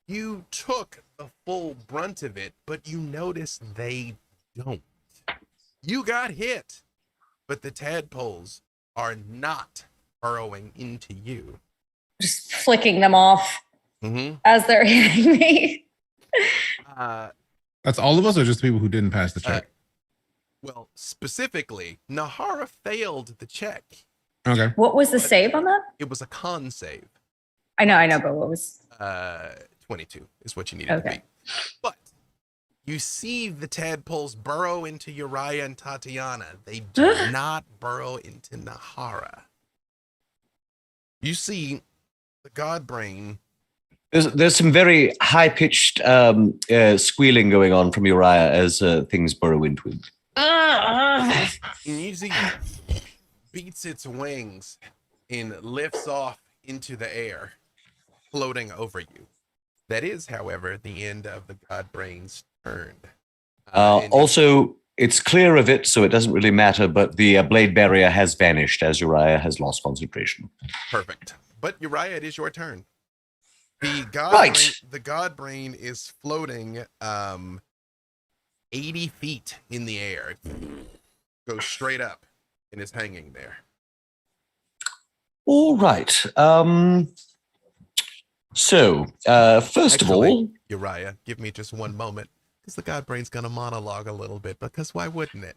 Speaker 1: you took the full brunt of it, but you notice they don't. You got hit, but the tadpoles are not burrowing into you.
Speaker 7: Just flicking them off
Speaker 1: Mm-hmm.
Speaker 7: as they're hitting me.
Speaker 4: That's all of us, or just the people who didn't pass the check?
Speaker 1: Well, specifically, Nahara failed the check.
Speaker 4: Okay.
Speaker 7: What was the save on that?
Speaker 1: It was a con save.
Speaker 7: I know, but what was?
Speaker 1: 22 is what you needed to
Speaker 7: Okay.
Speaker 1: be. But you see the tadpoles burrow into Uriah and Tatiana. They do not burrow into Nahara. You see the god brain.
Speaker 5: There's some very high pitched squealing going on from Uriah as things burrow into him.
Speaker 1: And you see beats its wings and lifts off into the air, floating over you. That is, however, the end of the Godbrain's turn. And
Speaker 5: Also, it's clear of it, so it doesn't really matter, but the blade barrier has vanished as Uriah has lost concentration.
Speaker 1: perfect. But Uriah, it is your turn. The Godbrain is floating 80 feet in the air. Goes straight up and is hanging there.
Speaker 5: All right. First of all,
Speaker 1: Uriah, give me just one moment, because the Godbrain's going to monologue a little bit, because why wouldn't it?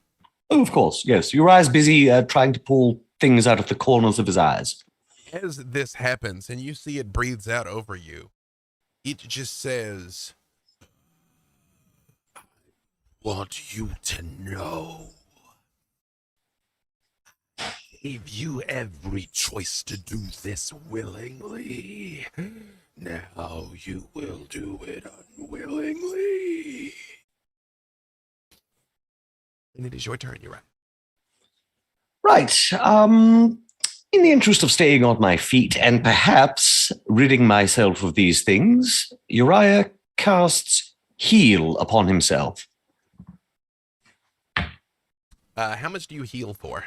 Speaker 5: oh, of course, yes, Uriah's busy trying to pull things out of the corners of his eyes.
Speaker 1: As this happens and you see it breathes out over you, it just says, "I want you to know. I gave you every choice to do this willingly. Now you will do it unwillingly." And it is your turn, Uriah.
Speaker 5: Right. In the interest of staying on my feet and perhaps ridding myself of these things, Uriah casts heal upon himself.
Speaker 1: How much do you heal for?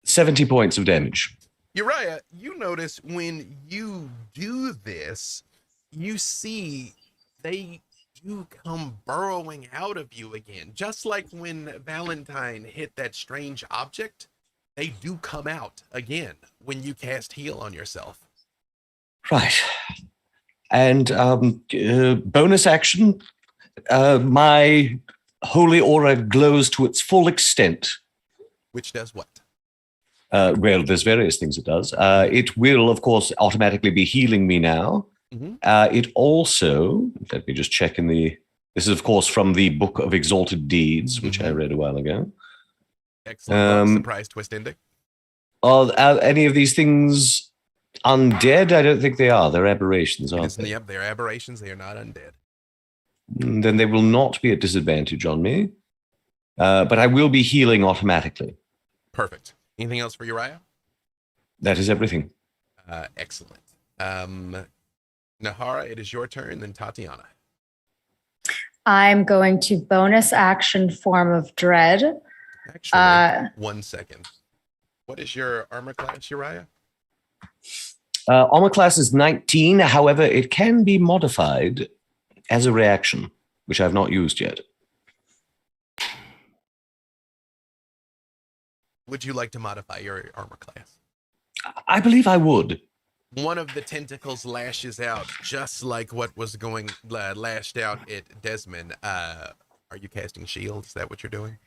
Speaker 5: 70 points of damage.
Speaker 1: Uriah, you notice when you do this, you see they do come burrowing out of you again. Just like when Valentine hit that strange object, they do come out again when you cast heal on yourself.
Speaker 5: Right. And bonus action, my holy aura glows to its full extent.
Speaker 1: Which does what?
Speaker 5: Well, there's various things it does. It will, of course, automatically be healing me now.
Speaker 1: Mm-hmm.
Speaker 5: It also, let me just check in the, this is, of course, from the Book of Exalted Deeds, which I read a while ago.
Speaker 1: Excellent. Surprise twist ending.
Speaker 5: Are any of these things undead? I don't think they are. They're aberrations, aren't they?
Speaker 1: Yep, they're aberrations. They are not undead.
Speaker 5: Then they will not be at disadvantage on me. But I will be healing automatically.
Speaker 1: Perfect. Anything else for Uriah?
Speaker 5: That is everything.
Speaker 1: Excellent. Nahara, it is your turn, then Tatiana.
Speaker 7: I'm going to bonus action Form of Dread.
Speaker 1: Actually, 1 second. What is your armor class, Uriah?
Speaker 5: Armor class is 19. However, it can be modified as a reaction, which I've not used yet.
Speaker 1: Would you like to modify your armor class?
Speaker 5: I believe I would.
Speaker 1: One of the tentacles lashes out, just like what was going lashed out at Desmond. Are you casting shield? Is that what you're doing?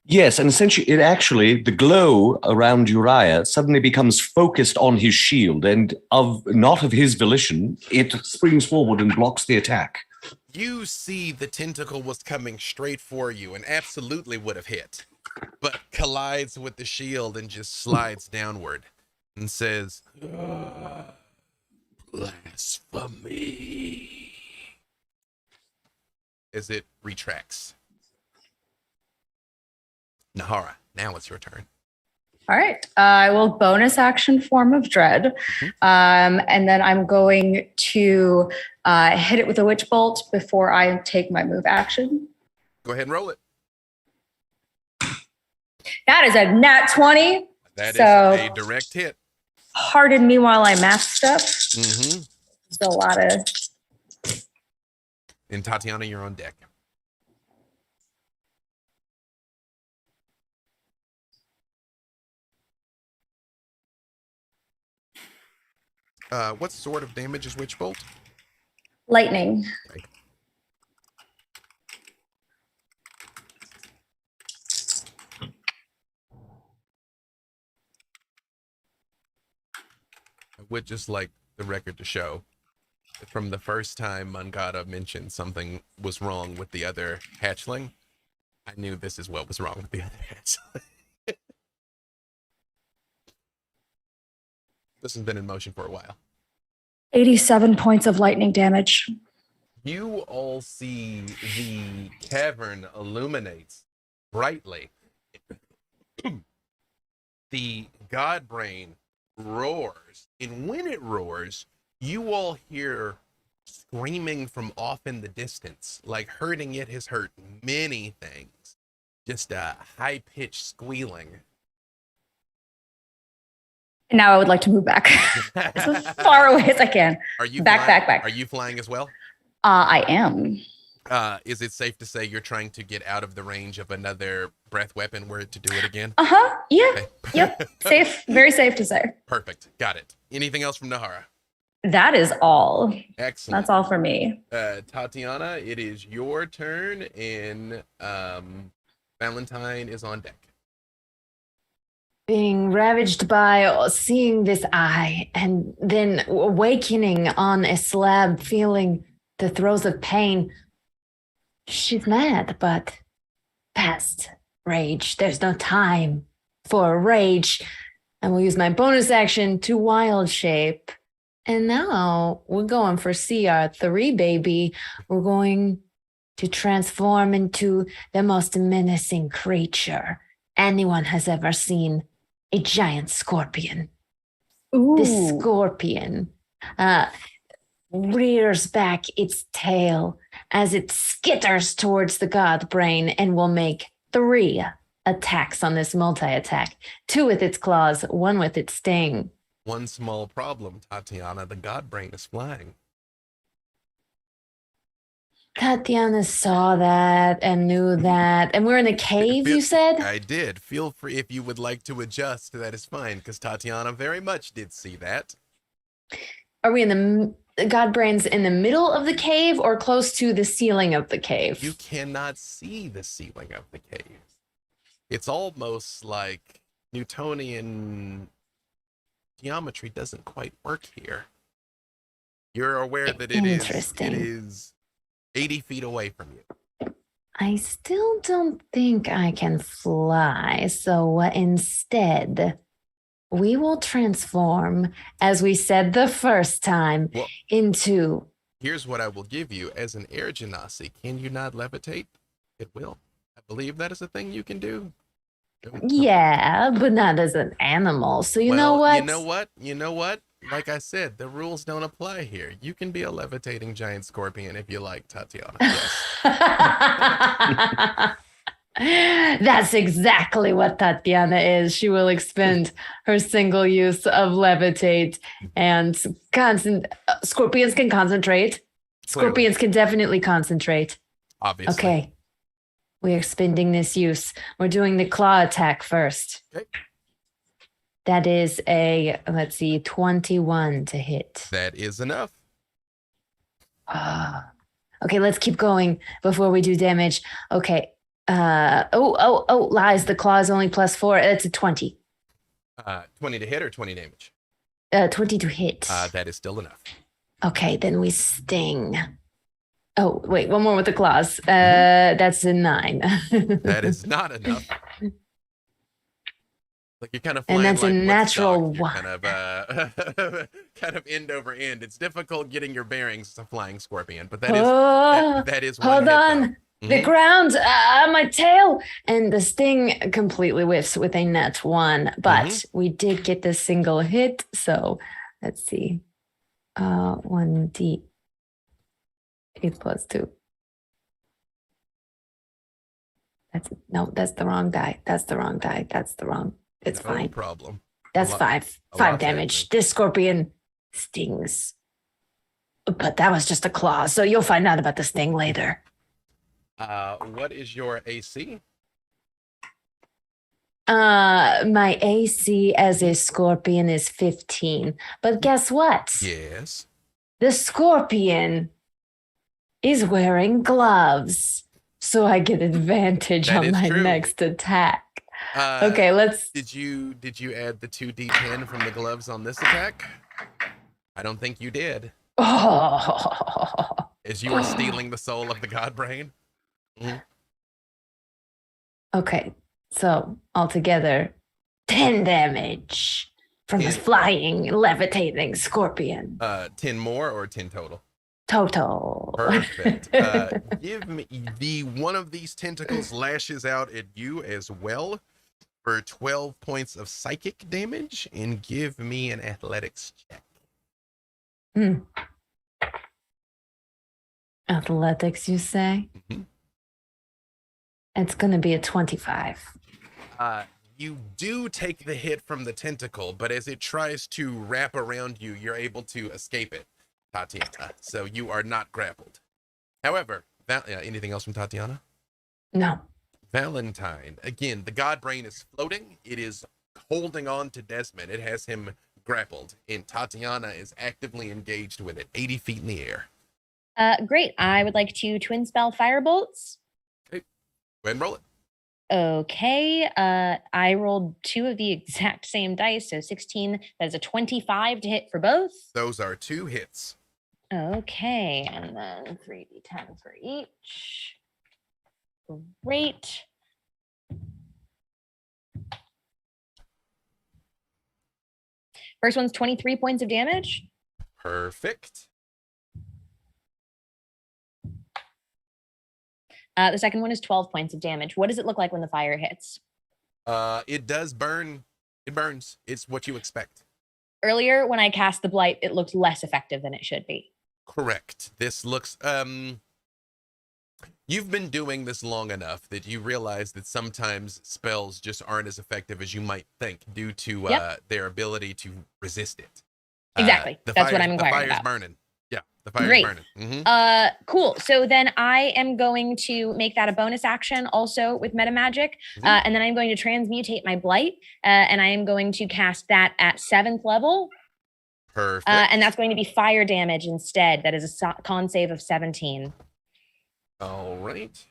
Speaker 5: Yes, and essentially, the glow around Uriah suddenly becomes focused on his shield, and not of his volition, it springs forward and blocks the attack.
Speaker 1: You see the tentacle was coming straight for you and absolutely would have hit, but collides with the shield and just slides downward and says, "Blasphemy," as it retracts. Nahara, now it's your turn.
Speaker 7: All right. I will bonus action Form of Dread. And then I'm going to hit it with a Witch Bolt before I take my move action.
Speaker 1: Go ahead and roll it.
Speaker 7: That is a nat 20.
Speaker 1: That is
Speaker 7: So-
Speaker 1: a direct hit.
Speaker 7: Pardon me while I math stuff.
Speaker 1: Mm-hmm.
Speaker 7: There's a lot of...
Speaker 1: And Tatiana, you're on deck. What sort of damage is Witch Bolt?
Speaker 7: lightning.
Speaker 1: Right. I would just like the record to show that from the first time Mangata mentioned something was wrong with the other hatchling, I knew this is what was wrong with the other hatchling. This has been in motion for a while.
Speaker 7: 87 points of lightning damage.
Speaker 1: You all see the cavern illuminates brightly. The god brain roars. And when it roars, you all hear screaming from off in the distance. Like hurting it has hurt many things. Just a high-pitched squealing.
Speaker 7: And now I would like to move back as far away as I can.
Speaker 1: Are you
Speaker 7: Back,
Speaker 1: flying?
Speaker 7: back, back.
Speaker 1: Are you flying as well?
Speaker 7: I am.
Speaker 1: Is it safe to say you're trying to get out of the range of another breath weapon were it to do it again?
Speaker 7: Yeah.
Speaker 1: Okay.
Speaker 7: Yep. Safe. Very safe to say.
Speaker 1: Perfect. Got it. Anything else from Nahara?
Speaker 7: That is all.
Speaker 1: Excellent.
Speaker 7: That's all for me.
Speaker 1: Tatiana, it is your turn, and Valentine is on deck.
Speaker 3: Being ravaged by seeing this eye and then awakening on a slab, feeling the throes of pain. She's mad, but past rage. There's no time for rage. And we'll use my bonus action to wild shape. And now we're going for CR3, baby. We're going to transform into the most menacing creature anyone has ever seen. A giant scorpion.
Speaker 7: Ooh.
Speaker 3: This scorpion rears back its tail as it skitters towards the god brain and will make 3 attacks on this multi-attack. 2 with its claws, 1 with its sting.
Speaker 1: One small problem, Tatiana. The god brain is flying.
Speaker 3: Tatiana saw that and knew that. And we're in a cave, you said?
Speaker 1: I did. Feel free if you would like to adjust. That is fine, because Tatiana very much did see that.
Speaker 3: Are we in the god brain's in the middle of the cave or close to the ceiling of the cave?
Speaker 1: You cannot see the ceiling of the cave. It's almost like Newtonian geometry doesn't quite work here. You're aware that it is 80 feet away from you.
Speaker 3: I still don't think I can fly. So instead, we will transform, as we said the first time, into...
Speaker 1: Here's what I will give you. As an air genasi, can you not levitate? It will. I believe that is a thing you can do.
Speaker 3: Yeah, but not as an animal. So you know what?
Speaker 1: You know what? Like I said, the rules don't apply here. You can be a levitating giant scorpion if you like, Tatiana. Yes.
Speaker 3: That's exactly what Tatiana is. She will expend her single use of levitate and scorpions can concentrate. Scorpions can definitely concentrate.
Speaker 1: Obviously.
Speaker 3: Okay. We're expending this use. We're doing the claw attack first.
Speaker 1: Okay.
Speaker 3: That is a, 21 to hit.
Speaker 1: That is enough.
Speaker 3: Okay, let's keep going before we do damage. Okay. Lies. The claw is only +4. It's a 20.
Speaker 1: 20 to hit or 20 damage?
Speaker 3: 20 to hit.
Speaker 1: That is still enough.
Speaker 3: Okay, then we sting. Oh, wait, one more with the claws. That's a 9.
Speaker 1: That is not enough. Like you're kind of flying,
Speaker 3: and that's
Speaker 1: like
Speaker 3: a natural
Speaker 1: Woodstock.
Speaker 3: 1.
Speaker 1: Kind of end over end. It's difficult getting your bearings as a flying scorpion, but that is one
Speaker 3: hold
Speaker 1: hit,
Speaker 3: on.
Speaker 1: though.
Speaker 3: The ground, my tail, and the sting completely whiffs with a net 1. But we did get the single hit, so let's see. 1d8 + 2. That's the wrong die. It's
Speaker 1: No
Speaker 3: fine.
Speaker 1: problem.
Speaker 3: That's
Speaker 1: A lot-
Speaker 3: 5.
Speaker 1: a
Speaker 3: 5
Speaker 1: lot
Speaker 3: damage.
Speaker 1: happening.
Speaker 3: This scorpion stings. But that was just a claw, so you'll find out about the sting later.
Speaker 1: What is your AC?
Speaker 3: My AC as a scorpion is 15. But guess what?
Speaker 1: Yes.
Speaker 3: The scorpion is wearing gloves. So I get advantage
Speaker 1: That
Speaker 3: on
Speaker 1: is
Speaker 3: my
Speaker 1: true.
Speaker 3: next attack.
Speaker 1: Uh,
Speaker 3: Okay, let's...
Speaker 1: Did you add the 2d10 from the gloves on this attack? I don't think you did.
Speaker 3: Oh.
Speaker 1: As you were stealing the soul of the god brain.
Speaker 3: Okay, so altogether, 10 damage from this
Speaker 1: Yeah.
Speaker 3: flying, levitating scorpion.
Speaker 1: 10 more or 10 total?
Speaker 3: Total.
Speaker 1: Perfect. Give me one of these tentacles lashes out at you as well. for 12 points of psychic damage and give me an athletics check.
Speaker 3: Athletics, you say?
Speaker 1: Mm-hmm.
Speaker 3: It's going to be a 25.
Speaker 1: You do take the hit from the tentacle, but as it tries to wrap around you, you're able to escape it, Tatiana. So you are not grappled. However, anything else from Tatiana?
Speaker 3: No.
Speaker 1: Valentine. Again, the god brain is floating. It is holding on to Desmond. It has him grappled, and Tatiana is actively engaged with it, 80 feet in the air.
Speaker 2: Great. I would like to twin spell firebolts.
Speaker 1: Okay. Go ahead and roll it.
Speaker 2: Okay. I rolled 2 of the exact same dice, so 16. That is a 25 to hit for both.
Speaker 1: Those are 2 hits.
Speaker 2: Okay, and then 3d10 for each. Great. First one's 23 points of damage.
Speaker 1: Perfect.
Speaker 2: The second one is 12 points of damage. What does it look like when the fire hits?
Speaker 1: It does burn. It burns. It's what you expect.
Speaker 2: Earlier, when I cast the blight, it looked less effective than it should be.
Speaker 1: Correct. This looks, you've been doing this long enough that you realize that sometimes spells just aren't as effective as you might think due to their ability to resist it.
Speaker 2: Exactly. That's what I'm inquiring
Speaker 1: about. The fire's
Speaker 2: about.
Speaker 1: burning. Yeah, the fire's
Speaker 2: Great.
Speaker 1: burning.
Speaker 2: Cool. So then I am going to make that a bonus action also with metamagic. And then I'm going to transmutate my blight. And I am going to cast that at 7th level.
Speaker 1: Perfect.
Speaker 2: And that's going to be fire damage instead. That is a con save of 17.
Speaker 1: All right.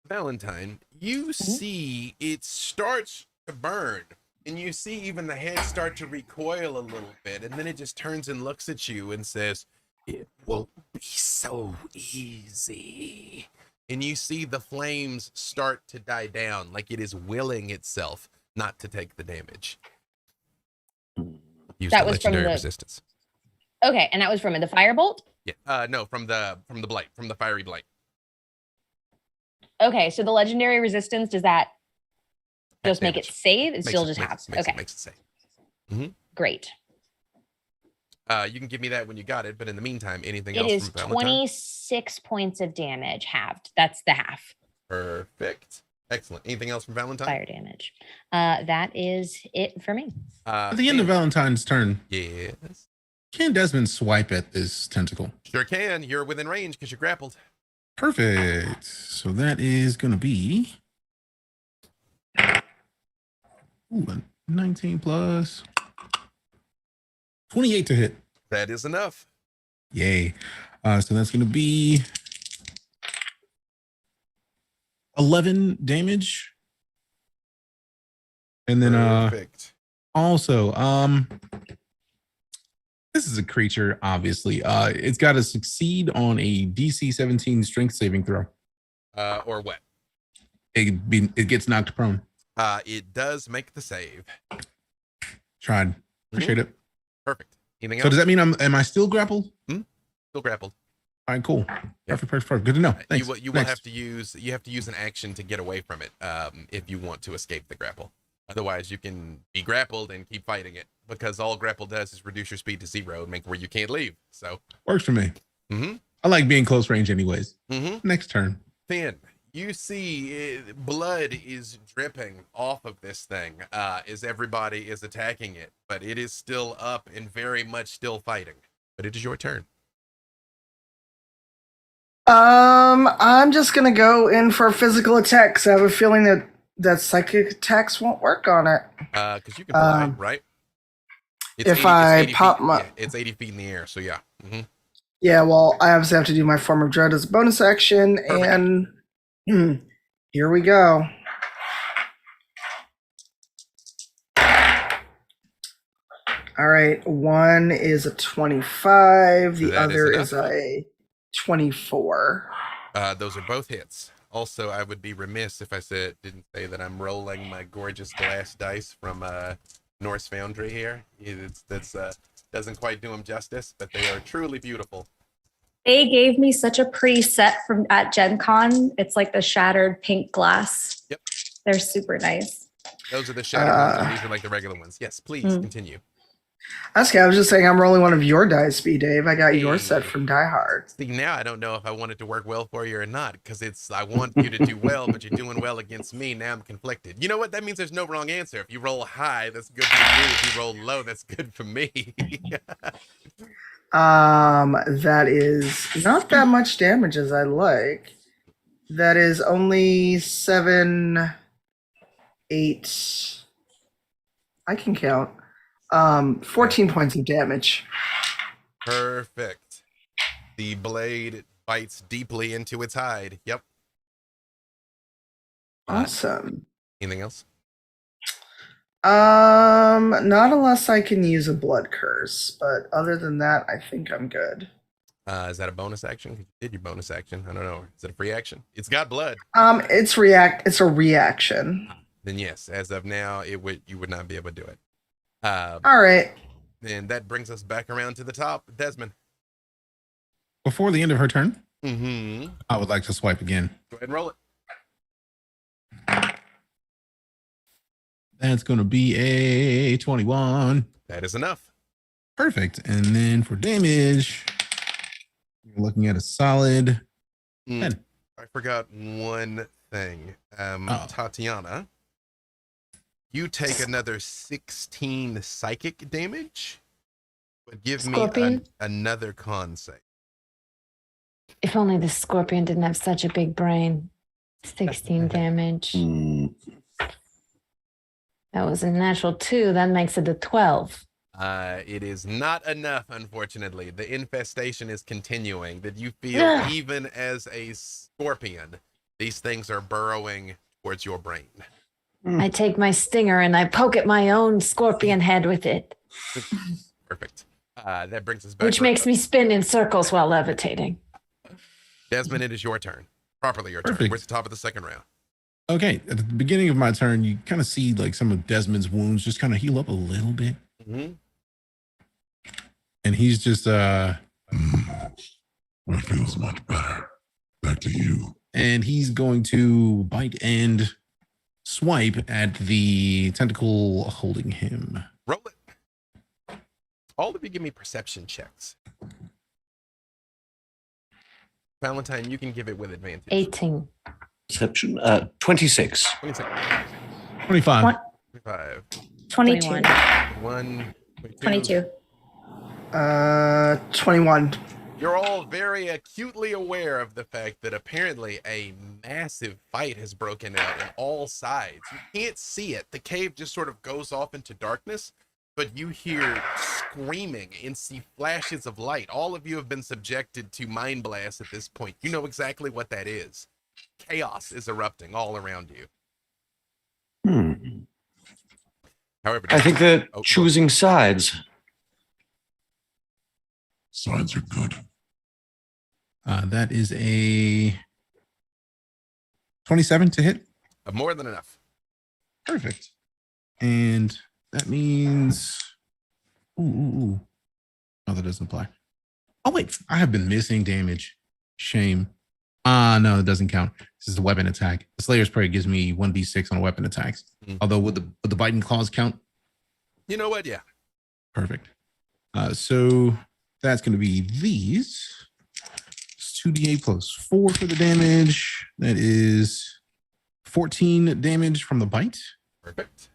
Speaker 1: Valentine, you see it starts to burn, and you see even the head start to recoil a little bit, and then it just turns and looks at you and says, "It won't be so easy." And you see the flames start to die down, like it is willing itself not to take the damage. Use
Speaker 2: That
Speaker 1: the
Speaker 2: was from
Speaker 1: legendary
Speaker 2: the-
Speaker 1: resistance.
Speaker 2: Okay, and that was from the firebolt?
Speaker 1: Yeah. No, from the blight, from the fiery blight.
Speaker 2: Okay, so the legendary resistance, does that just make it
Speaker 1: Damage.
Speaker 2: save? It
Speaker 1: Makes
Speaker 2: still
Speaker 1: it-
Speaker 2: just
Speaker 1: makes-
Speaker 2: halves.
Speaker 1: makes it-
Speaker 2: Okay,
Speaker 1: makes it safe.
Speaker 2: great.
Speaker 1: You can give me that when you got it, but in the meantime, anything
Speaker 2: It
Speaker 1: else
Speaker 2: is
Speaker 1: from Valentine?
Speaker 2: 26 points of damage halved. That's the half.
Speaker 1: Perfect. Excellent. Anything else from Valentine?
Speaker 2: Fire damage. That is it for me.
Speaker 4: At the end of Valentine's turn,
Speaker 1: Yes.
Speaker 4: can Desmond swipe at this tentacle?
Speaker 1: Sure can. You're within range because you're grappled.
Speaker 4: Perfect. So that is going to be a 19 plus 28 to hit.
Speaker 1: That is enough.
Speaker 4: Yay. So that's going to be 11 damage. And then
Speaker 1: Perfect.
Speaker 4: also, this is a creature, obviously. It's got to succeed on a DC 17 strength saving throw.
Speaker 1: Or what?
Speaker 4: It gets knocked prone.
Speaker 1: It does make the save.
Speaker 4: Tried. Appreciate it.
Speaker 1: Perfect. Anything
Speaker 4: So
Speaker 1: else?
Speaker 4: does that mean am I still grappled?
Speaker 1: Still grappled.
Speaker 4: All right, cool. Perfect. Good to know. Thanks.
Speaker 1: You will have to use an action to get away from it if you want to escape the grapple. Otherwise, you can be grappled and keep fighting it, because all grapple does is reduce your speed to 0 and make where you can't leave. So
Speaker 4: Works for me.
Speaker 1: Mm-hmm.
Speaker 4: I like being close range anyways.
Speaker 1: Mm-hmm.
Speaker 4: Next turn.
Speaker 1: Finn, you see blood is dripping off of this thing as everybody is attacking it, but it is still up and very much still fighting. But it is your turn.
Speaker 6: I'm just gonna go in for a physical attack, 'cause I have a feeling that psychic attacks won't work on it.
Speaker 1: Because you can fly, right? It's
Speaker 6: if I
Speaker 1: 80
Speaker 6: pop
Speaker 1: feet,
Speaker 6: my-
Speaker 1: yeah, it's 80 feet in the air, so yeah. Mm-hmm.
Speaker 6: Yeah, well, I obviously have to do my form of dread as a bonus action,
Speaker 1: Perfect.
Speaker 6: and here we go. All right, one is a 25, the
Speaker 1: That is
Speaker 6: other
Speaker 1: enough.
Speaker 6: is a 24.
Speaker 1: Those are both hits. Also, I would be remiss if I didn't say that I'm rolling my gorgeous glass dice from Norse Foundry here. That's doesn't quite do them justice, but they are truly beautiful.
Speaker 7: They gave me such a pretty set from at Gen Con. It's like the shattered pink glass.
Speaker 1: Yep.
Speaker 7: They're super nice.
Speaker 1: Those are the shattered ones, and these are like the regular ones. Yes, please continue.
Speaker 6: Okay, I was just saying I'm rolling one of your dice, B Dave. I got your set from Die Hard.
Speaker 1: See, now I don't know if I want it to work well for you or not, because I want you to do well, but you're doing well against me. Now I'm conflicted. You know what? That means there's no wrong answer. If you roll high, that's good for you. If you roll low, that's good for me.
Speaker 6: That is not that much damage as I like. That is only 7, 8. I can count. 14 points of damage.
Speaker 1: Perfect. The blade bites deeply into its hide. Yep.
Speaker 6: Awesome.
Speaker 1: Anything else?
Speaker 6: Not unless I can use a blood curse, but other than that, I think I'm good.
Speaker 1: Is that a bonus action? You did your bonus action. I don't know. Is it a free action? It's got blood.
Speaker 6: It's a reaction.
Speaker 1: Then yes, as of now, you would not be able to do it.
Speaker 6: All right.
Speaker 1: And that brings us back around to the top. Desmond.
Speaker 4: Before the end of her turn,
Speaker 1: Mm-hmm.
Speaker 4: I would like to swipe again.
Speaker 1: Go ahead and roll it.
Speaker 4: That's going to be a 21.
Speaker 1: That is enough.
Speaker 4: Perfect. And then for damage, you're looking at a solid 10.
Speaker 1: I forgot one thing. Tatiana, you take another 16 psychic damage, but give
Speaker 3: Scorpion?
Speaker 1: me another con save.
Speaker 3: If only the scorpion didn't have such a big brain. 16 damage. That was a natural 2. That makes it a 12.
Speaker 1: It is not enough, unfortunately. The infestation is continuing. That you feel, even as a scorpion, these things are burrowing towards your brain.
Speaker 3: I take my stinger and I poke at my own scorpion head with it.
Speaker 1: Perfect. That brings us back.
Speaker 3: Which makes me spin in circles while levitating.
Speaker 1: Desmond, it is your turn. Properly your turn.
Speaker 4: Perfect.
Speaker 1: We're at the top of the second round.
Speaker 4: Okay. At the beginning of my turn, you kind of see like some of Desmond's wounds just kind of heal up a little bit.
Speaker 1: Mm-hmm.
Speaker 4: And he's just
Speaker 8: That feels much better. Back to you.
Speaker 4: and he's going to bite and swipe at the tentacle holding him.
Speaker 1: Roll it. All of you give me perception checks. Valentine, you can give it with advantage.
Speaker 3: 18.
Speaker 5: Perception. 26.
Speaker 1: 26,
Speaker 4: 25.
Speaker 1: 25,
Speaker 7: 22.
Speaker 1: 1,
Speaker 7: 22.
Speaker 6: 21.
Speaker 1: You're all very acutely aware of the fact that apparently a massive fight has broken out on all sides. You can't see it. The cave just sort of goes off into darkness, but you hear screaming and see flashes of light. All of you have been subjected to mind blasts at this point. You know exactly what that is. Chaos is erupting all around you. However,
Speaker 5: I think they're choosing sides.
Speaker 8: Sides are good.
Speaker 4: That is a 27 to hit.
Speaker 1: more than enough.
Speaker 4: Perfect. And that means, ooh. No, that doesn't apply. Oh, wait, I have been missing damage. Shame. No, it doesn't count. This is a weapon attack. The Slayer's Prayer gives me 1d6 on weapon attacks. Although would the biting claws count?
Speaker 1: You know what? Yeah.
Speaker 4: Perfect. So that's going to be these. It's 2d8 plus 4 for the damage. That is 14 damage from the bite.
Speaker 1: Perfect.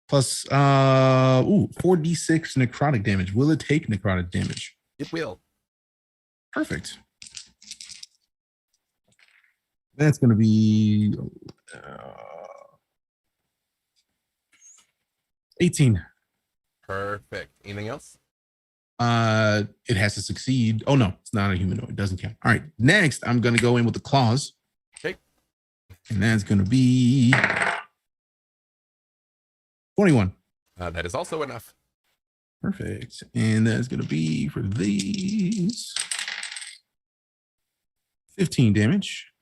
Speaker 4: Plus 4d6 necrotic damage. Will it take necrotic damage?
Speaker 1: It will.
Speaker 4: Perfect. That's going to be 18.
Speaker 1: Perfect. Anything else?
Speaker 4: It has to succeed. Oh no, it's not a humanoid. It doesn't count. All right. Next, I'm going to go in with the claws.
Speaker 1: Okay.
Speaker 4: And that's going to be 21.
Speaker 1: That is also enough.
Speaker 4: Perfect. And that's going to be for these 15 damage.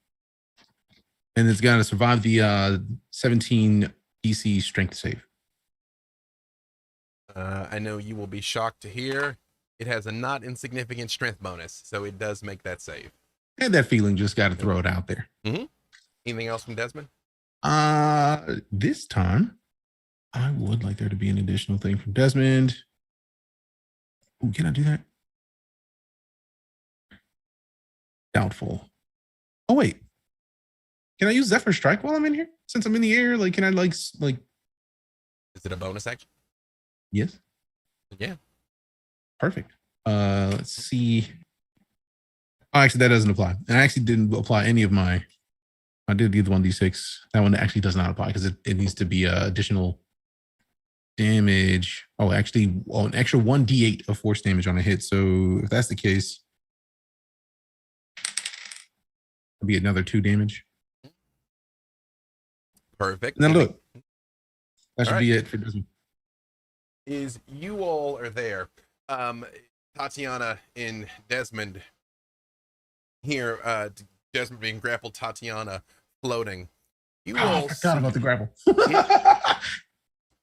Speaker 4: And it's got to survive the 17 DC strength save.
Speaker 1: I know you will be shocked to hear It has a not insignificant strength bonus, so it does make that save.
Speaker 4: Had that feeling, just got to throw it out there.
Speaker 1: Anything else from Desmond?
Speaker 4: This time, I would like there to be an additional thing from Desmond. Ooh, can I do that? Doubtful. Oh, wait. Can I use Zephyr Strike while I'm in here? Since I'm in the air, like, can I like?
Speaker 1: Is it a bonus action?
Speaker 4: Yes.
Speaker 1: Yeah.
Speaker 4: Perfect. Let's see. Oh, actually, that doesn't apply. And I actually didn't apply any of my. I did the 1d6. That one actually does not apply because it needs to be additional damage. Oh, actually, an extra 1d8 of force damage on a hit. So if that's the case, it'll be another 2 damage.
Speaker 1: Perfect.
Speaker 4: And that'll do it. That should
Speaker 1: All right.
Speaker 4: be it for Desmond.
Speaker 1: Is you all are there. Tatiana and Desmond here, Desmond being grappled, Tatiana floating. You all
Speaker 4: I forgot about the grapple.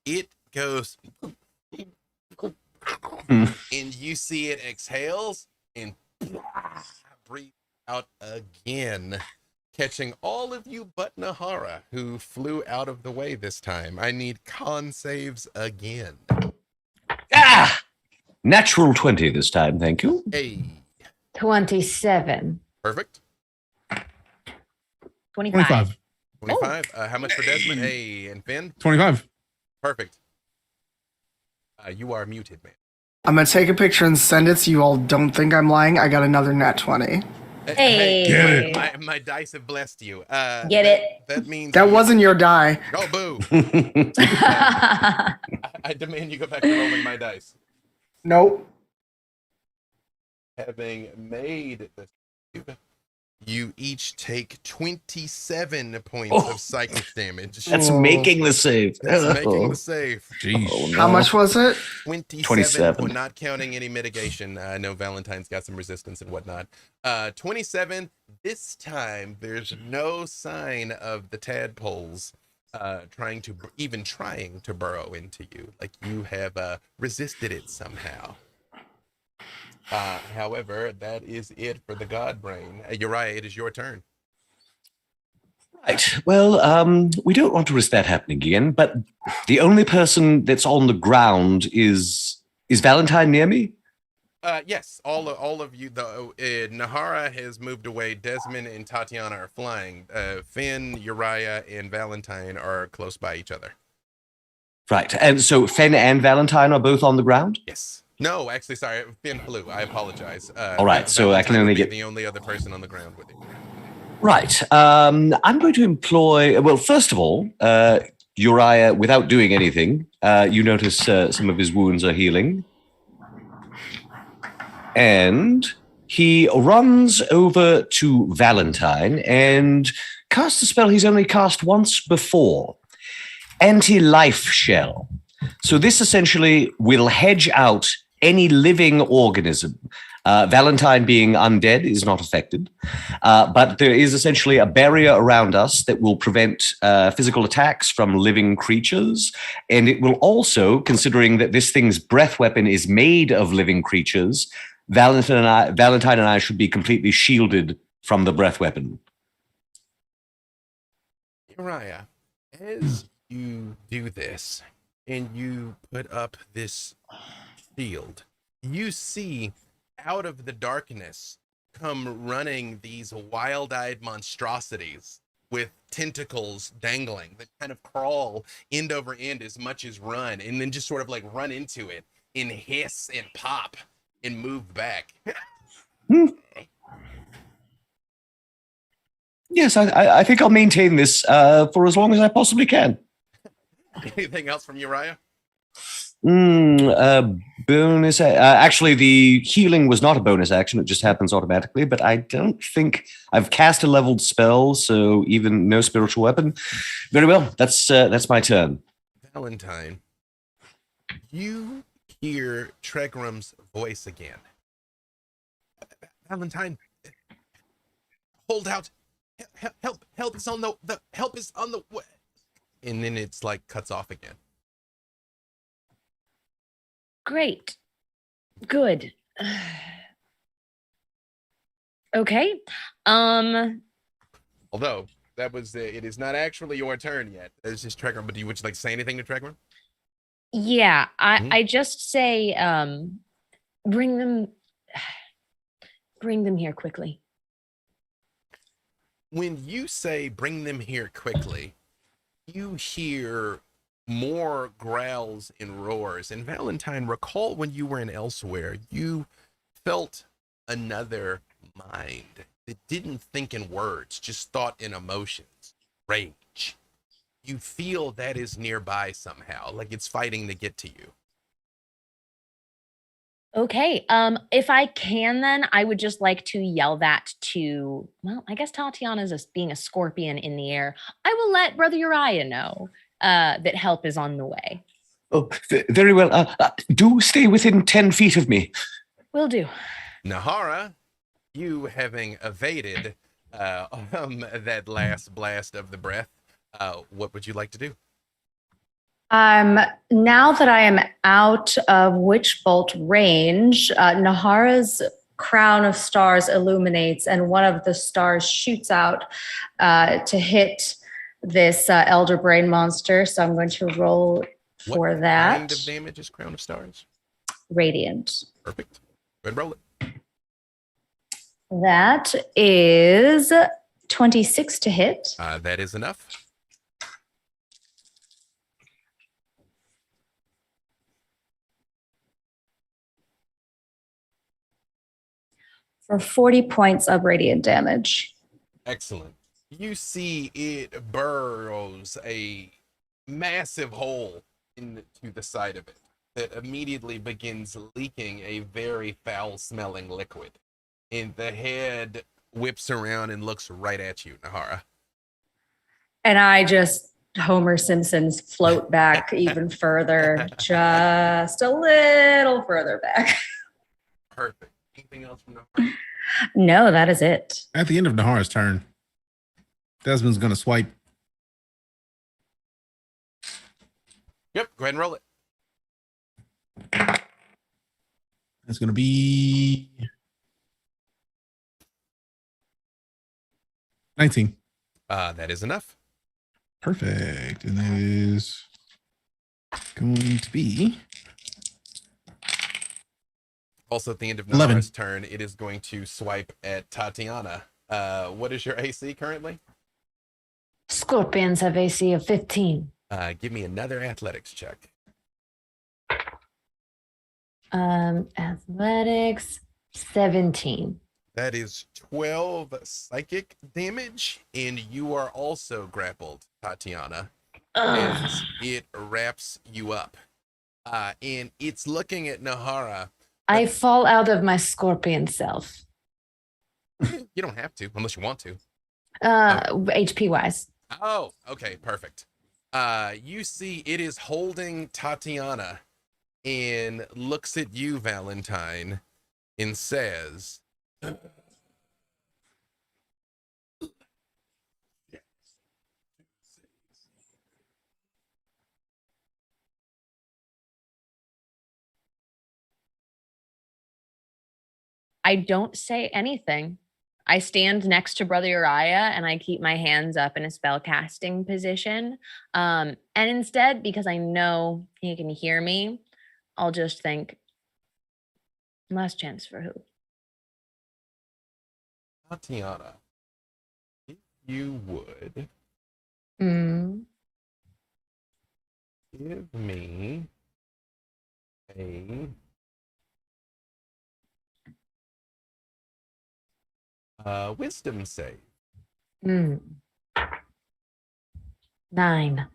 Speaker 1: it goes and you see it exhales and breathe out again, catching all of you but Nahara, who flew out of the way this time. I need con saves again.
Speaker 5: Natural 20 this time, thank you.
Speaker 1: Hey,
Speaker 3: 27.
Speaker 1: perfect.
Speaker 2: 25.
Speaker 1: 25. How much for Desmond? Hey, and Finn?
Speaker 4: 25.
Speaker 1: Perfect. You are muted, man.
Speaker 6: I'm gonna take a picture and send it so you all don't think I'm lying. I got another nat 20.
Speaker 2: Hey.
Speaker 4: Get
Speaker 1: my dice have blessed you.
Speaker 2: Get it?
Speaker 1: That means
Speaker 6: That wasn't your die.
Speaker 1: Oh, boo! I demand you go back to rolling my dice.
Speaker 6: Nope.
Speaker 1: Having made the save, you each take 27 points of psychic damage.
Speaker 5: That's making the save.
Speaker 1: That's making the save.
Speaker 4: Jeez.
Speaker 5: Oh, no.
Speaker 6: How much was it?
Speaker 1: 27. Well, not counting any mitigation. I know Valentine's got some resistance and whatnot. 27. This time, there's no sign of the tadpoles trying to burrow into you. Like you have resisted it somehow. However, that is it for the God Brain. Uriah, it is your turn.
Speaker 5: Right. Well, we don't want to risk that happening again, but the only person that's on the ground is Valentine near me?
Speaker 1: Yes, all of you. Nahara has moved away. Desmond and Tatiana are flying. Finn, Uriah, and Valentine are close by each other.
Speaker 5: Right. And so Fenn and Valentine are both on the ground?
Speaker 1: Yes. No, actually, sorry. Finn flew. I apologize.
Speaker 5: All right, so I can only get
Speaker 1: the only other person on the ground with you.
Speaker 5: Right. I'm going to employ. Well, first of all, Uriah, without doing anything, you notice some of his wounds are healing, and he runs over to Valentine and casts a spell he's only cast once before, Anti-Life Shell. So this essentially will hedge out any living organism. Valentine being undead is not affected, but there is essentially a barrier around us that will prevent physical attacks from living creatures. And it will also, considering that this thing's breath weapon is made of living creatures, Valentine and I should be completely shielded from the breath weapon.
Speaker 1: Uriah, as you do this and you put up this shield, you see out of the darkness come running these wild-eyed monstrosities with tentacles dangling that kind of crawl end over end as much as run, and then just sort of like run into it and hiss and pop and move back.
Speaker 5: Yes, I think I'll maintain this for as long as I possibly can.
Speaker 1: Anything else from Uriah?
Speaker 5: Bonus. Actually, the healing was not a bonus action. It just happens automatically. But I don't think I've cast a leveled spell, so even no spiritual weapon. Very well. That's my turn.
Speaker 1: Valentine, you hear Tregrum's voice again. Valentine, hold out. Help is on the help is on the way. And then it's like cuts off again.
Speaker 2: Great. Good. Okay.
Speaker 1: Although that was it is not actually your turn yet. It's just Tregor. But would you like to say anything to Tregor?
Speaker 2: Yeah,
Speaker 1: Hmm?
Speaker 2: I just say bring them here quickly.
Speaker 1: When you say bring them here quickly, you hear more growls and roars. And Valentine, recall when you were in Elsewhere, you felt another mind that didn't think in words, just thought in emotions, rage. You feel that is nearby somehow, like it's fighting to get to you.
Speaker 2: Okay. If I can, then I would just like to yell that to, well, I guess Tatiana's being a scorpion in the air. I will let Brother Uriah know that help is on the way.
Speaker 5: Oh, very well. Do stay within 10 feet of me.
Speaker 2: Will do.
Speaker 1: Nahara, you having evaded that last blast of the breath, what would you like to do?
Speaker 7: Now that I am out of Witch Bolt range, Nahara's crown of stars illuminates, and one of the stars shoots out to hit this elder brain monster. So I'm going to roll for
Speaker 1: What
Speaker 7: that.
Speaker 1: kind of damage is Crown of Stars?
Speaker 7: Radiant.
Speaker 1: Perfect. Go ahead, roll it.
Speaker 7: That is 26 to hit.
Speaker 1: That is enough.
Speaker 7: For 40 points of radiant damage.
Speaker 1: Excellent. You see it burrows a massive hole into the side of it that immediately begins leaking a very foul-smelling liquid. And the head whips around and looks right at you, Nahara.
Speaker 7: And I just, Homer Simpson's float back even further, just a little further back.
Speaker 1: Perfect. Anything else from Nahara?
Speaker 7: No, that is it.
Speaker 4: At the end of Nahara's turn, Desmond's going to swipe.
Speaker 1: Yep, go ahead and roll it.
Speaker 4: It's going to be 19.
Speaker 1: That is enough.
Speaker 4: Perfect. And that is going to be
Speaker 1: Also, at the end of
Speaker 4: 11.
Speaker 1: Nahara's turn, it is going to swipe at Tatiana. What is your AC currently?
Speaker 3: Scorpions have AC of 15.
Speaker 1: Give me another athletics check.
Speaker 3: Athletics 17.
Speaker 1: That is 12 psychic damage, and you are also grappled, Tatiana, as it wraps you up. And it's looking at Nahara.
Speaker 3: I fall out of my scorpion self.
Speaker 1: You don't have to, unless you want to.
Speaker 3: HP wise.
Speaker 1: Oh, okay, perfect. You see it is holding Tatiana and looks at you, Valentine, and says,
Speaker 2: I don't say anything. I stand next to Brother Uriah and I keep my hands up in a spell casting position. And instead, because I know he can hear me, I'll just think, last chance for who?
Speaker 1: Tatiana, if you would
Speaker 3: Mm.
Speaker 1: give me a wisdom save.
Speaker 3: 9.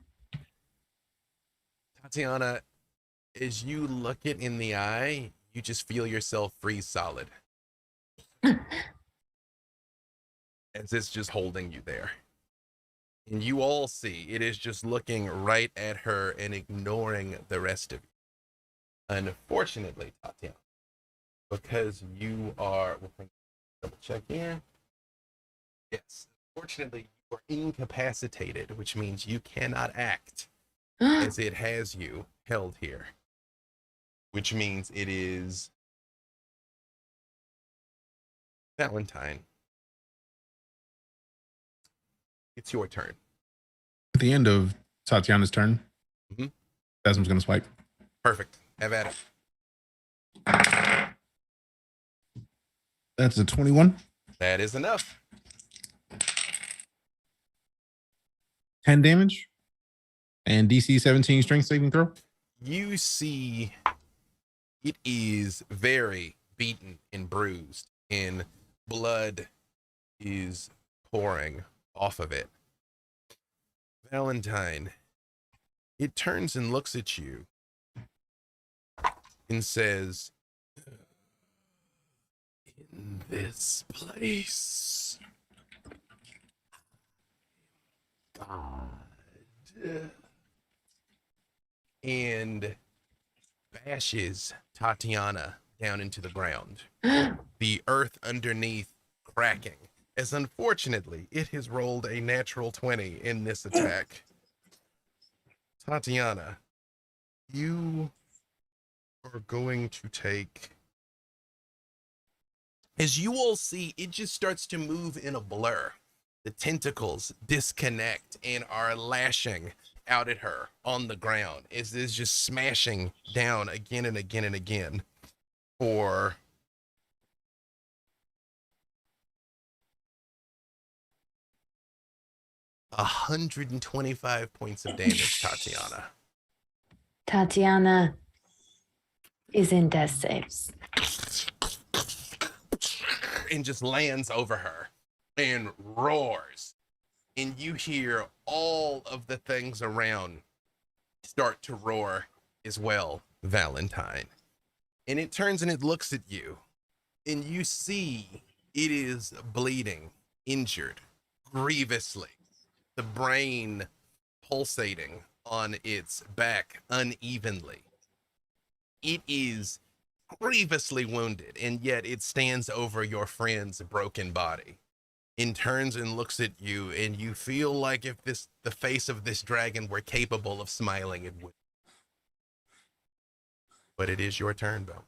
Speaker 1: Tatiana, as you look it in the eye, you just feel yourself freeze solid. As it's just holding you there. And you all see it is just looking right at her and ignoring the rest of you. Unfortunately, Tatiana, because you are, double check here. Yes, unfortunately, you are incapacitated, which means you cannot act as it has you held here. Which means it is Valentine, it's your turn.
Speaker 4: At the end of Tatiana's turn,
Speaker 1: Mhm.
Speaker 4: Desmond's going to swipe.
Speaker 1: Perfect. Have at it.
Speaker 4: That's a 21.
Speaker 1: That is enough.
Speaker 4: 10 damage. And DC 17 strength saving throw.
Speaker 1: You see it is very beaten and bruised, and blood is pouring off of it. Valentine, it turns and looks at you and says, in this place, God, and bashes Tatiana down into the ground. The earth underneath cracking, as unfortunately it has rolled a natural 20 in this attack. Tatiana, you are going to take, as you all see, it just starts to move in a blur. The tentacles disconnect and are lashing out at her on the ground as it's just smashing down again and again and again for 125 points of damage, Tatiana.
Speaker 3: Tatiana is in death saves.
Speaker 1: And just lands over her and roars. And you hear all of the things around start to roar as well, Valentine. And it turns and it looks at you, and you see it is bleeding, injured, grievously. The brain pulsating on its back unevenly. It is grievously wounded, and yet it stands over your friend's broken body. And turns and looks at you, and you feel like if the face of this dragon were capable of smiling, it would. But it is your turn, Bill.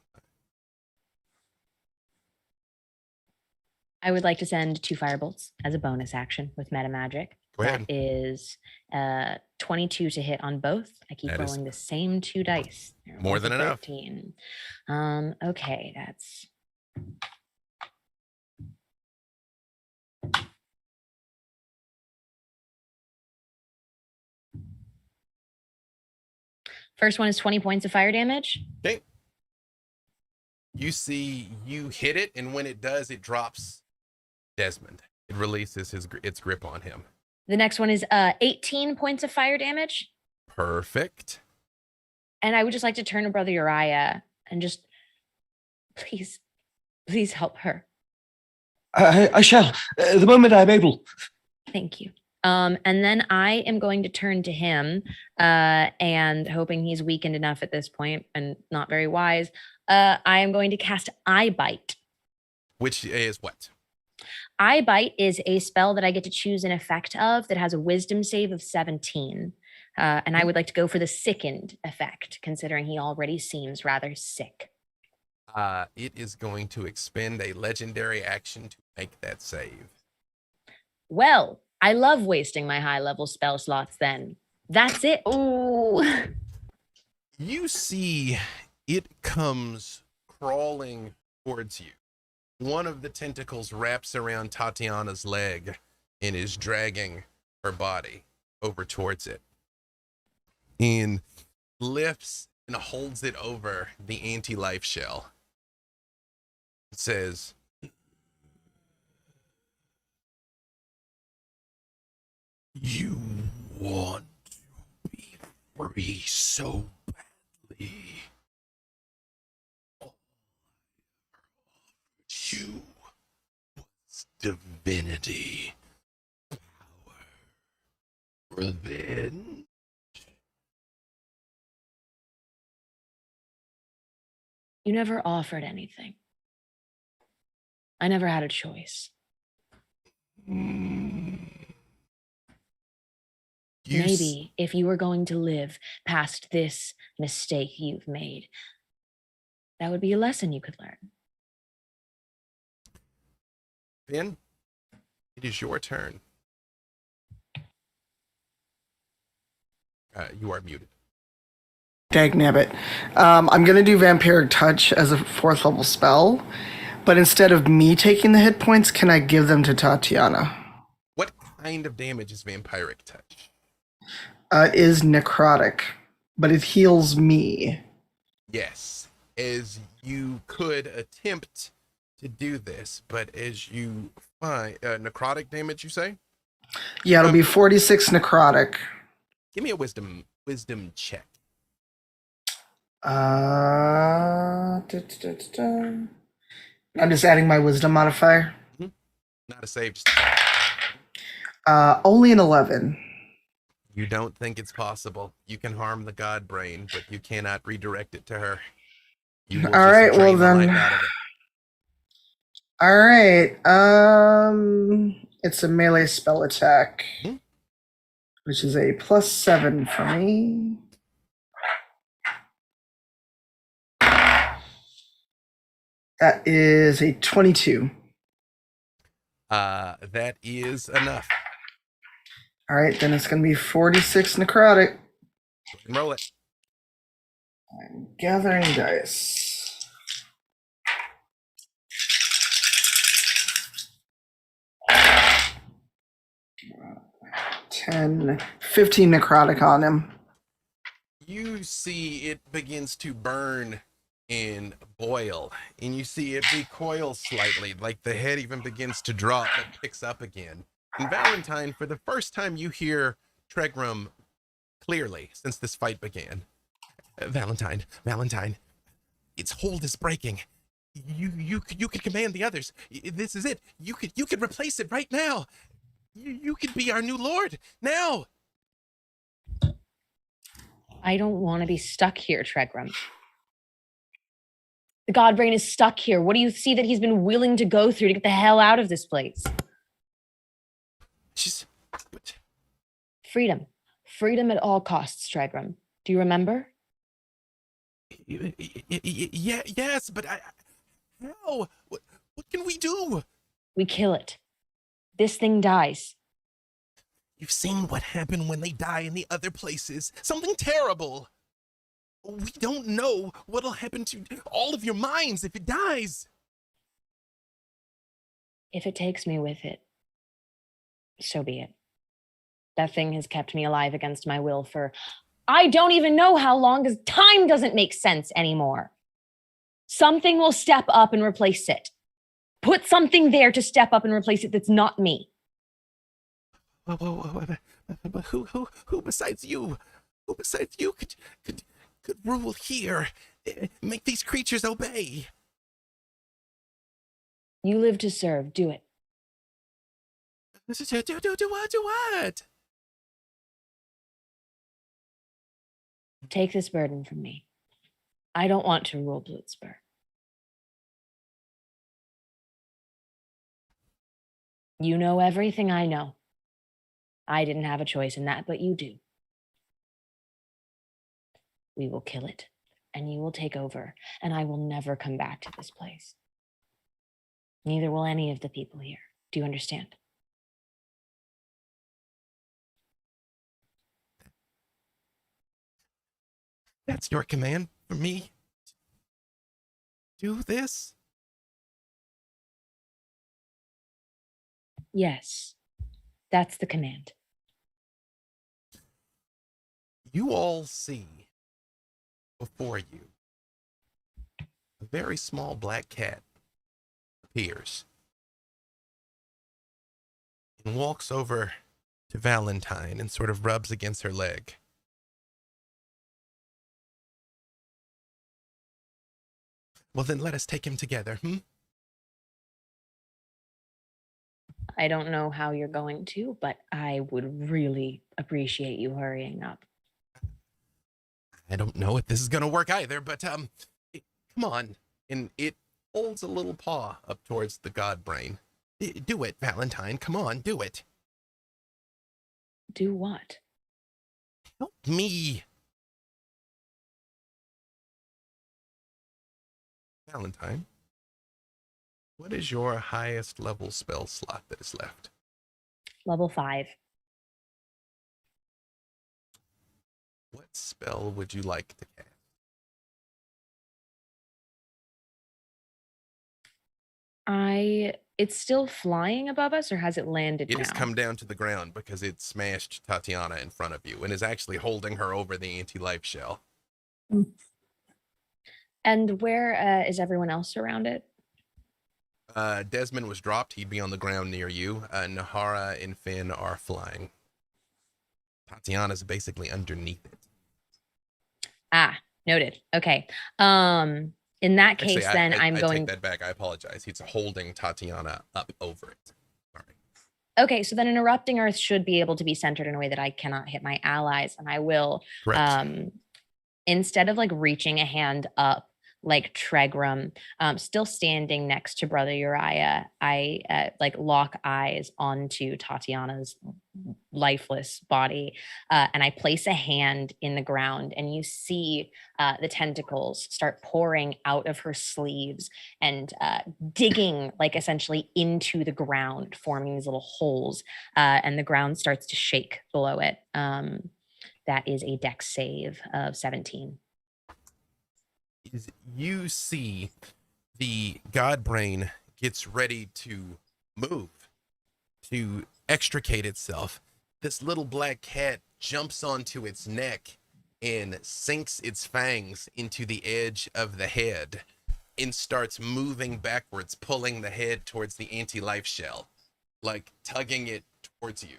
Speaker 2: I would like to send 2 firebolts as a bonus action with meta magic.
Speaker 1: Go ahead.
Speaker 2: That is 22 to hit on both. I keep
Speaker 1: That is
Speaker 2: rolling the same 2 dice. They're
Speaker 1: more
Speaker 2: both
Speaker 1: than
Speaker 2: a
Speaker 1: enough.
Speaker 2: 13. Okay, that's first one is 20 points of fire damage.
Speaker 1: Okay. You see, you hit it, and when it does, it drops Desmond. It releases its grip on him.
Speaker 2: The next one is 18 points of fire damage.
Speaker 1: Perfect.
Speaker 2: And I would just like to turn to Brother Uriah and just, please help her.
Speaker 5: I shall, the moment I'm able.
Speaker 2: Thank you. And then I am going to turn to him and hoping he's weakened enough at this point and not very wise. I am going to cast Eye Bite.
Speaker 1: Which is what?
Speaker 2: Eye Bite is a spell that I get to choose an effect of that has a wisdom save of 17. And I would like to go for the sickened effect, considering he already seems rather sick.
Speaker 1: It is going to expend a legendary action to make that save.
Speaker 2: Well, I love wasting my high-level spell slots then. That's it.
Speaker 3: Oh,
Speaker 1: You see it comes crawling towards you. One of the tentacles wraps around Tatiana's leg and is dragging her body over towards it. And lifts and holds it over the anti-life shell. It says, "You want to be free so badly. All I offered you was divinity, power, revenge."
Speaker 2: You never offered anything. I never had a choice. Maybe if you were going to live past this mistake you've made, that would be a lesson you could learn.
Speaker 1: Finn, it is your turn. You are muted.
Speaker 6: Dagnabbit. I'm going to do Vampiric Touch as a 4th level spell, but instead of me taking the hit points, can I give them to Tatiana?
Speaker 1: What kind of damage is Vampiric Touch?
Speaker 6: It is necrotic, but it heals me.
Speaker 1: Yes, as you could attempt to do this, but as you find necrotic damage, you say?
Speaker 6: Yeah, it'll be 46 necrotic.
Speaker 1: Give me a wisdom check.
Speaker 6: Da, da, da, da. I'm just adding my wisdom modifier.
Speaker 1: Not a save. Just...
Speaker 6: Only an 11.
Speaker 1: You don't think it's possible. You can harm the god brain, but you cannot redirect it to her. You will
Speaker 6: All right, well
Speaker 1: drain the
Speaker 6: then.
Speaker 1: life out of it.
Speaker 6: All right. It's a melee spell attack, which is a +7 for me. That is a 22.
Speaker 1: That is enough.
Speaker 6: All right, then it's going to be 46 necrotic.
Speaker 1: Go ahead and roll it.
Speaker 6: I'm gathering dice. 10, 15 necrotic on him.
Speaker 1: You see it begins to burn and boil, and you see it recoil slightly, like the head even begins to drop but picks up again. And Valentine, for the first time, you hear Tregram clearly since this fight began. Valentine, its hold is breaking. You could command the others. This is it. You could replace it right now. You could be our new lord now.
Speaker 2: I don't want to be stuck here, Tregram. The Godbrain is stuck here. What do you see that he's been willing to go through to get the hell out of this place? Freedom. Freedom at all costs, Tregram. Do you remember?
Speaker 1: Yes, but how? What can we do?
Speaker 2: We kill it. This thing dies.
Speaker 1: You've seen what happened when they die in the other places. Something terrible. We don't know what'll happen to all of your minds if it dies.
Speaker 2: If it takes me with it, so be it. That thing has kept me alive against my will for I don't even know how long, because time doesn't make sense anymore. Something will step up and replace it. Put something there to step up and replace it that's not me.
Speaker 1: But who besides you? Who besides you could rule here? Make these creatures obey.
Speaker 2: You live to serve. Do it.
Speaker 1: Do what?
Speaker 2: Take this burden from me. I don't want to rule Blitzburg. You know everything I know. I didn't have a choice in that, but you do. We will kill it, and you will take over, and I will never come back to this place. Neither will any of the people here. Do you understand?
Speaker 1: That's your command for me? Do this?
Speaker 2: Yes, that's the command.
Speaker 1: You all see before you a very small black cat appears and walks over to Valentine and sort of rubs against her leg. Well, then let us take him together,
Speaker 2: I don't know how you're going to, but I would really appreciate you hurrying up.
Speaker 1: I don't know if this is going to work either, but come on. And it holds a little paw up towards the god brain. Do it, Valentine. Come on, do it.
Speaker 2: Do what?
Speaker 1: Help me. Valentine, What is your highest level spell slot that is left?
Speaker 2: Level 5.
Speaker 1: What spell would you like to cast?
Speaker 2: It's still flying above us, or has it landed
Speaker 1: It
Speaker 2: now?
Speaker 1: has come down to the ground because it smashed Tatiana in front of you and is actually holding her over the anti-life shell.
Speaker 2: And where is everyone else around it?
Speaker 1: Desmond was dropped. He'd be on the ground near you. Nahara and Finn are flying. Tatiana's basically underneath it.
Speaker 2: Ah, noted. Okay. In that case,
Speaker 1: Actually,
Speaker 2: then
Speaker 1: I
Speaker 2: I'm going.
Speaker 1: take that back. I apologize. He's holding Tatiana up over it. Sorry.
Speaker 2: Okay, so then an erupting earth should be able to be centered in a way that I cannot hit my allies, and I will.
Speaker 1: Correct.
Speaker 2: Instead of like reaching a hand up like Tregram, still standing next to Brother Uriah, I like lock eyes onto Tatiana's lifeless body, and I place a hand in the ground, and you see the tentacles start pouring out of her sleeves and digging like essentially into the ground, forming these little holes, and the ground starts to shake below it. That is a dex save of 17.
Speaker 1: Is you see the God Brain gets ready to move, to extricate itself. This little black cat jumps onto its neck and sinks its fangs into the edge of the head and starts moving backwards, pulling the head towards the anti-life shell, like tugging it towards you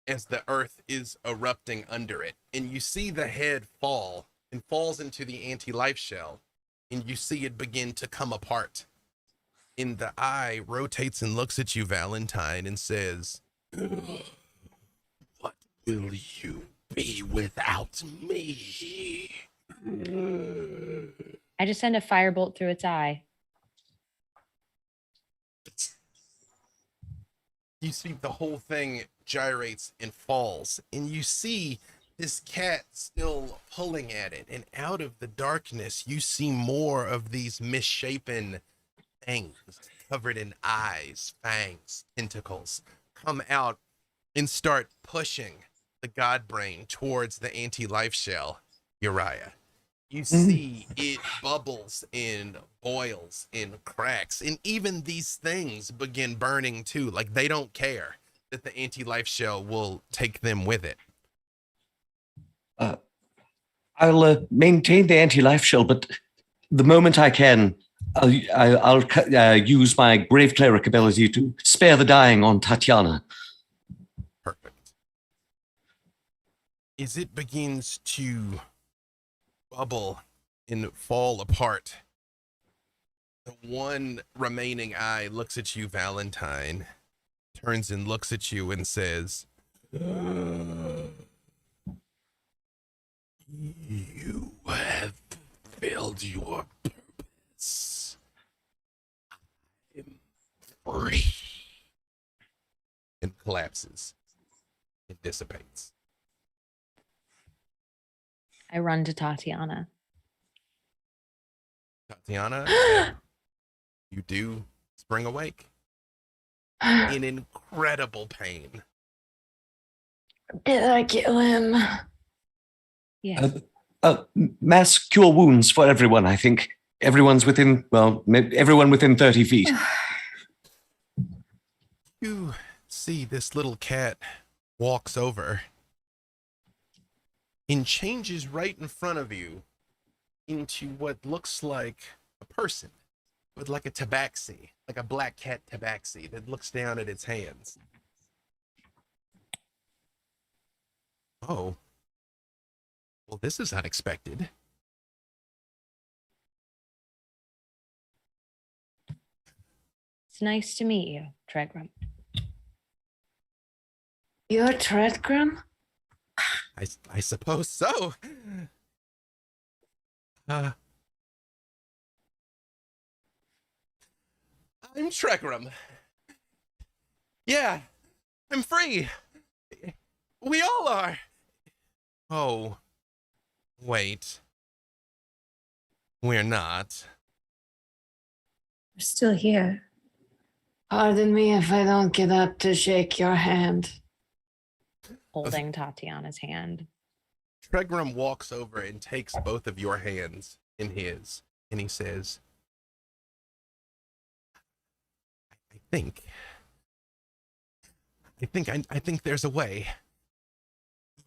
Speaker 1: as the earth is erupting under it. And you see the head fall and falls into the anti-life shell, and you see it begin to come apart. And the eye rotates and looks at you, Valentine, and says, "What will you be without me?"
Speaker 2: I just send a firebolt through its eye.
Speaker 1: You see the whole thing gyrates and falls, and you see this cat still pulling at it, and out of the darkness you see more of these misshapen things covered in eyes, fangs, tentacles come out and start pushing the God Brain towards the anti-life shell, Uriah. You see it bubbles and boils and cracks, and even these things begin burning too. Like they don't care that the anti-life shell will take them with it.
Speaker 5: I'll maintain the anti-life shell, but the moment I can, I'll use my Grave Cleric ability to spare the dying on Tatiana.
Speaker 1: Perfect. As it begins to bubble and fall apart, the one remaining eye looks at you, Valentine, turns and looks at you and says, "You have fulfilled your purpose. I'm free." And collapses. It dissipates.
Speaker 2: I run to Tatiana.
Speaker 1: Tatiana, you do spring awake in incredible pain.
Speaker 3: Did I kill him?
Speaker 2: Yes.
Speaker 5: Mass cure wounds for everyone, I think. Everyone within 30 feet.
Speaker 1: You see this little cat walks over and changes right in front of you into what looks like a person with like a tabaxi, like a black cat tabaxi that looks down at its hands. Oh. Well, this is unexpected.
Speaker 2: It's nice to meet you, Tregram.
Speaker 3: You're Tregram?
Speaker 1: I suppose so. I'm Tregram. Yeah, I'm free. We all are. Oh, wait. We're not.
Speaker 7: We're still here.
Speaker 3: Pardon me if I don't get up to shake your hand.
Speaker 2: Holding Tatiana's hand.
Speaker 1: Tregram walks over and takes both of your hands in his, and he says, I think there's a way.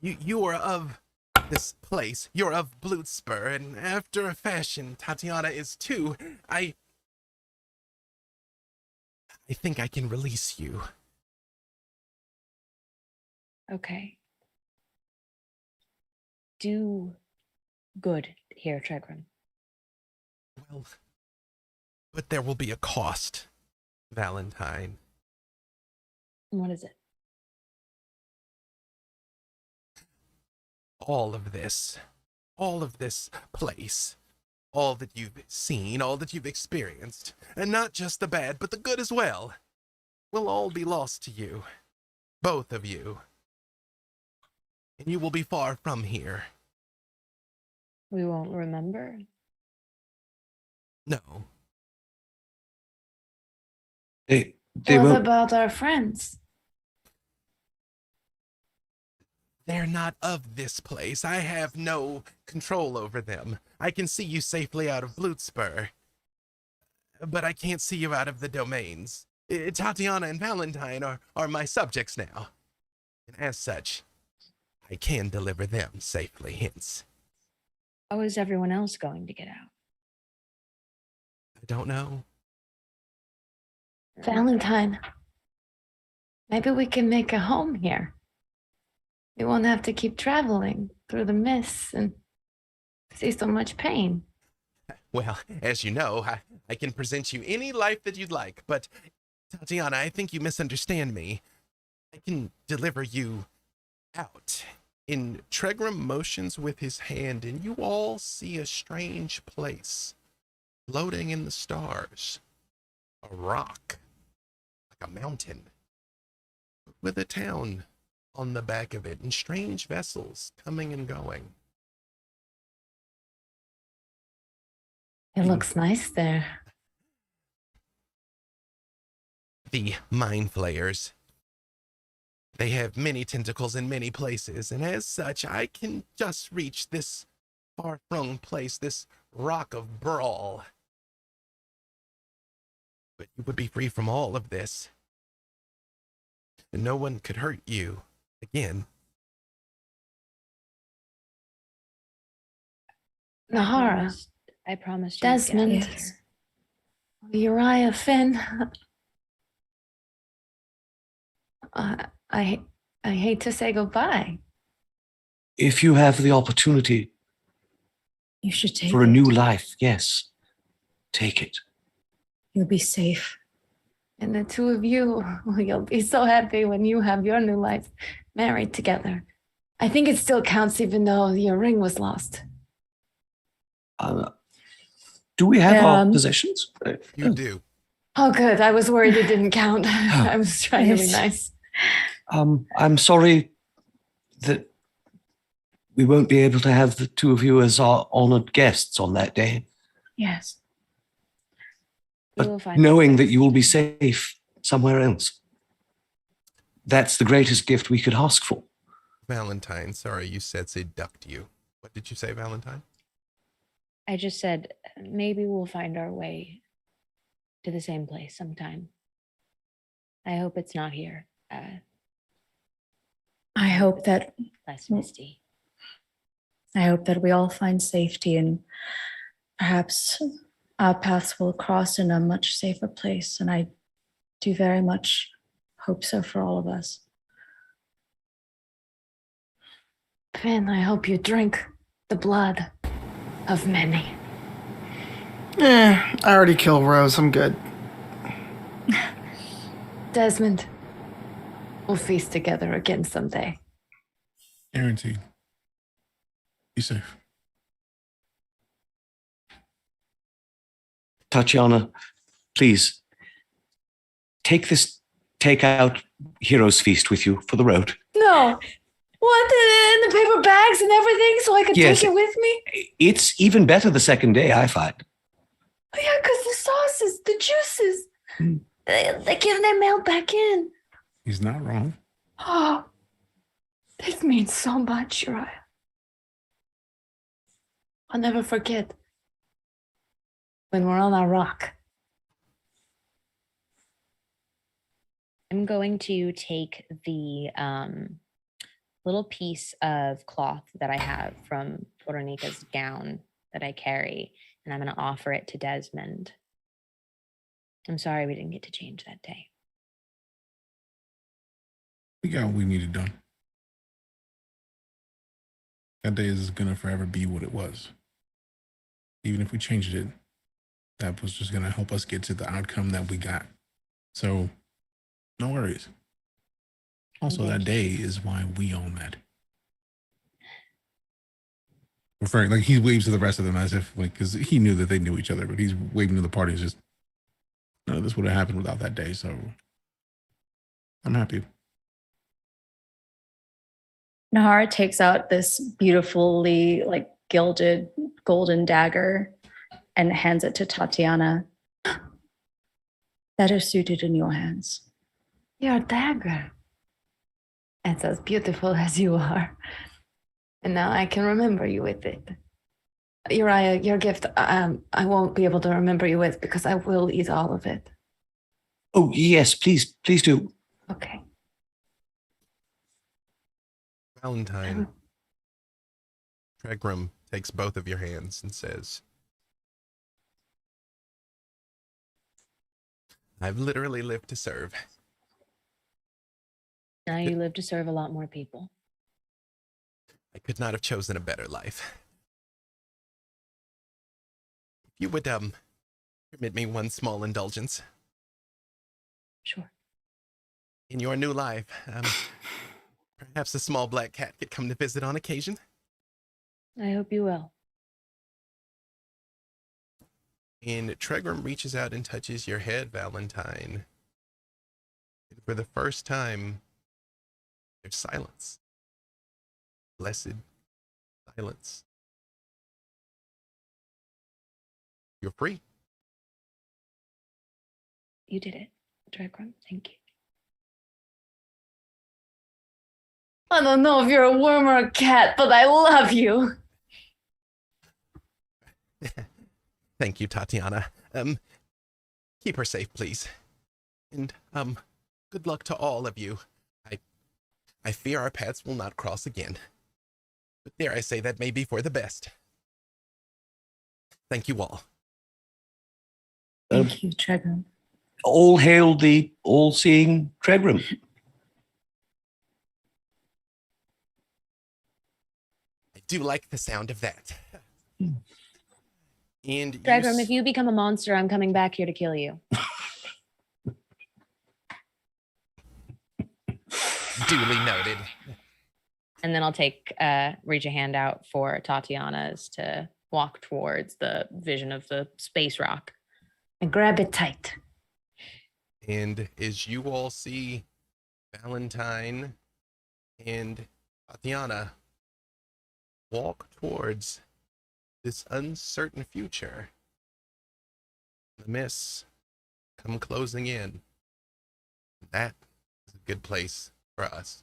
Speaker 1: You are of this place. You're of Bloodspur, and after a fashion, Tatiana is too. I think I can release you.
Speaker 2: Okay. Do good here, Tregram.
Speaker 1: Well, but there will be a cost, Valentine.
Speaker 2: What is it?
Speaker 1: All of this place, all that you've seen, all that you've experienced, and not just the bad, but the good as well, will all be lost to you, both of you. And you will be far from here.
Speaker 2: We won't remember?
Speaker 1: No.
Speaker 5: They
Speaker 3: What
Speaker 5: won't.
Speaker 3: about our friends?
Speaker 1: They're not of this place. I have no control over them. I can see you safely out of Bloodspur, but I can't see you out of the domains. Tatiana and Valentine are my subjects now, and as such, I can deliver them safely hence.
Speaker 2: How is everyone else going to get out?
Speaker 1: I don't know.
Speaker 3: Valentine, maybe we can make a home here. We won't have to keep traveling through the mists and see so much pain.
Speaker 1: Well, as you know, I can present you any life that you'd like, but Tatiana, I think you misunderstand me. I can deliver you out. In Tregram motions with his hand, and you all see a strange place floating in the stars. A rock, like a mountain, with a town on the back of it, and strange vessels coming and going.
Speaker 3: It looks nice there.
Speaker 1: The mind flayers. They have many tentacles in many places, and as such, I can just reach this far-flung place, this rock of brawl. But you would be free from all of this, and no one could hurt you again.
Speaker 3: Nahara,
Speaker 2: I promised you. to get out of
Speaker 3: Desmond,
Speaker 2: here.
Speaker 3: Uriah, Finn. I hate to say goodbye.
Speaker 5: If you have the opportunity
Speaker 7: You should take
Speaker 5: for a
Speaker 7: it.
Speaker 5: new life, yes, take it.
Speaker 7: You'll be safe.
Speaker 3: And the two of you, you'll be so happy when you have your new life married together. I think it still counts even though your ring was lost.
Speaker 5: Do we have our
Speaker 7: Um,
Speaker 5: possessions?
Speaker 1: You do.
Speaker 3: Oh, good. I was worried it didn't count. I was trying to be
Speaker 7: Yes.
Speaker 3: nice.
Speaker 5: I'm sorry that we won't be able to have the two of you as our honored guests on that day.
Speaker 7: Yes.
Speaker 2: We will
Speaker 5: But
Speaker 2: find
Speaker 5: knowing
Speaker 2: a
Speaker 5: that
Speaker 2: place.
Speaker 5: you will be safe somewhere else, that's the greatest gift we could ask for.
Speaker 1: Valentine, sorry, you said seduct you. What did you say, Valentine?
Speaker 2: I just said maybe we'll find our way to the same place sometime. I hope it's not here.
Speaker 7: I hope that
Speaker 2: Less misty.
Speaker 7: we all find safety, and perhaps our paths will cross in a much safer place. And I do very much hope so for all of us.
Speaker 3: Finn, I hope you drink the blood of many.
Speaker 6: I already killed Rose. I'm good.
Speaker 3: Desmond, we'll feast together again someday.
Speaker 4: Guaranteed. Be safe.
Speaker 5: Tatiana, please take out Hero's Feast with you for the road.
Speaker 3: No. What? In the paper bags and everything so I could
Speaker 5: Yes.
Speaker 3: take it with me?
Speaker 5: It's even better the second day, I find.
Speaker 3: Oh, yeah, because the sauces, the juices,
Speaker 4: Hmm.
Speaker 3: they give their melt back in.
Speaker 4: He's not wrong.
Speaker 3: Oh, this means so much, Uriah. I'll never forget when we're on our rock.
Speaker 2: I'm going to take the little piece of cloth that I have from Veronika's gown that I carry, and I'm going to offer it to Desmond. I'm sorry we didn't get to change that day.
Speaker 4: We got what we needed done. That day is gonna forever be what it was. Even if we changed it, that was just gonna help us get to the outcome that we got. So, no worries. Also, that day is why we own that. Referring, like, he waves to the rest of them as if, like, because he knew that they knew each other, but he's waving to the party as just, none of this would have happened without that day. So, I'm happy.
Speaker 7: Nahara takes out this beautifully like gilded golden dagger and hands it to Tatiana. Better suited in your hands.
Speaker 3: Your dagger. It's as beautiful as you are. And now I can remember you with it. Uriah, your gift, I won't be able to remember you with because I will eat all of it.
Speaker 5: Oh, yes, please do.
Speaker 3: Okay.
Speaker 1: Valentine, Tregram takes both of your hands and says, I've literally lived to serve.
Speaker 2: Now you live to serve a lot more people.
Speaker 1: I could not have chosen a better life. If you would permit me one small indulgence.
Speaker 2: Sure.
Speaker 1: In your new life, perhaps a small black cat could come to visit on occasion.
Speaker 2: I hope you will.
Speaker 1: And Tregram reaches out and touches your head, Valentine. And for the first time, there's silence. Blessed silence. You're free.
Speaker 2: You did it, Tregram. Thank you.
Speaker 3: I don't know if you're a worm or a cat, but I love you.
Speaker 1: Thank you, Tatiana. Keep her safe, please. And, good luck to all of you. I fear our paths will not cross again. But dare I say that may be for the best. Thank you all.
Speaker 7: Thank you, Tregram.
Speaker 5: All hail the all-seeing Tregram.
Speaker 1: I do like the sound of that. And
Speaker 2: Tregram, if you become a monster, I'm coming back here to kill you.
Speaker 1: Duly noted.
Speaker 2: And then I'll reach a hand out for Tatiana's to walk towards the vision of the space rock.
Speaker 3: And grab it tight.
Speaker 1: And as you all see Valentine and Tatiana walk towards this uncertain future, the mists come closing in. That is a good place for us